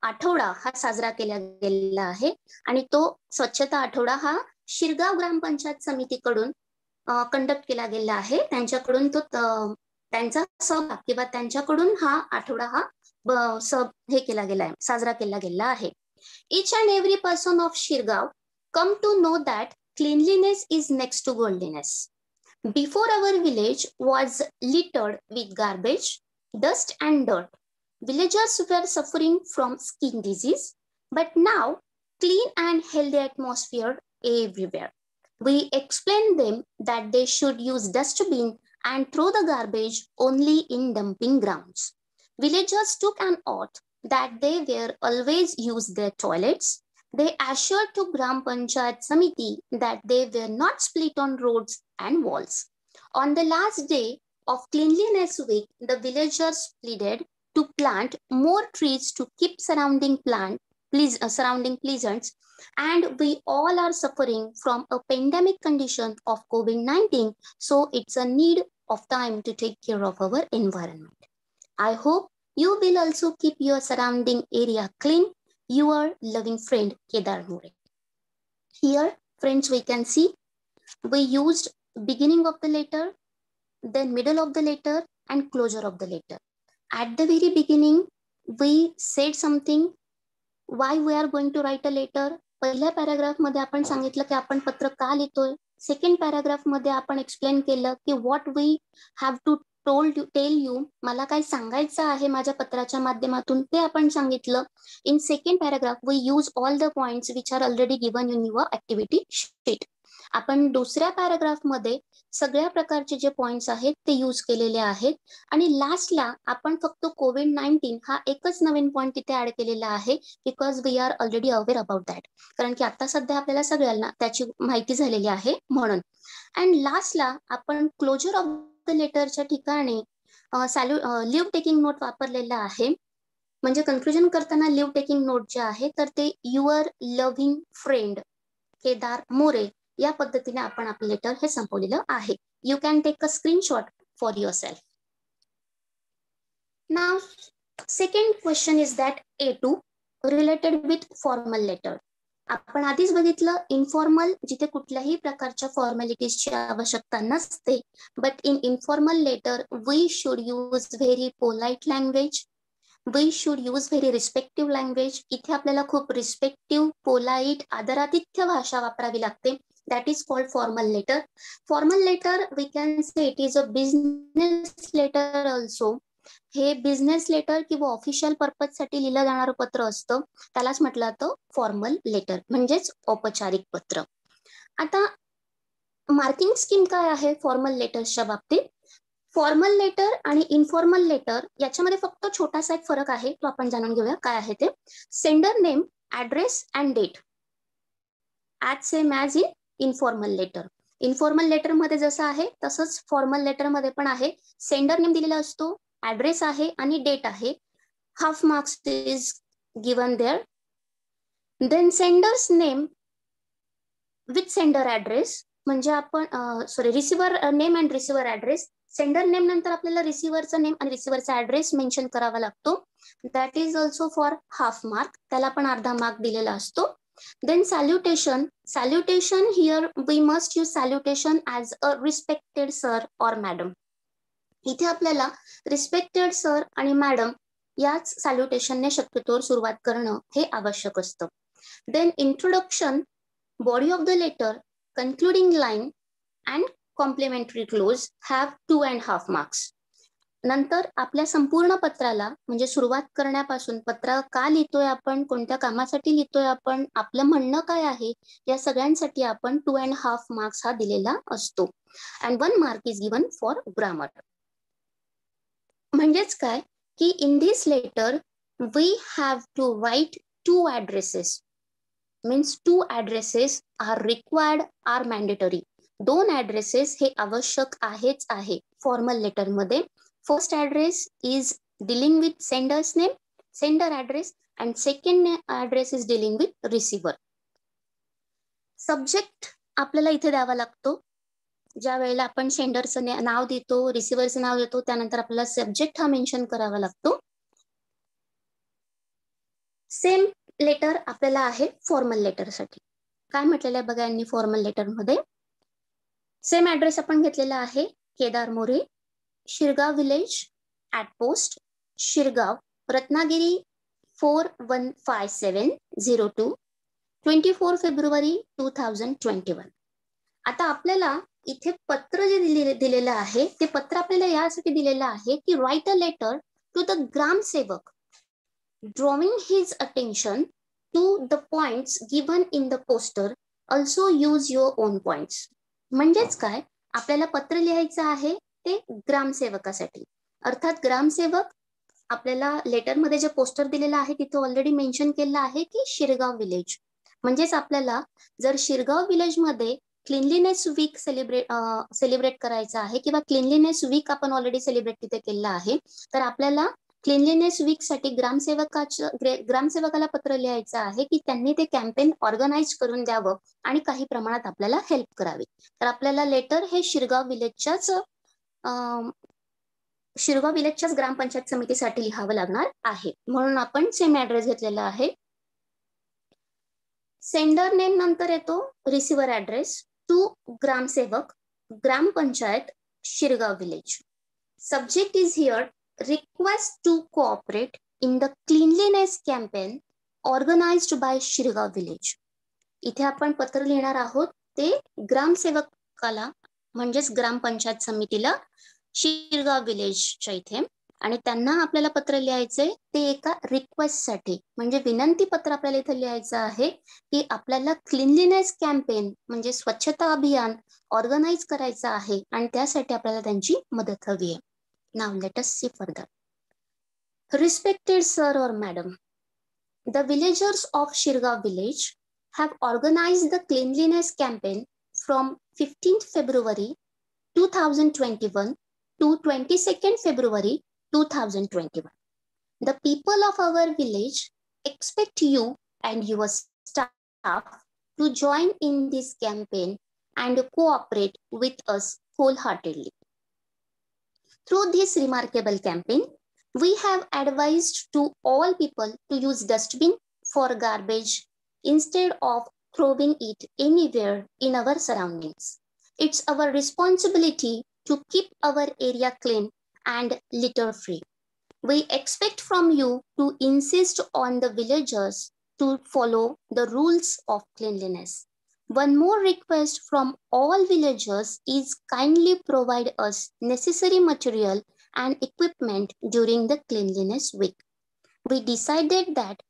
आठवडा हा साजरा केला गेलेला आहे. आणि तो स्वच्छता आठवडा हा शिरगाव ग्रामपंचायत समितीकडून कंडक्ट केला गेला आहे. त्यांच्याकडून तो त्यांचा सहभाग किंवा त्यांच्याकडून हा आठवडा हा हे केला गेला आहे, साजरा केला गेला आहे. Each and every person of Shirgaon come to know that cleanliness is next to godliness. Before our village was littered with garbage, dust and dirt. Villagers were suffering from skin disease, but now clean and healthy atmosphere everywhere. We explained them that they should use dustbin and throw the garbage only in dumping grounds. Villagers took an oath that they will always use their toilets. They assured to Gram Panchayat Samiti that they were not split on roads and walls. On the last day of Cleanliness Week, the villagers pleaded to plant more trees to keep surrounding pleasant, and we all are suffering from a pandemic condition of COVID-19, so it's a need of time to take care of our environment. I hope you will also keep your surrounding area clean. Your loving friend, Kedar More. Here, friends, we can see we used beginning of the letter, then middle of the letter, and closure of the letter. At the very beginning, we said something, why we are going to write a letter. पहिल्या paragraph मध्ये आपण सांगितलं की आपण पत्र का लिहितोय. Second paragraph मध्ये आपण एक्सप्लेन केलं की what we have to tell you, मला काय सांगायचं आहे माझ्या पत्राच्या माध्यमातून ते आपण सांगितलं. In second paragraph we use all the points which are already given in your activity sheet. आपण दुसऱ्या पॅराग्राफ मध्ये सगळ्या प्रकारचे जे पॉइंट्स आहेत ते यूज केलेले आहेत. आणि लास्टला आपण फक्त COVID-19 हा एकच नवीन पॉइंट तिथे ऍड केलेला आहे, because we are already aware about that. कारण की आता सध्या आपल्याला सगळ्यांना त्याची माहिती झालेली आहे म्हणून. अँड लास्टला आपण क्लोजर ऑफ द लेटरच्या ठिकाणी लिव्ह टेकिंग नोट वापरलेला आहे. म्हणजे कन्क्लुजन करताना लिव्ह टेकिंग नोट जे आहे तर ते your loving friend Kedar More या पद्धतीने आपण आपलं लेटर हे संपवलेलं आहे. You can take a screenshot for yourself. नाव second question is that A2 related with formal letter. आपण आधीच बघितलं इनफॉर्मल जिथे कुठल्याही प्रकारच्या फॉर्मॅलिटीजची आवश्यकता नसते, but in informal letter we should use very polite language, we should use very respective language. इथे आपल्याला खूप रिस्पेक्टिव्ह, पोलाइट, आदरातिथ्य भाषा वापरावी लागते. That is called formal letter. Formal letter we can say it is a business letter also. हे business letter किंवा official purpose साठी लिहिलं जाणारं पत्र असतं, त्यालाच म्हटलं जातं फॉर्मल लेटर म्हणजेच औपचारिक पत्र. आता मार्किंग स्कीम काय आहे फॉर्मल लेटर्सच्या बाबतीत. फॉर्मल लेटर आणि इनफॉर्मल लेटर याच्यामध्ये फक्त छोटासा एक फरक आहे, तो आपण जाणून घेऊया काय आहे ते. Sender name, address and date as same as in informal letter. Informal letter मध्ये जसं आहे तसंच फॉर्मल लेटर मध्ये पण आहे. सेंडर नेम दिलेला असतो, ऍड्रेस आहे आणि डेट आहे. Half marks is given there. Then senders name with sender address, म्हणजे आपण receiver name and receiver address. Sender name नंतर आपल्याला रिसिव्हरचा नेम आणि रिसिव्हरचा ऍड्रेस मेन्शन करावा लागतो. That is also for half mark, त्याला पण अर्धा मार्क दिलेला असतो. Then salutation. Salutation here we must use salutation as a respected sir or madam. इथे आपल्याला रिस्पेक्टेड सर आणि मॅडम याच सॅल्युटेशनने शक्यतोवर सुरुवात करणं हे आवश्यक असतं. Then introduction, body of the letter, concluding line and complimentary close have 2.5 marks. नंतर आपल्या संपूर्ण पत्राला म्हणजे सुरुवात करण्यापासून पत्र का लिहितोय आपण, कोणत्या कामासाठी लिहितोय आपण, आपलं म्हणणं काय आहे, या सगळ्यांसाठी आपण 2.5 मार्क्स हा दिलेला असतो. And 1 mark is given for grammar. म्हणजेच काय की in this letter we have to write 2 addresses. Means 2 addresses are required, are mandatory. 2 addresses हे आवश्यक आहेच आहे फॉर्मल लेटर मध्ये. First address is dealing with sender's name, sender address, and second address is dealing with receiver. Subject आपल्याला इथे द्यावा लागतो. ज्या वेळेला आपण सेंडरचं नाव देतो, रिसिव्हरचं नाव देतो, त्यानंतर आपल्याला सब्जेक्ट हा मेन्शन करावा लागतो. सेम लेटर आपल्याला आहे फॉर्मल लेटर साठी. काय म्हटलेलं आहे बघा यांनी फॉर्मल लेटर मध्ये. सेम ऍड्रेस आपण घेतलेला आहे, Kedar More, Shirgaon village, at post Shirgaon, Ratnagiri 415702, 24 February 2021. आता आपल्याला इथे पत्र जे दिलेलं आहे ते पत्र आपल्याला यासाठी दिलेलं आहे की write a letter to the gramsevak drawing his attention to the points given in the poster. Also use your own points. म्हणजेच काय आपल्याला पत्र लिहायचं आहे ते ग्रामसेवकासाठी. अर्थात ग्रामसेवक आपल्याला लेटरमध्ये जे पोस्टर दिलेलं आहे तिथे ऑलरेडी मेन्शन केलेलं आहे की शिरगाव विलेज. म्हणजेच आपल्याला जर शिरगाव विलेजमध्ये क्लीनलीनेस वीक सेलिब्रेट करायचं आहे किंवा क्लीनलीनेस वीक आपण ऑलरेडी सेलिब्रेट तिथे केलेलं आहे, तर आपल्याला क्लीनलीनेस वीक साठी ग्रामसेवकाला पत्र लिहायचं आहे की त्यांनी ते कॅम्पेन ऑर्गनाईज करून द्यावं आणि काही प्रमाणात आपल्याला हेल्प करावी. तर आपल्याला लेटर हे शिरगाव विलेजच्याच ग्रामपंचायत समितीसाठी लिहावं लागणार आहे. म्हणून आपण सेम ऍड्रेस घेतलेला आहे. सेंडर नेम नंतर येतो receiver address to gramsevak grampanchayat Shirgaon village. Subject is here request to cooperate in the cleanliness campaign organized by Shirgaon village. इथे आपण पत्र लिहिणार आहोत ते ग्रामसेवकाला म्हणजेच ग्रामपंचायत समितीला शिरगाव विलेजच्या इथे, आणि त्यांना आपल्याला पत्र लिहायचंय ते एका रिक्वेस्ट साठी, म्हणजे विनंती पत्र आपल्याला इथे लिहायचं आहे की आपल्याला क्लीनलीनेस कॅम्पेन म्हणजे स्वच्छता अभियान ऑर्गनाईज करायचं आहे आणि त्यासाठी आपल्याला त्यांची मदत हवी आहे. Now let us see further. Respected sir or madam, the villagers of Shirgaon village have organized the cleanliness campaign from 15th February 2021 to 22nd February 2021. The people of our village expect you and your staff to join in this campaign and cooperate with us wholeheartedly. Through this remarkable campaign, we have advised to all people to use dustbin for garbage instead of throwing it anywhere in our surroundings. It's our responsibility to keep our area clean and litter free. We expect from you to insist on the villagers to follow the rules of cleanliness. One more request from all villagers is kindly provide us necessary material and equipment during the cleanliness week. We decided that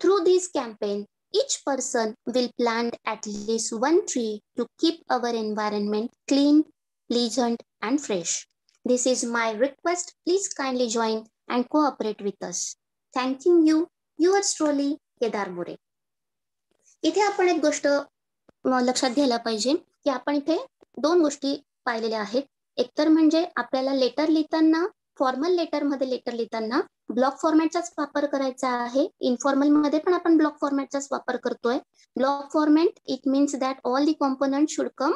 through this campaign, each person will plant at least one tree to keep our environment clean, pleasant and fresh. This is my request. Please kindly join and cooperate with us. Thanking you, yours truly, Kedar More. इथे आपण एक गोष्ट लक्षात घ्यायला पाहिजे की आपण इथे दोन गोष्टी पाहिलेल्या आहेत. एकतर म्हणजे आपल्याला लेटर लिहिताना, फॉर्मल लेटरमध्ये लेटर लिहिताना ब्लॉक फॉर्मॅटचाच वापर करायचा आहे. इनफॉर्मल मध्ये पण आपण ब्लॉक फॉर्मॅटचाच वापर करतोय. Block format it means that all the component should come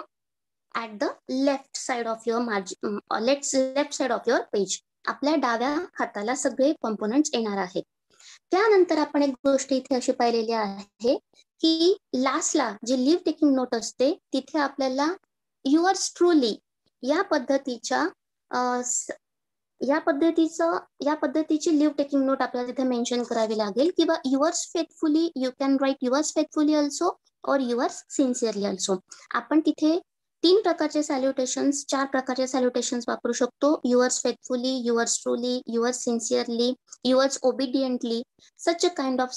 at the left side of your margin, left side of your page. आपल्या डाव्या हाताला सगळे कॉम्पोनंट्स येणार आहेत. त्यानंतर आपण एक गोष्ट इथे अशी पाहिलेली आहे की लास्टला जी लिव्ह टेकिंग नोट असते तिथे आपल्याला युअर्स ट्रूली या पद्धतीची लिव्ह टेकिंग नोट आपल्याला तिथे मेन्शन करावी लागेल, किंवा yours faithfully, you can right yours faithfully also और युअर्स सिन्सिअरली ऑल्सो. आपण तिथे 3 प्रकारचे सॅल्युटेशन्स, 4 प्रकारचे सॅल्युटेशन्स वापरू शकतो. Yours faithfully, yours truly, yours sincerely, yours obediently. Such a kind of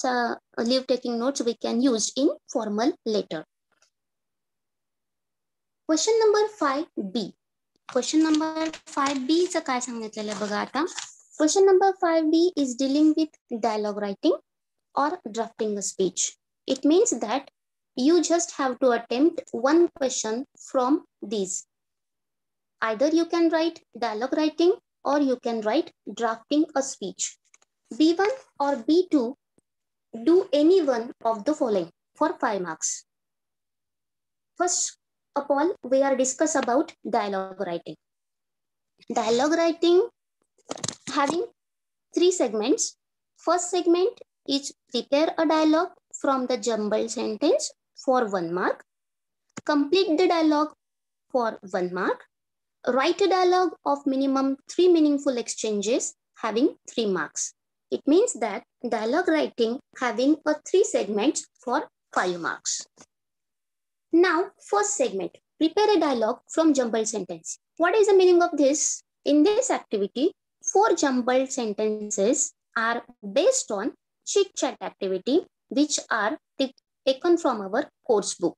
leave taking notes we can use in formal letter. Question number 5B. Question number 5B चं काय सांगितलेलं बघा आता. Question number 5B is dealing with dialogue writing or drafting a speech. It means that you just have to attempt one question from these. Either you can write dialogue writing or you can write drafting a speech. B1 or B2, do any one of the following for 5 marks. First of all, we are discuss about dialogue writing. Dialogue writing having 3 segments. First segment is prepare a dialogue from the jumbled sentence for 1 mark. Complete the dialogue for 1 mark. Write a dialogue of minimum 3 meaningful exchanges having 3 marks. It means that dialogue writing having a 3 segments for 5 marks. Now, first segment, prepare a dialogue from jumbled sentence. What is the meaning of this? In this activity, 4 jumbled sentences are based on chit-chat activity, which are taken from our course book.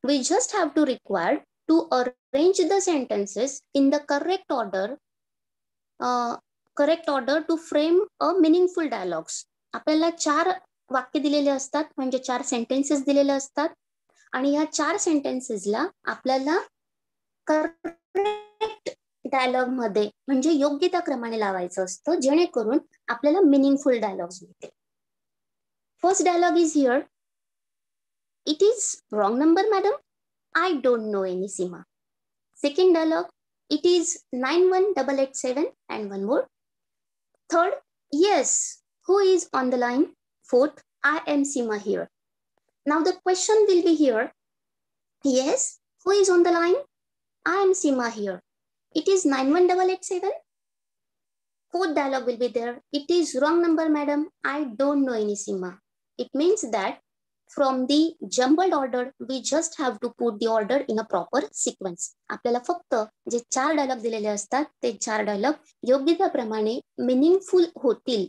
We just have to require to arrange the sentences in the correct order correct order to frame a meaningful dialogues. आपल्याला 4 वाक्य दिलेले असतात, म्हणजे 4 sentences दिलेले असतात आणि या 4 सेंटेन्सेसला आपल्याला करेक्ट डायलॉग मध्ये म्हणजे योग्य त्या क्रमाने लावायचं असतं, जेणेकरून आपल्याला मिनिंगफुल डायलॉग्स मिळतील. First dialogue is here. It is wrong number, madam. I don't know any Seema. Second dialogue, it is 91887 and one more. Third, yes, who is on the line? Fourth, I am Seema here. Now the question will be here. Yes, who is on the line? I am Seema here. It is 91887. Fourth dialogue will be there. It is wrong number, madam. I don't know any Seema. It means that from the jumbled order, we just have to put the order in a proper sequence. आपल्याला फक्त जे 4 dialogue दिलेले असतात ते 4 dialogue योग्य त्याप्रमाणे meaningful होतील,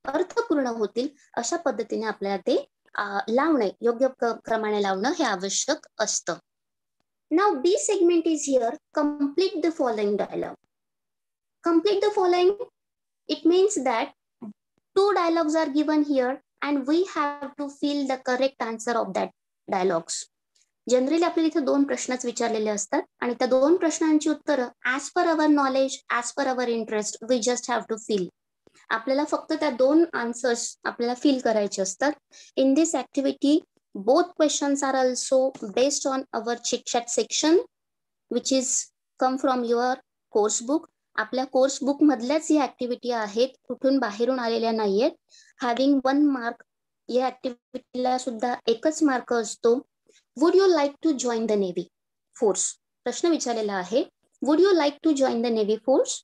अर्थपूर्ण होतील अशा पद्धतीने आपल्याला ते लावणे, योग्य क्रमाने लावणं हे आवश्यक असतं. Now B segment is here. Complete the following dialogue. Complete the following. It means that 2 dialogues are given here and we have to fill the correct answer of that dialogues. Generally आपल्याला इथे 2 प्रश्नच विचारलेले असतात आणि त्या 2 प्रश्नांची उत्तरं as per our knowledge, as per our interest we just have to fill. आपल्याला फक्त त्या 2 आन्सर्स आपल्याला फिल करायचे असतात. In this activity both questions are also based on our chit chat section which is come from your course book. आपल्या course book मधल्याच ही activity आहेत, कुठून बाहेरून आलेल्या नाहीयेत. हॅव्हिंग 1 मार्क, या ऍक्टिव्हिटीला सुद्धा 1च मार्क असतो. Would you like to join the navy force? प्रश्न विचारलेला आहे, would you like to join the navy force?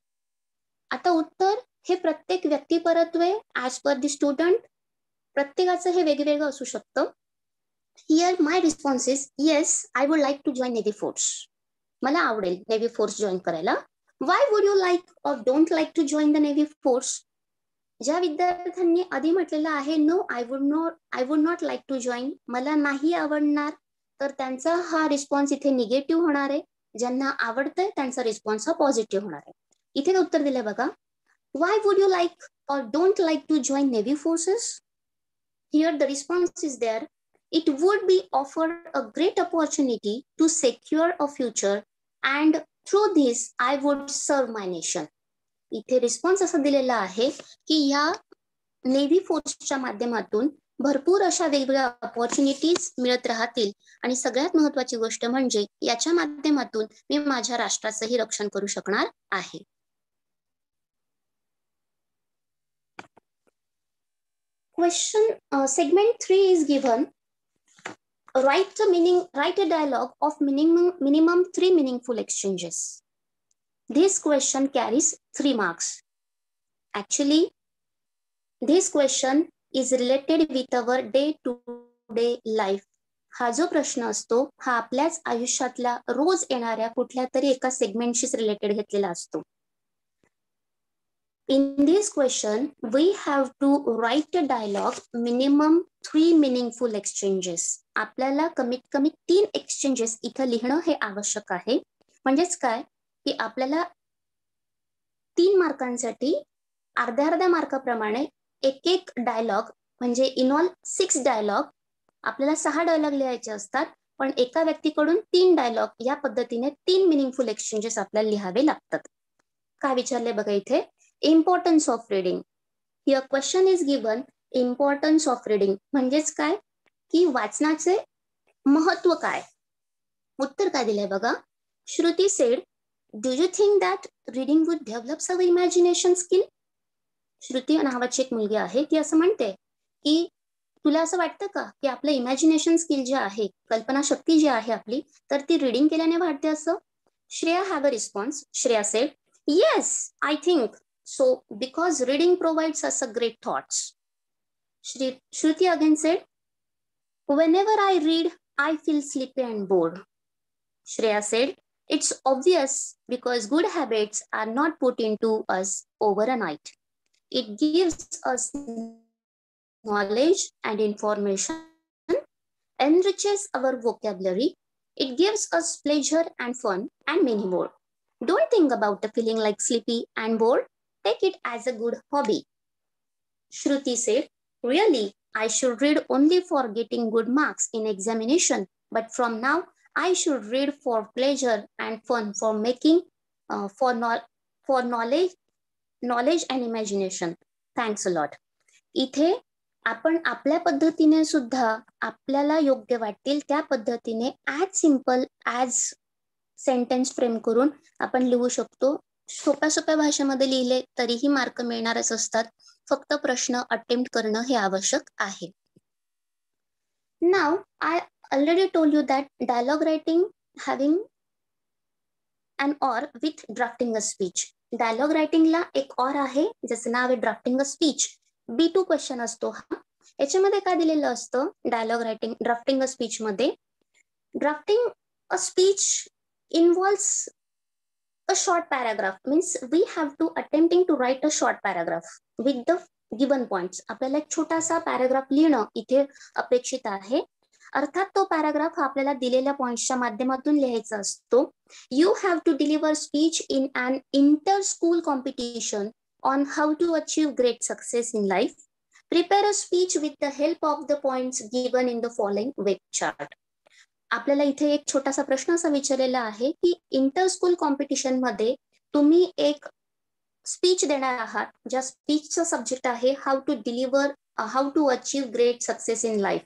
आता उत्तर हे प्रत्येक व्यक्तिपरत्वे ऍज पर द स्टुडंट, प्रत्येकाचं हे वेगवेगळं असू शकतं. Here my response is yes, I would like to join navy force. मला आवडेल नेव्ही फोर्स जॉईन करायला. Why would you like or don't like to join the Navy force? ज्या विद्यार्थ्यांनी आधी म्हटलेलं आहे no I would not like to join, मला नाही आवडणार, तर त्यांचा हा रिस्पॉन्स इथे निगेटिव्ह होणार आहे. ज्यांना आवडतंय त्यांचा रिस्पॉन्स हा पॉझिटिव्ह होणार आहे. इथे उत्तर दिलंय बघा. Why would you like or don't like to join Navy forces? Here the response is there. It would be offered a great opportunity to secure a future and through this I would serve my nation. इथे response असा दिलेला आहे की या navy फोर्सच्या माध्यमातून भरपूर अशा वेगवेगळ्या अपॉर्च्युनिटीज मिळत राहतील आणि सगळ्यात महत्वाची गोष्ट म्हणजे याच्या माध्यमातून मी माझ्या राष्ट्राचंही रक्षण करू शकणार आहे. Question segment 3 is given. Write a dialogue of minimum 3 meaningful exchanges. This question carries 3 marks. Actually, this question is related with our day-to-day life. हा जो प्रश्न असतो हा आपल्याच आयुष्यातल्या रोज येणाऱ्या कुठल्या तरी एका सेगमेंटशी रिलेटेड घेतलेला असतो. In this question, we have to write a dialogue minimum 3 meaningful exchanges. आपल्याला कमीत कमी 3 एक्सचेंजेस इथं लिहिणं हे आवश्यक आहे. म्हणजेच काय की आपल्याला 3 मार्कांसाठी अर्ध्या मार्काप्रमाणे एक डायलॉग म्हणजे इन ऑल 6 डायलॉग, आपल्याला 6 डायलॉग लिहायचे असतात, पण एका व्यक्तीकडून 3 डायलॉग या पद्धतीने 3 मिनिंगफुल एक्सचेंजेस आपल्याला लिहावे लागतात. काय विचारले बघा इथे, importance of reading. Here question is given importance of reading म्हणजेच काय की वाचनाचे महत्व काय. उत्तर काय दिलंय बघा. Shruti sed, do you think that reading would develops our imagination skill? Shruti नावाची एक मुलगी आहे, ती असं म्हणते की तुला असं वाटतं का की आपलं इमॅजिनेशन स्किल जे आहे, कल्पनाशक्ती जी आहे आपली, तर ती रीडिंग केल्याने वाढते असं? Shreya have a response. Shreya sed, yes, I think so because reading provides us a great thoughts. Shruti again said, whenever I read, I feel sleepy and bored. Shreya said, it's obvious because good habits are not put into us over a night. It gives us knowledge and information, enriches our vocabulary, it gives us pleasure and fun and many more. Don't think about the feeling like sleepy and bored. take it as a good hobby. Shruti said, really, I should read only for getting good marks in examination, but from now I should read for pleasure and fun, for making for knowledge and imagination. Thanks a lot. इथे आपण आपल्या पद्धतीने सुद्धा आपल्याला योग्य वाटेल त्या पद्धतीने as simple as sentence frame करून आपण लिहू शकतो. सोप्या सोप्या भाषेमध्ये लिहिले तरीही मार्क मिळणारच असतात. फक्त प्रश्न अटेम्प्ट करणं हे आवश्यक आहे. Now I already told you that dialogue writing having an or with drafting a speech. Dialogue रायटिंगला एक और आहे ज्याचं नाव आहे drafting a speech. B2 question असतो हा. याच्यामध्ये काय दिलेलं असतं dialogue writing drafting a speech मध्ये? Drafting a speech involves a short paragraph, means we have to attempting to write a short paragraph with the given points. आपल्याला एक छोटासा पॅराग्राफ लिहिणं इथे अपेक्षित आहे. अर्थात तो पॅराग्राफ हा आपल्याला दिलेल्या पॉइंट्सच्या माध्यमातून लिहायचा असतो. You have to deliver speech in an inter-school competition on how to achieve great success in life. Prepare a speech with the help of the points given in the following web chart. आपल्याला इथे एक छोटासा प्रश्न असा विचारलेला आहे की inter school competition मध्ये तुम्ही एक स्पीच देणार आहात, ज्या स्पीचचा सब्जेक्ट आहे how to achieve great success in life.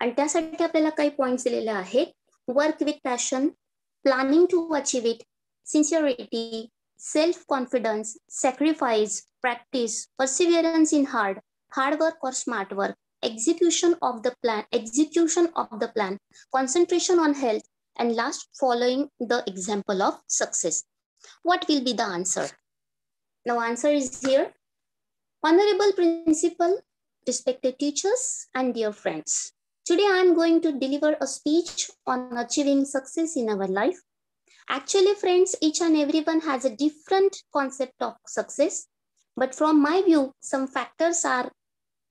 आणि त्यासाठी आपल्याला काही पॉइंट्स दिलेले आहेत. Work with passion, planning to achieve it, sincerity, self confidence, sacrifice, practice, perseverance in hard work or smart work, execution of the plan, concentration on health, and last, following the example of success. What will be the answer? Now answer is here. Honorable principal, respected teachers, and dear friends, today I am going to deliver a speech on achieving success in our life. Actually friends, each and everyone has a different concept of success, but from my view some factors are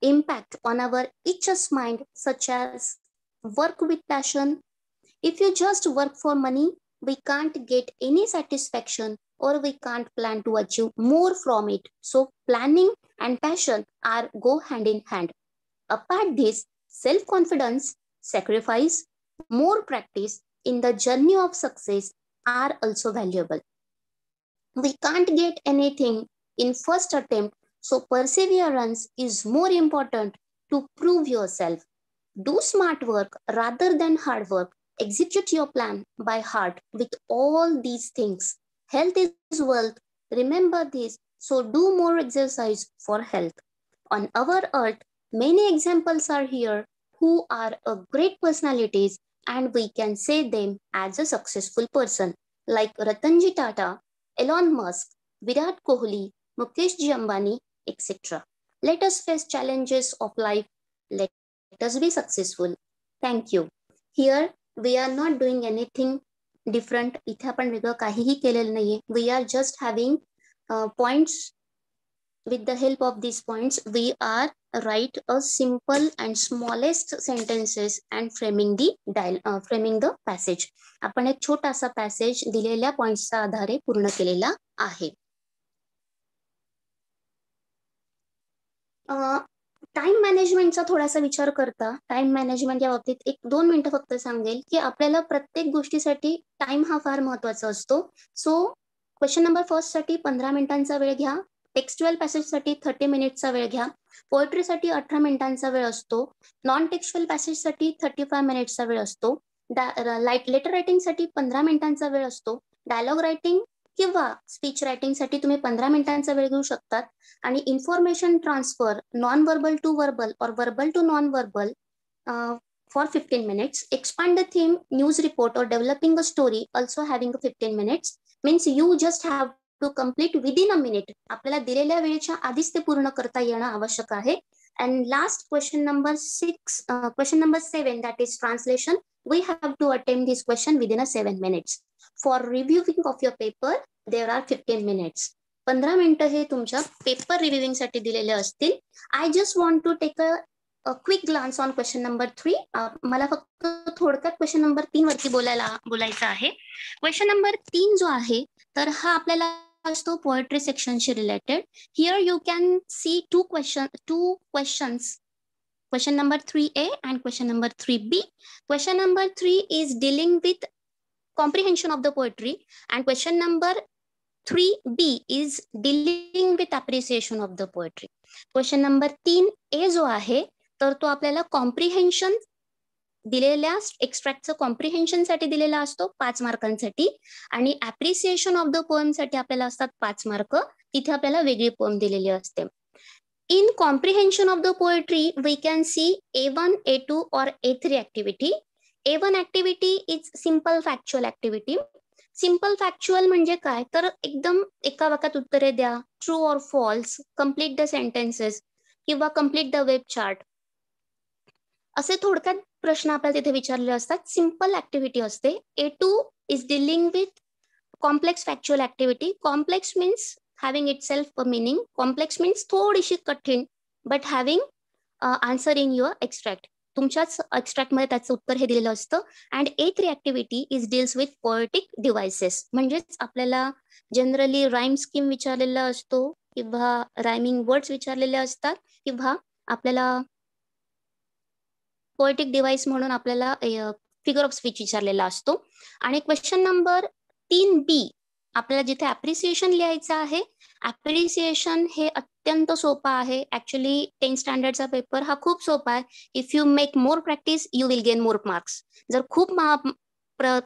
impact on our each's mind, such as work with passion. If you just work for money, we can't get any satisfaction or we can't plan to achieve more from it. So planning and passion go hand in hand. Apart this, self-confidence, sacrifice, more practice in the journey of success are also valuable. We can't get anything in first attempt, so perseverance is more important to prove yourself. Do smart work rather than hard work. Execute your plan by heart with all these things. Health is wealth. Remember this. So do more exercise for health. On our earth, many examples are here who are a great personalities and we can say them as a successful person, like Ratanji Tata, Elon Musk, Virat Kohli, Mukesh Ji Ambani, etc. Let us face challenges of life. Let us be successful. Thank you. Here we are not doing anything different. इथे आपण वेगळं काहीही केलेलं नाहीये. We are just having points. With the help of these points, we are write a simple and smallest sentences and framing the passage. आपण एक छोटासा passage दिलेल्या पॉइंट्सच्या आधारे पूर्ण केलेला आहे. टाइम मॅनेजमेंटचा थोडासा विचार करता, टाइम मॅनेजमेंट या बाबतीत 1-2 मिनिटं फक्त सांगेल की आपल्याला प्रत्येक गोष्टीसाठी टाइम हा फार महत्वाचा असतो. सो क्वेश्चन नंबर फर्स्ट साठी 15 मिनिटांचा वेळ घ्या. टेक्स्च्युअल पॅसेजसाठी 30 मिनिटचा वेळ घ्या. पोएट्रीसाठी 18 मिनिटांचा वेळ असतो. नॉन टेक्स्च्युअल पॅसेजसाठी 35 मिनिट्सचा वेळ असतो. लेटर रायटिंगसाठी 15 मिनिटांचा वेळ असतो. डायलॉग रायटिंग किंवा स्पीच रायटिंग साठी तुम्ही 15 मिनिटांचा वेळ घेऊ शकतात. आणि information transfer non verbal to verbal or verbal to non verbal for 15 minutes. Expand the theme, news report or developing a story also having 15 minutes. Means you just have to complete within a minute. आपल्याला दिलेल्या वेळेच्या आधीच ते पूर्ण करता येणं आवश्यक आहे. And last question number 7, that is translation. We have to attempt this question within a 7 minutes. For reviewing of your paper, there are 15 minutes. 15 मिनिटं हे तुमच्या पेपर रिव्ह्यूइंग साठी दिलेले असतील. I just want to take a quick glance on question number 3. मला फक्त थोडक्यात question number 3 वरती बोलायचं आहे. क्वेश्चन नंबर 3 जो आहे तर हा आपल्याला असतो पोएट्री सेक्शनशी related. Here you can see two questions. Question number 3A and question number 3B. Question number 3 is dealing with comprehension of the poetry and question number 3B is dealing with appreciation of the poetry. Question number 3A जो आहे तर तो आपल्याला comprehension दिलेल्या एक्स्ट्रॅक्टचं comprehension साठी दिलेला असतो 5 मार्कांसाठी आणि ऍप्रिसिएशन ऑफ द पोएम साठी आपल्याला असतात 5 मार्क. तिथे आपल्याला वेगळी पोएम दिलेली असते. In comprehension of the poetry, we can see A1, A2 or A3 activity. A1 activity is simple factual activity. Simple factual म्हणजे काय तर एकदम एका वाक्यात उत्तरे द्या, ट्रू और फॉल्स, कंप्लीट द सेंटेन्सेस किंवा कंप्लीट द वेब चार्ट, असे थोडक्यात प्रश्न आपल्याला तिथे विचारलेले असतात. सिम्पल ऍक्टिव्हिटी असते. A2 is dealing with complex factual activity. Complex means having itself a meaning. Complex means थोडीशी कठीण but having answer in your extract. तुमच्याच एक्स्ट्रॅक्ट मध्ये त्याचं उत्तर हे दिलेलं असतं. And A3 activity is deals with poetic devices. म्हणजेच आपल्याला जनरली राईम स्कीम विचारलेला असतो किंवा रायमिंग वर्ड्स विचारलेले असतात किंवा आपल्याला पोएटिक डिव्हाइस म्हणून आपल्याला फिगर ऑफ स्पीच विचारलेला असतो. आणि क्वेश्चन नंबर 3B आपल्याला जिथे ऍप्रिसिएशन लिहायचं आहे. ऍप्रिसिएशन हे अत्यंत सोपं आहे. ऍक्च्युली 10th स्टँडर्डचा पेपर हा खूप सोपा आहे. If you make more practice you will gain more marks. जर खूप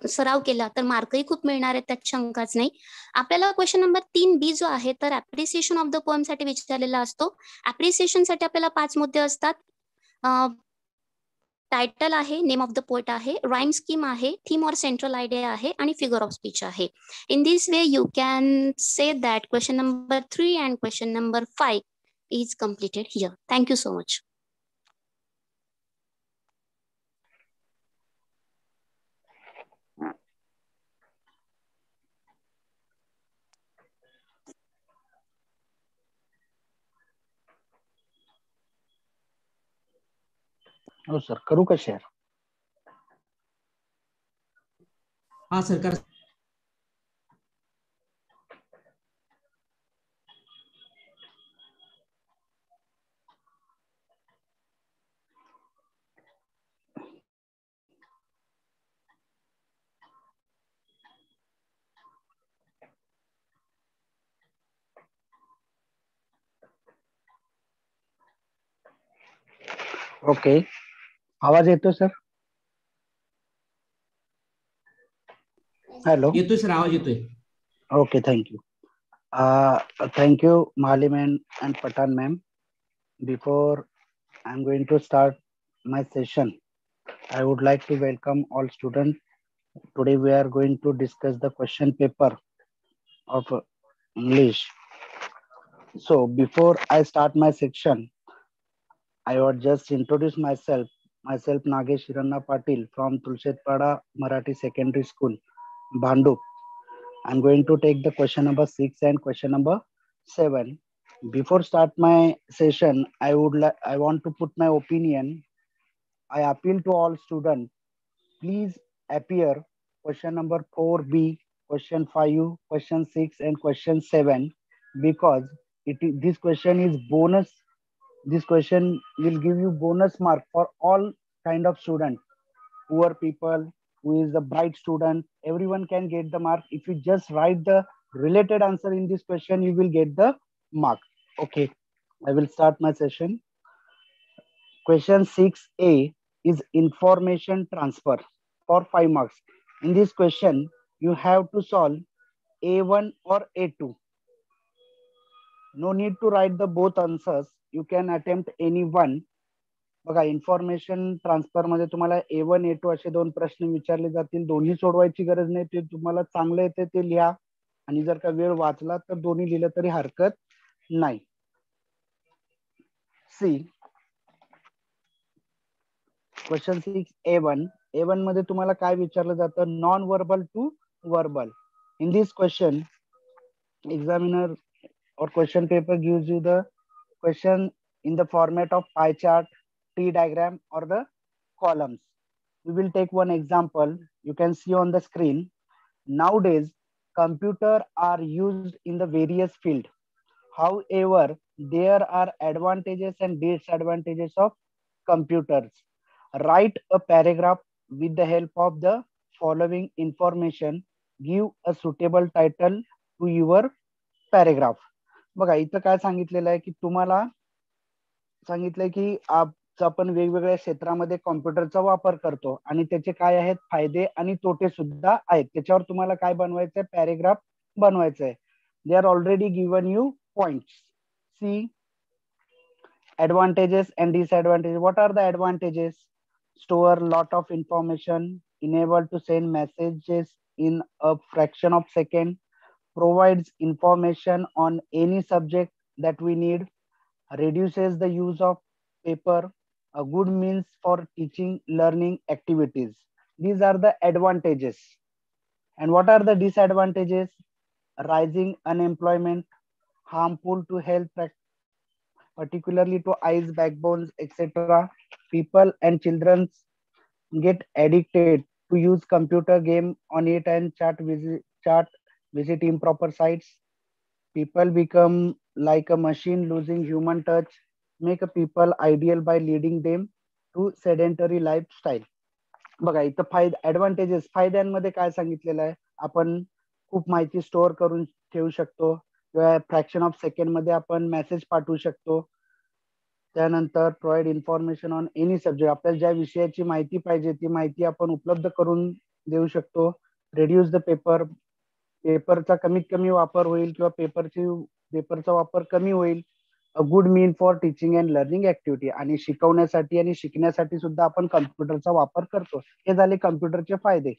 सराव केला तर मार्कही खूप मिळणार आहेत, त्यात शंकाच नाही. आपल्याला क्वेश्चन नंबर 3B जो आहे तर ऍप्रिसिएशन ऑफ द पोएम साठी विचारलेला असतो. ऍप्रिसिएशन साठी आपल्याला 5 मुद्दे असतात. टायटल आहे, नेम ऑफ द पोएट आहे, राईम स्कीम आहे, थीम और सेंट्रल आयडिया आहे आणि फिगर ऑफ स्पीच आहे. In this way you can say that question number 3 and question number 5 is completed here. Thank you so much. हो sir, करू का share? हा सरकार. ओके, आवाज येतो सर? हॅलो, येतोय सर, आवाज येतोय. Okay, thank you. Thank you, Mahali ma'am and Patan ma'am. Before I'm going to start my session, I would like to welcome all students. Today we are going to discuss the question paper of English. So before I start my section, I would just introduce myself. Myself Nagesh Hiranna Patil from Tulshetpada Marathi Secondary School, Bhandup. I'm going to take the question number 6 and question number 7. Before start my session, I want to put my opinion. I appeal to all students, please appear question number 4B, question 5, question 6 and question 7 because this question is bonus. This question will give you bonus mark for all kind of students, poor people, who is the bright student, everyone can get the mark. If you just write the related answer in this question, you will get the mark. Okay, I will start my session. Question 6A is information transfer for 5 marks. In this question, you have to solve A1 or A2. No need to write the both answers. You can attempt any one. बघा, information transfer मध्ये तुम्हाला A1 A2 असे 2 प्रश्न विचारले जातील. दोन्ही सोडवायची गरज नाही. ते तुम्हाला चांगलं येते ते लिहा आणि जर का वेळ वाचला तर दोन्ही लिहिलं तरी हरकत नाही. सी क्वेश्चन 6 A1 मध्ये तुम्हाला काय विचारलं जातं? Non verbal to verbal. In this question examiner or question paper gives you the question in the format of pie chart, tree diagram or the columns. We will take one example. You can see on the screen. Nowadays computer are used in the various field. However, there are advantages and disadvantages of computers. Write a paragraph with the help of the following information. Give a suitable title to your paragraph. बघा इथं काय सांगितलेलं आहे की तुम्हाला सांगितलंय की आपण वेगवेगळ्या क्षेत्रामध्ये कॉम्प्युटरचा वापर करतो आणि त्याचे काय आहेत फायदे आणि तोटे सुद्धा आहेत. त्याच्यावर तुम्हाला काय बनवायचंय, पॅरेग्राफ बनवायचंय. They are already given you points. See advantages and disadvantages. What are the advantages? Store lot of information, enable to send messages in a fraction of second, provides information on any subject that we need, reduces the use of paper, a good means for teaching learning activities. These are the advantages. And what are the disadvantages? Rising unemployment, harmful to health, particularly to eyes, backbones, etc. People and children get addicted to use computer game on it and visit improper sites. People become like a machine, losing human touch, make a people ideal by leading them to sedentary lifestyle. बघा इथं advantages, फायद्यांमध्ये काय सांगितलेलं आहे, आपण खूप माहिती store करून ठेवू शकतो किंवा फ्रॅक्शन ऑफ सेकंड मध्ये आपण मेसेज पाठवू शकतो. त्यानंतर provide information on any subject, आपल्याला ज्या विषयाची माहिती पाहिजे ती माहिती आपण उपलब्ध करून देऊ शकतो. रिड्यूस द पेपरचा कमीत कमी वापर होईल किंवा पेपरचा वापर कमी होईल. A good mean for teaching and learning activity, आणि शिकवण्यासाठी आणि शिकण्यासाठी सुद्धा आपण कम्प्युटरचा वापर करतो. हे झाले कम्प्युटरचे फायदे.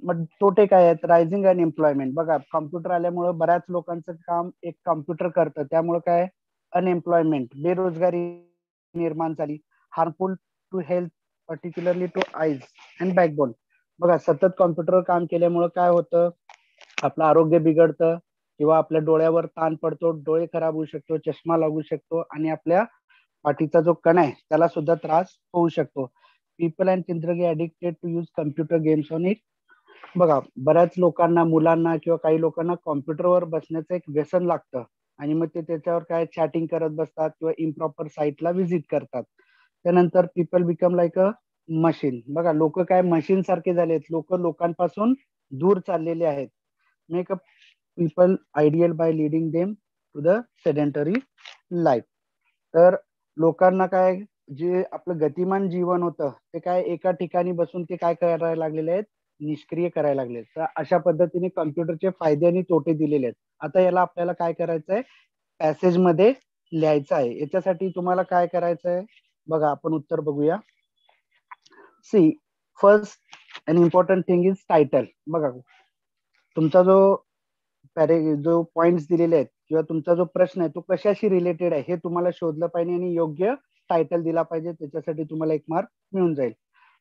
मग तोटे काय आहेत? Rising unemployment. बघा कम्प्युटर आल्यामुळे बऱ्याच लोकांचं काम एक कम्प्युटर करतं, त्यामुळे काय अनएम्प्लॉयमेंट, बेरोजगारी निर्माण झाली. Harmful to health, particularly to eyes and backbone. बघा सतत कॉम्प्युटरवर काम केल्यामुळे काय होतं, आपलं आरोग्य बिघडतं किंवा आपल्या डोळ्यावर ताण पडतो, डोळे खराब होऊ शकतो, चष्मा लागू शकतो आणि आपल्या पाठीचा जो कण आहे त्याला सुद्धा त्रास होऊ शकतो. People and children get addicted to use computer games on it. बघा बऱ्याच लोकांना, मुलांना किंवा काही लोकांना कॉम्प्युटरवर बसण्याचं एक व्यसन लागतं आणि मग ते त्याच्यावर काय चॅटिंग करत बसतात किंवा इम्प्रॉपर साईटला व्हिजिट करतात. त्यानंतर people become like a machine. बघा लोक काय मशीन सारखे झालेत, लोक लोकांपासून दूर चाललेले आहेत. Make a people ideal by leading them to the sedentary life. तर लोकांना काय, जे आपलं गतिमान जीवन होतं ते काय एका ठिकाणी बसून ते काय करायला लागलेले आहेत, निष्क्रिय करायला लागले. तर अशा पद्धतीने कम्प्युटरचे फायदे आणि तोटे दिलेले आहेत. आता याला आपल्याला काय करायचं आहे, पॅसेज मध्ये लिहायचं आहे. याच्यासाठी तुम्हाला काय करायचं आहे, बघा आपण उत्तर बघूया. See first an important thing is title. बघा तुमचा जो पॉइंट्स दिलेले आहेत किंवा तुमचा जो प्रश्न आहे तो कशाशी रिलेटेड आहे हे तुम्हाला शोधलं पाहिजे आणि योग्य टायटल दिला पाहिजे. त्याच्यासाठी तुम्हाला 1 मार्क मिळून जाईल.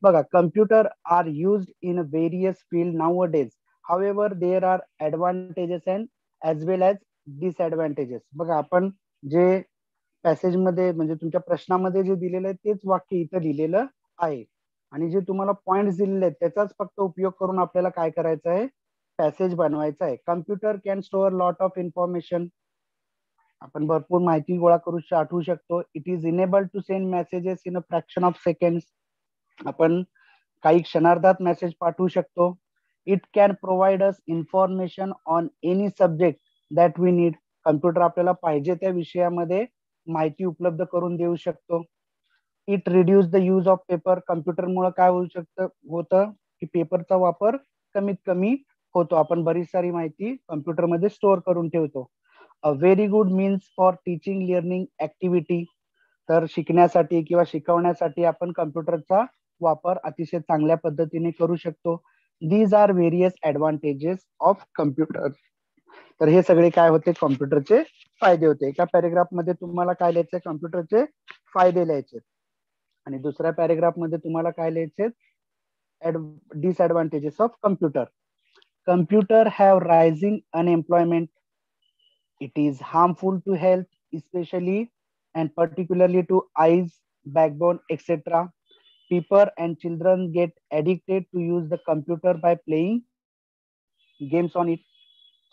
बघा computer are used in various field nowadays. However there are advantages and as well as disadvantages. बघा आपण जे पॅसेज मध्ये म्हणजे तुमच्या प्रश्नामध्ये जे दिलेलं आहे तेच वाक्य इथं दिलेलं आहे आणि जे तुम्हाला पॉइंट्स दिलेले आहेत त्याचाच फक्त उपयोग करून आपल्याला काय करायचं आहे, पॅसेज बनवायचा आहे. Computer can store lot of information. आपण भरपूर माहिती गोळा करू साठवू शकतो. It is enable to send messages in a fraction of seconds. आपण काही क्षणार्धात मेसेज पाठवू शकतो. It can provide us information on any subject that we need. Computer आपल्याला पाहिजे त्या विषयामध्ये माहिती उपलब्ध करून देऊ शकतो. It reduce the use of paper. कम्प्युटरमुळे काय होतं की पेपरचा वापर कमीत कमी होतो. आपण बरीच सारी माहिती कम्प्युटरमध्ये स्टोअर करून ठेवतो. A very good means for teaching learning activity. तर शिकण्यासाठी किंवा शिकवण्यासाठी आपण कम्प्युटरचा वापर अतिशय चांगल्या पद्धतीने करू शकतो. These are various advantages of computer. तर हे सगळे काय होते, कम्प्युटरचे फायदे होते. एका पॅरेग्राफ मध्ये तुम्हाला काय लिहायचे, कम्प्युटरचे फायदे लिहायचे आणि दुसऱ्या पॅरेग्राफ मध्ये तुम्हाला काय लिहायचे, disadvantages of computer. Computer have rising unemployment. It is harmful to health, especially and particularly to eyes, backbone, etc. People and children get addicted to use the computer by playing games on it.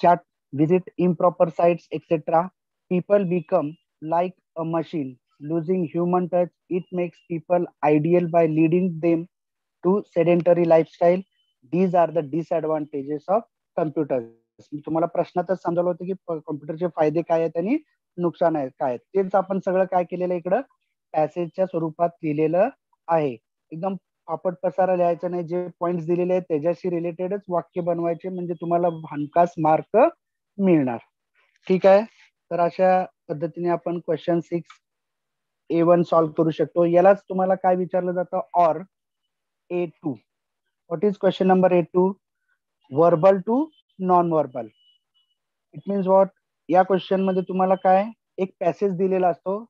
chat, visit improper sites, etc. People become like a machine, losing human touch. It makes people ideal by leading them to sedentary lifestyle. These are the disadvantages of computers. मी तुम्हाला प्रश्नातच समजावलं होतं की कॉम्प्युटरचे फायदे काय आहेत आणि नुकसान आहे काय आहेत. तेच आपण सगळं काय केलेलं इकडं पॅसेजच्या स्वरूपात लिहिलेलं आहे. एकदम फापट पसारा लिहायचं नाही. जे पॉइंट्स दिलेले आहेत त्याच्याशी रिलेटेडच वाक्य बनवायचे, म्हणजे तुम्हाला हमखास मार्क मिळणार. ठीक आहे. तर अशा पद्धतीने आपण क्वेश्चन 6A1 सॉल्व्ह करू शकतो. यालाच तुम्हाला काय विचारलं जातं, or A2. What is question number A2? Verbal to non-verbal. It means what? या क्वेश्चन मध्ये तुम्हाला काय एक पॅसेज दिलेला असतो,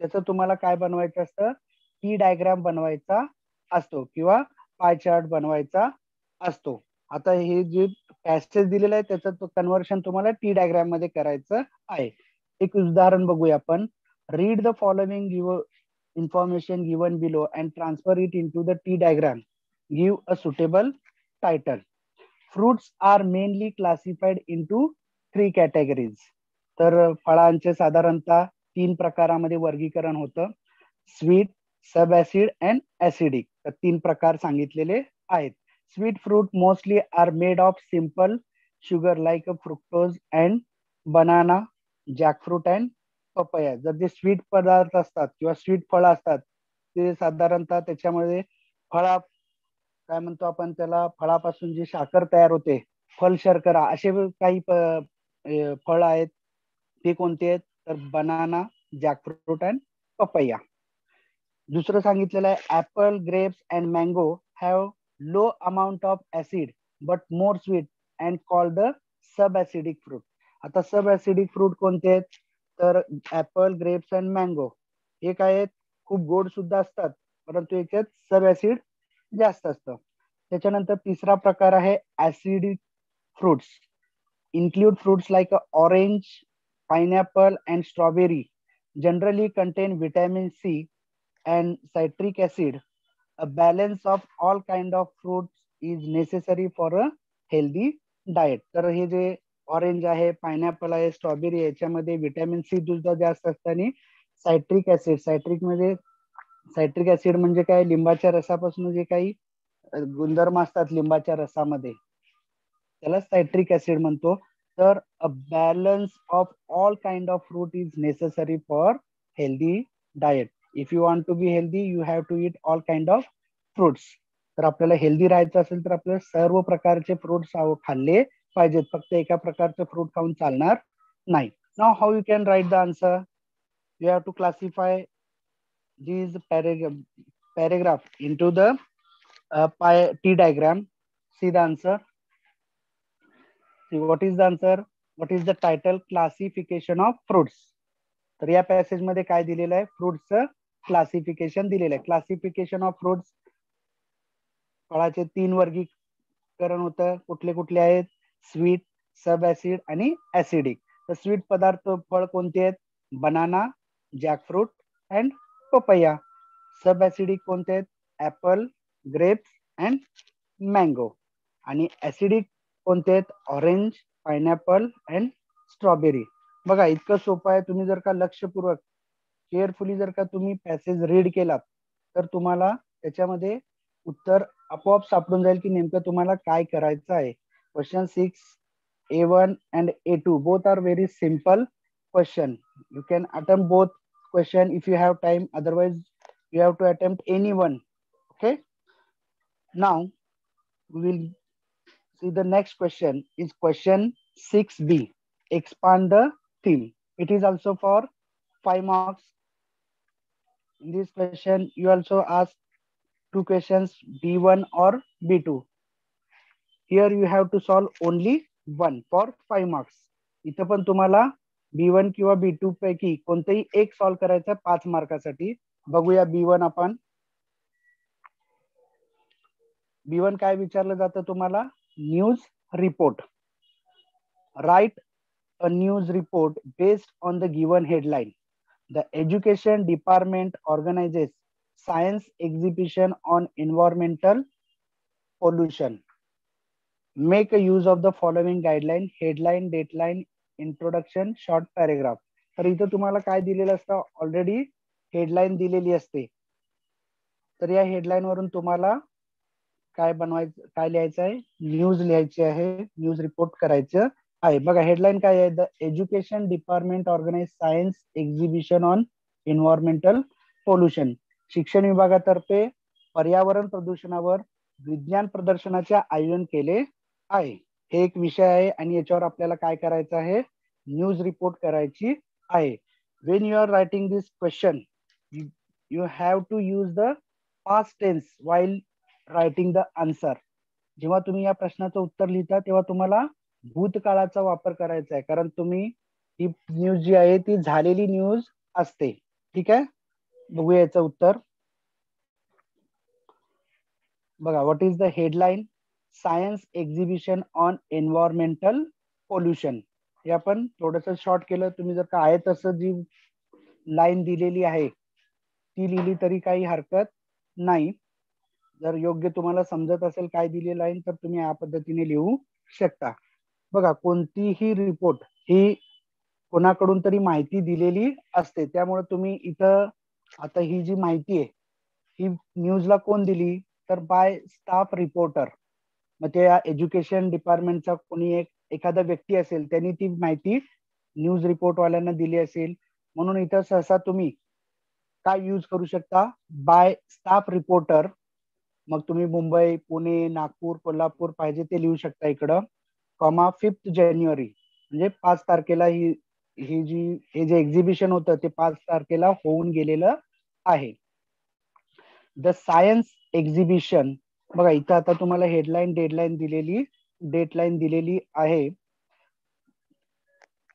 त्याचं तुम्हाला काय बनवायचं असतं, टी डायग्राम बनवायचा असतो किंवा पाय चार्ट बनवायचा असतो. आता हे जे पॅसेज दिलेलं आहे त्याचं कन्व्हर्शन तुम्हाला टी डायग्राम मध्ये करायचं आहे. एक उदाहरण बघूया आपण. Read the following information given below and transfer it into the T diagram. Give a suitable title. Fruits are mainly classified into 3 categories. तर फळांचे साधारणतः 3 प्रकारामध्ये वर्गीकरण होतं. Sweet, sub acid and acidic. तर 3 प्रकार सांगितलेले आहेत. Sweet fruit mostly are made of simple sugar like fructose and banana, jackfruit and papaya. जर जे स्वीट पदार्थ असतात किंवा स्वीट फळं असतात ते साधारणतः त्याच्यामध्ये फळा काय म्हणतो आपण त्याला, फळापासून जी साखर तयार होते, फल शर्करा, असे काही फळ आहेत. ते कोणते आहेत तर बनाना, जॅकफ्रूट अँड पपया. दुसरं सांगितलेलं आहे apple, grapes and mango have low amount of acid but more sweet and called the sub acidic fruit. आता सब ऍसिडिक फ्रूट कोणते आहेत तर ऍपल, ग्रेप्स अँड मँगो हे काय आहेत, खूप गोड सुद्धा असतात परंतु याच्यात सब ऍसिड जास्त असतं. त्याच्यानंतर तिसरा प्रकार आहे acidic fruits. Include fruits like orange, pineapple and strawberry. Generally contain vitamin C and citric acid. A balance of all kind of fruits is necessary for a healthy diet. तर हे जे ऑरेंज आहे, पाइनएप्पल आहे, strawberry याच्यामध्ये vitamin C सुद्धा जास्त असतं आणि सायट्रिक ऍसिड, सायट्रिक ऍसिड म्हणजे काय, लिंबाच्या रसापासून जे काही गुणधर्म असतात लिंबाच्या रसामध्ये त्याला सायट्रिक ऍसिड म्हणतो. तर a balance of all kind of fruit is necessary for healthy diet. If you want to be healthy you have to eat all kind of fruits. तर आपल्याला हेल्दी राहायचं असेल तर आपल्याला सर्व प्रकारचे फ्रुट्स खाल्ले पाहिजेत, फक्त एका प्रकारचे फ्रूट खाऊन चालणार नाही. Now how you can write the answer. You have to classify these paragraph into the T diagram. See the answer. See what is the answer? What is the title? Classification of fruits. तर या passage मध्ये काय दिलेलं आहे, फ्रुट्सचं classification दिलेलं आहे. Classification of fruits, फळाचे 3 वर्गीकरण होतं. कुठले कुठले आहेत, स्वीट, सब ऍसिड आणि ऍसिडिक. तर स्वीट पदार्थ फळ कोणते आहेत, banana, jackfruit and papaya. Sub acidic कोणते आहेत, ऍपल, ग्रेप्स अँड मँगो. आणि ऍसिडिक कोणते आहेत, ऑरेंज, पाइनएप्पल अँड स्ट्रॉबेरी. बघा इतकं सोपं आहे. तुम्ही जर का लक्षपूर्वक केअरफुली जर का तुम्ही पॅसेज रीड केलात तर तुम्हाला त्याच्यामध्ये उत्तर आपोआप सापडून जाईल की नेमकं तुम्हाला काय करायचं आहे. Question 6A1 and A2 both are very simple question. You can attempt both question if you have time, otherwise you have to attempt any one. Okay, now we will see the next question is question 6B. Expand the theme. It is also for 5 marks. In this question you also ask 2 questions, B1 or B2. Here you have to solve only one for 5 marks. इथं पण तुम्हाला B1 किंवा B2 पैकी कोणतेही एक solve करायचं 5 मार्कासाठी. बघूया B1 आपण. B1 काय विचारलं जातं तुम्हाला, news report. Write a news report based on the given headline. The education department organizes science exhibition on environmental pollution. Make a use of the following guideline, headline, dateline, introduction, short paragraph. तर इथं तुम्हाला काय दिलेलं असतं, already headline दिलेली असते. तर या हेडलाईन वरून तुम्हाला काय बनवायचं, काय लिहायचं आहे, न्यूज लिहायची आहे, न्यूज रिपोर्ट करायचं आहे. बघा हेडलाईन काय आहे, the education department organise science exhibition on environmental pollution. शिक्षण विभागातर्फे पर्यावरण प्रदूषणावर विज्ञान प्रदर्शनाचे आयोजन केले आहे. हे एक विषय आहे आणि याच्यावर आपल्याला काय करायचं आहे, न्यूज रिपोर्ट करायची आहे. When you are writing this question, you have to use the past tense while writing the answer. जेव्हा तुम्ही या प्रश्नाचं उत्तर लिहिता तेव्हा तुम्हाला भूतकाळाचा वापर करायचा आहे, कारण तुम्ही ही न्यूज जी आहे ती झालेली न्यूज असते. ठीक आहे, बघूया याचं उत्तर. बघा, what is the headline, science exhibition on environmental pollution. हे आपण थोडस शॉर्ट केलं. तुम्ही जर का आहे तसं जी लाईन दिलेली आहे ती लिहिली तरी काही हरकत नाही. जर योग्य तुम्हाला समजत असेल काय दिलेलं आहे तर तुम्ही या पद्धतीने लिहू शकता. बघा, कोणतीही रिपोर्ट ही कोणाकडून तरी माहिती दिलेली असते, त्यामुळे तुम्ही इथं आता ही जी माहिती आहे ही न्यूजला कोण दिली, तर बाय स्टाफ रिपोर्टर. मग ते एज्युकेशन डिपार्टमेंटचा कोणी एखादा व्यक्ती असेल त्यांनी ती माहिती न्यूज रिपोर्ट वाल्यांना दिली असेल. म्हणून इथं सहसा तुम्ही काय यूज करू शकता, बाय स्टाफ रिपोर्टर. मग तुम्ही मुंबई, पुणे, नागपूर, कोल्हापूर पाहिजे ते लिहू शकता इकडं. कॉमा 5 जानेवारी म्हणजे 5 तारखेला हे जे एक्झिबिशन होतं ते 5 तारखेला होऊन गेलेलं आहे. The science exhibition. बघा इथं आता तुम्हाला हेडलाईन, डेटलाईन दिलेली आहे.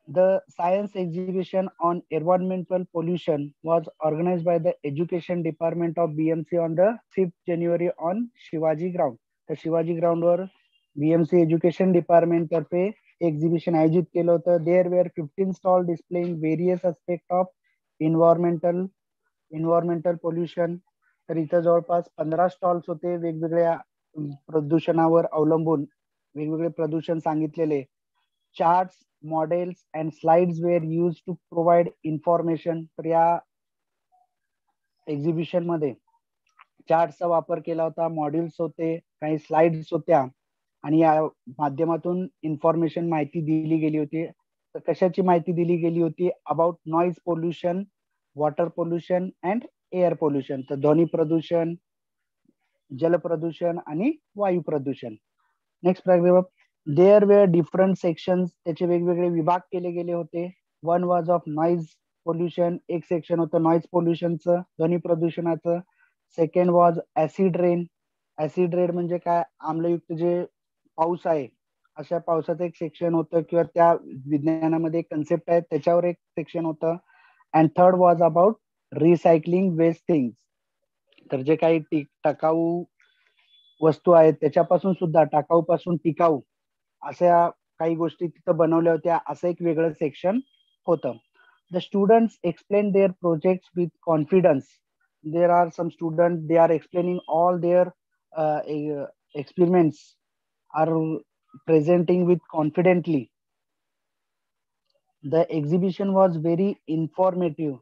The science exhibition on environmental pollution was organized by the Education Department of BMC on the 5th January on Shivaji ground. तर शिवाजी ग्राउंड वर BMC एज्युकेशन डिपार्टमेंट तर्फे एक्झिबिशन आयोजित केलं होतं. There were 15 stall displaying various aspect of environmental pollution. तर इथं जवळपास 15 stalls होते, वेगवेगळ्या प्रदूषणावर अवलंबून वेगवेगळे प्रदूषण सांगितलेले. Charts, models and slides were use to provide information. तर या एक्झिबिशन मध्ये चार्टचा वापर केला होता, मॉड्यूल्स होते, काही स्लाइड्स होत्या आणि या माध्यमातून इन्फॉर्मेशन, माहिती दिली गेली होती. तर कशाची माहिती दिली गेली होती, about noise pollution, water pollution and air pollution. तर ध्वनी प्रदूषण, जल प्रदूषण आणि वायू प्रदूषण. Next paragraph. There were different sections. त्याचे वेगवेगळे विभाग केले गेले होते. One was of noise pollution. एक सेक्शन होतं नॉइज पोल्युशनचं, ध्वनी प्रदूषणाचं. Second was acid rain. Acid rain म्हणजे काय, आम्लयुक्त जे पाऊस आहे अशा पावसाचं एक सेक्शन होतं, किंवा त्या विज्ञानामध्ये एक कन्सेप्ट आहे त्याच्यावर एक सेक्शन होतं. And third was about recycling waste things. तर जे काही टाकाऊ वस्तू आहेत त्याच्यापासून सुद्धा, टाकाऊ पासून टिकाऊ अशा काही गोष्टी तिथं बनवल्या होत्या, असं एक वेगळं सेक्शन होतं. The students explain their projects with confidence. There are some student, they are explaining all their experiments are presenting with confidently. The exhibition was very informative.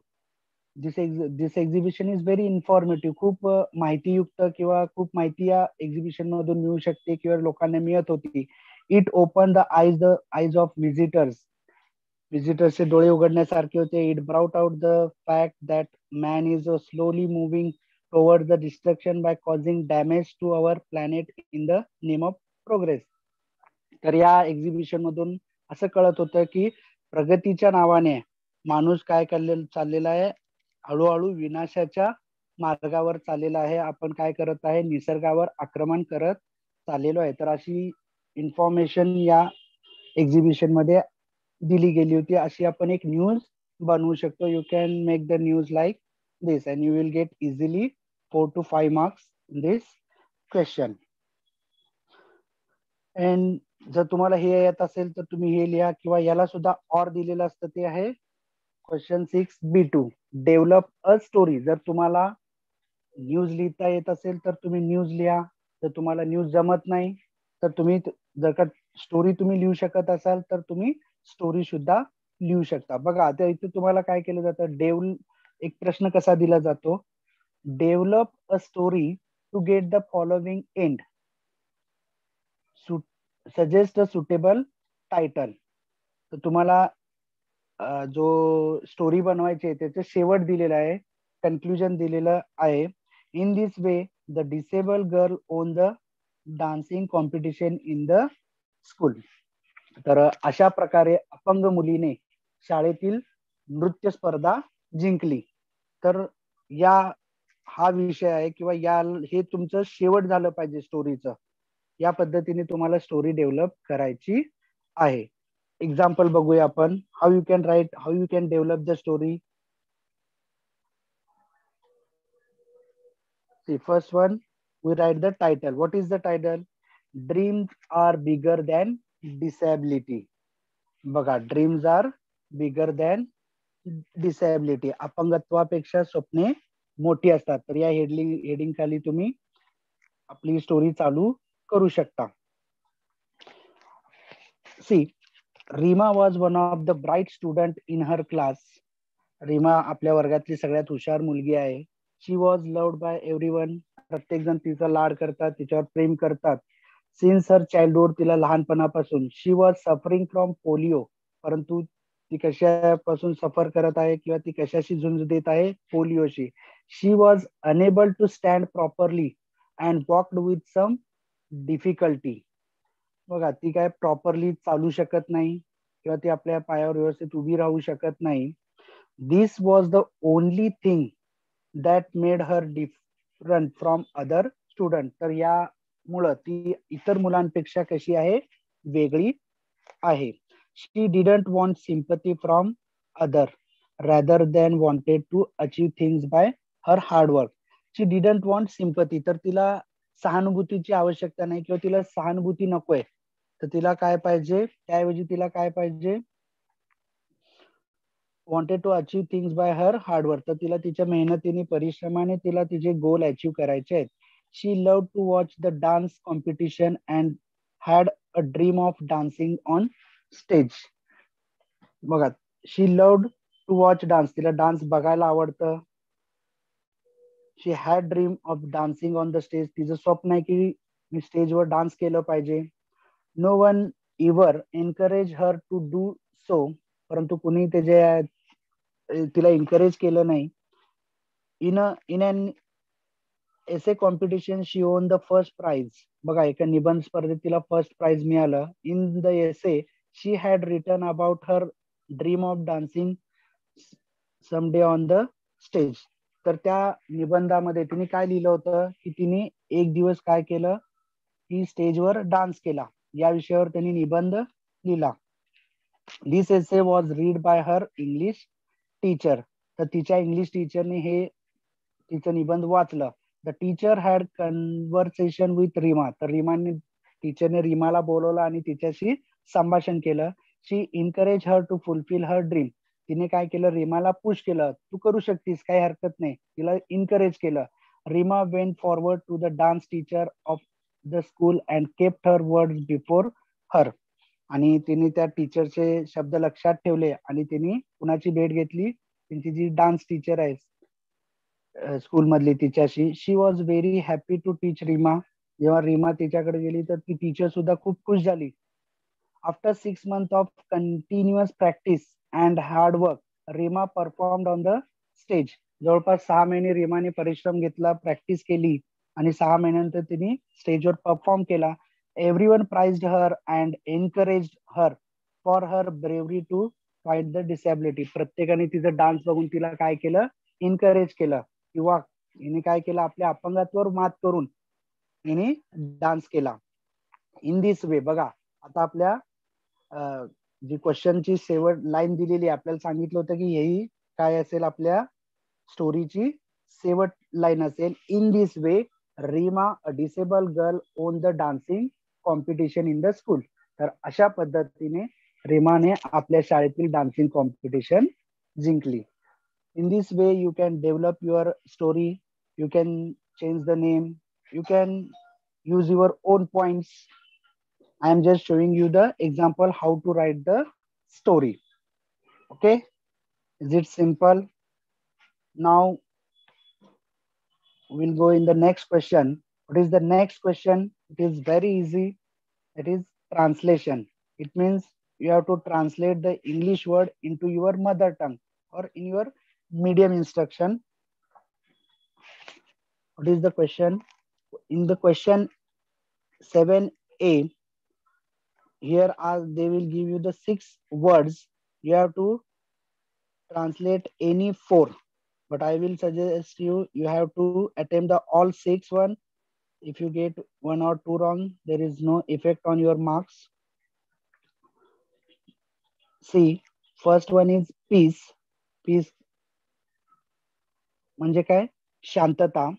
This exhibition is very informative. खूप माहितीयुक्त किंवा खूप माहिती या exhibition मधून मिळू शकते किंवा लोकांना मिळत होती. It open the eyes of विजिटर्सचे डोळे उघडण्यासारखे होते. It brought out the fact that man is slowly moving towards the destruction by causing damage to our planet in the name of progress. तर या एक्झिबिशन मधून असं कळत होतं की प्रगतीच्या नावाने माणूस काय चाललेला आहे, हळूहळू विनाशाच्या मार्गावर चाललेला आहे. आपण काय करत आहे, निसर्गावर आक्रमण करत चाललेलो आहे. तर अशी इन्फॉर्मेशन या एक्झिबिशन मध्ये दिली गेली होती. अशी आपण एक न्यूज बनवू शकतो. You can make the news like this and you will get easily 4 to 5 marks in this question. And जर तुम्हाला हे येत असेल तर तुम्ही हे लिहा, किंवा याला सुद्धा ऑर दिलेलं असतं, ते आहे question 6B2. Develop a story. जर तुम्हाला न्यूज लिहिता येत असेल तर तुम्ही न्यूज लिहा. जर तुम्हाला न्यूज जमत नाही तर तुम्ही जर का स्टोरी तुम्ही लिहू शकत असाल तर तुम्ही स्टोरी सुद्धा लिहू शकता. बघा आता इथे तुम्हाला काय केलं जातं, एक प्रश्न कसा दिला जातो, develop a story to get the following end, suggest a suitable title. तर तुम्हाला जो स्टोरी बनवायची आहे त्याचं शेवट दिलेला आहे, कन्क्लुजन दिलेलं आहे. In this way the disable girl won the dancing competition in the school. तर अशा प्रकारे अपंग मुलीने शाळेतील नृत्य स्पर्धा जिंकली. तर हा विषय आहे किंवा हे तुमचं शेवट झालं पाहिजे स्टोरीचं. या पद्धतीने तुम्हाला स्टोरी डेव्हलप करायची आहे. एक्झाम्पल बघूया आपण. How you can develop the story. First one, we write the title. What is the title? Dreams are bigger than disability. बघा, dreams are bigger than disability. अपंगत्वापेक्षा स्वप्ने मोठी असतात. तर या हेडिंग खाली तुम्ही आपली स्टोरी चालू करू शकता. See, Reema was one of the bright student in her class. Reema आपल्या वर्गातली सगळ्यात हुशार मुलगी आहे. She was loved by everyone. प्रत्येक जण तिचा लाड करतात, तिच्यावर प्रेम करतात. सिन्स हर चाइल्डहुड, तिला लहानपणापासून. शी वॉज सफरिंग फ्रॉम पोलिओ. परंतु ती कशापासून सफर करत आहे किंवा ती कशाशी झुंज देत आहे? पोलिओशी. She was unable to stand properly and walked with some difficulty. बघा, ती काय प्रॉपरली चालू शकत नाही किंवा ती आपल्या पायावर व्यवस्थित उभी राहू शकत नाही. This was the only thing that made her different from other student. तर यामुळं ती इतर मुलांपेक्षा कशी आहे? वेगळी आहे. She didn't want sympathy from other rather than wanted to achieve things by her hard work. She didn't want sympathy, तर तिला सहानुभूतीची आवश्यकता नाही किंवा तिला सहानुभूती नकोय. तर तिला काय पाहिजे? त्याऐवजी तिला काय पाहिजे? Wanted to achieve things by her hard work. तर तिला तिच्या मेहनतीने, परिश्रमाने तिला तिचे गोल अचीव करायचे आहेत. She loved to watch the dance competition and had a dream of dancing on stage. बघा, she loved to watch dance, तिला डान्स बघायला आवडतं. She had dream of dancing on the stage, तिचं स्वप्न आहे की मी स्टेजवर डान्स केलं पाहिजे. No one ever encourage her to do so, परंतु कुणी तिला एनकरेज केलं नाही. In an essay competition she won the first prize. बघा, एका निबंध स्पर्धेत तिला फर्स्ट प्राइज मिळालं. In the essay she had written about her dream of dancing someday on the stage. तर त्या निबंधामध्ये तिने काय लिहिलं होतं की तिने एक दिवस काय केलं की स्टेजवर डान्स केला. या विषयावर त्यांनी निबंध लिहिला. This essay was read by her English teacher. तर तिच्या इंग्लिश टीचरने हे तिचं निबंध वाचलं. The teacher had conversation with Reema. तर टीचरने रीमाला बोलवलं आणि तिच्याशी संभाषण केलं. She encourage her to fulfil her dream. तिने काय केलं? रीमाला पुश केलं, तू करू शकतीस, काही हरकत नाही. तिला इनकरेज केलं. Reema went forward to the dance teacher of the school and kept her words before her. आणि तिने त्या टीचरचे शब्द लक्षात ठेवले आणि तिने कुणाची भेट घेतली? त्यांची जी डान्स टीचर आहे स्कूल मधली, तिच्याशी. शी वॉज व्हेरी हॅपी टू टीच रीमा. जेव्हा रीमा तिच्याकडे गेली तर ती टीचर सुद्धा खूप खुश झाली. After 6 months of continuous practice and hard work Reema performed on the stage. जवळपास 6 महिने रीमाने परिश्रम घेतला, प्रॅक्टिस केली आणि 6 महिन्यानंतर तिने स्टेजवर परफॉर्म केला. Everyone praised her and encouraged her for her bravery to fight the disability. प्रत्येकाने तिचा डान्स बघून तिला काय केलं? इनकरेज केलं किंवा हिने काय केलं? आपल्या अपंगात्वावर मात करून हिने डान्स केला. इन दिस वे. बघा, आता आपल्या जी क्वेश्चनची शेवट लाईन दिलेली आहे, आपल्याला सांगितलं होतं की हेही काय असेल? आपल्या स्टोरीची शेवट लाईन असेल. In this way Reema a disable girl won the dancing competition in the school. तर अशा पद्धतीने रीमाने आपल्या शाळेतील डान्सिंग कॉम्पिटिशन जिंकली. In this way, you can develop your story. You can change the name. You can use your own points I am just showing you the example how to write the story. Okay, is it simple? Now we'll go in the next question. What is the next question? It is very easy. It is translation. It means you have to translate the English word into your mother tongue or in your medium instruction. What is the question? In the question 7a, here are they will give you the 6 words. You have to translate any 4, but I will suggest you have to attempt the all 6 one. If you get 1 or 2 wrong, there is no effect on your marks. See, first one is peace. Peace म्हणजे काय? शांतता.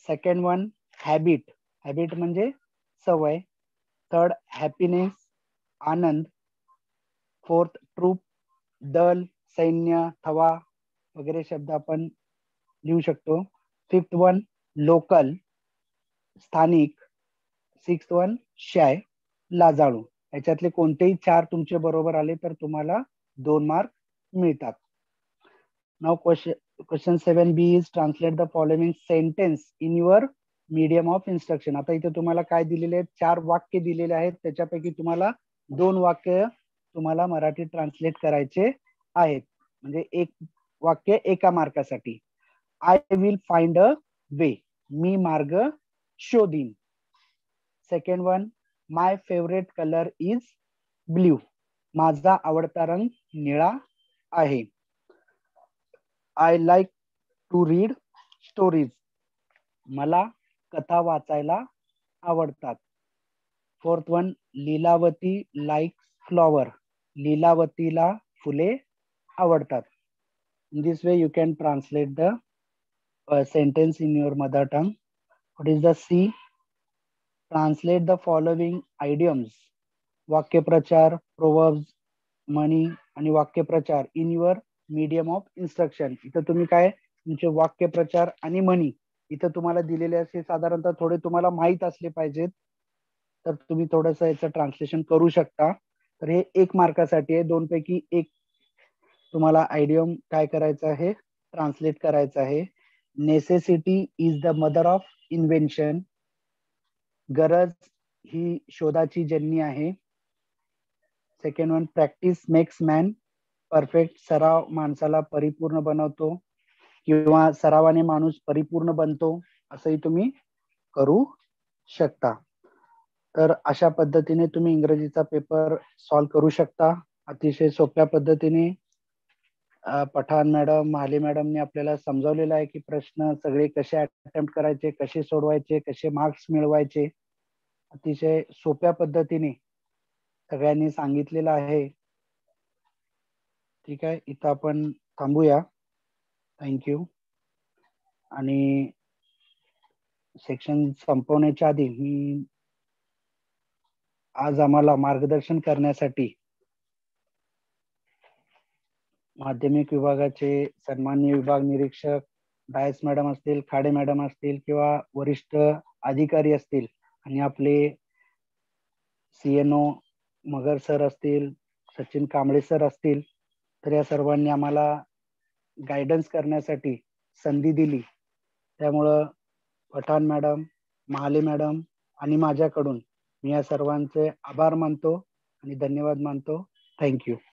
Second one habit. Habit म्हणजे सवय. Third happiness, आनंद. Fourth troupe, दल, सैन्य, थवा वगैरे शब्द आपण लिहू शकतो. फिफ्थ वन लोकल, स्थानिक. सिक्स्थ वन शाय, लाजाळू. याच्यातले कोणतेही 4 तुमचे बरोबर आले तर तुम्हाला 2 मार्क मिळतात. Now question 7b is translate the following sentence in your medium of instruction. आता इथे तुम्हाला काय दिलेले आहेत? 4 वाक्य दिलेले आहेत. त्याच्यापैकी तुम्हाला 2 वाक्य तुम्हाला मराठी ट्रान्सलेट करायचे आहेत. म्हणजे एक वाक्य एका मार्कासाठी. I will find a way, मी मार्ग शोधीन. Second one, my favourite colour is blue, माझा आवडता रंग निळा आहे. I like to read stories, मला कथा वाचायला आवडतात. Fourth one, Lilavati likes flower, लीलावतीला फुले आवडतात. In this way you can translate the sentence in your mother tongue. What is the C? Translate the following idioms, वाक्यप्रचार, proverbs, म्हणी आणि वाक्यप्रचार in your medium of instruction. इथं तुम्ही काय तुमचे वाक्यप्रचार आणि म्हणी इथं तुम्हाला दिलेले असे साधारणतः थोडे तुम्हाला माहित असले पाहिजेत, तर तुम्ही थोडंसं याचं ट्रान्सलेशन करू शकता. तर हे 1 मार्कासाठी आहे. 2 पैकी 1 तुम्हाला आयडियम काय करायचं आहे? ट्रान्सलेट करायचं आहे. Necessity is the mother of invention, गरज ही शोधाची जननी आहे. Second one, practice makes man perfect, सराव माणसाला परिपूर्ण बनवतो किंवा सरावाने माणूस परिपूर्ण बनतो, असंही तुम्ही करू शकता. तर अशा पद्धतीने तुम्ही इंग्रजीचा पेपर सॉल्व करू शकता अतिशय सोप्या पद्धतीने. पठाण मॅडम, महाले मॅडमने आपल्याला समजावलेलं आहे की प्रश्न सगळे कसे अटेम्प्ट करायचे, कसे सोडवायचे, कसे मार्क्स मिळवायचे. अतिशय सोप्या पद्धतीने सगळ्यांनी सांगितलेलं आहे. ठीक आहे, इथं आपण थांबूया. थँक्यू. आणि सेक्शन संपवण्याच्या आधी मी आज आम्हाला मार्गदर्शन करण्यासाठी माध्यमिक विभागाचे सन्माननीय विभाग निरीक्षक डायस मॅडम असतील, खाडे मॅडम असतील किंवा वरिष्ठ अधिकारी असतील आणि आपले CNO मगर सर असतील, सचिन कांबळे सर असतील, तर या सर्वांनी आम्हाला गायडन्स करण्यासाठी संधी दिली. त्यामुळं पठाण मॅडम, महाले मॅडम आणि माझ्याकडून मी या सर्वांचे आभार मानतो आणि धन्यवाद मानतो. थँक्यू.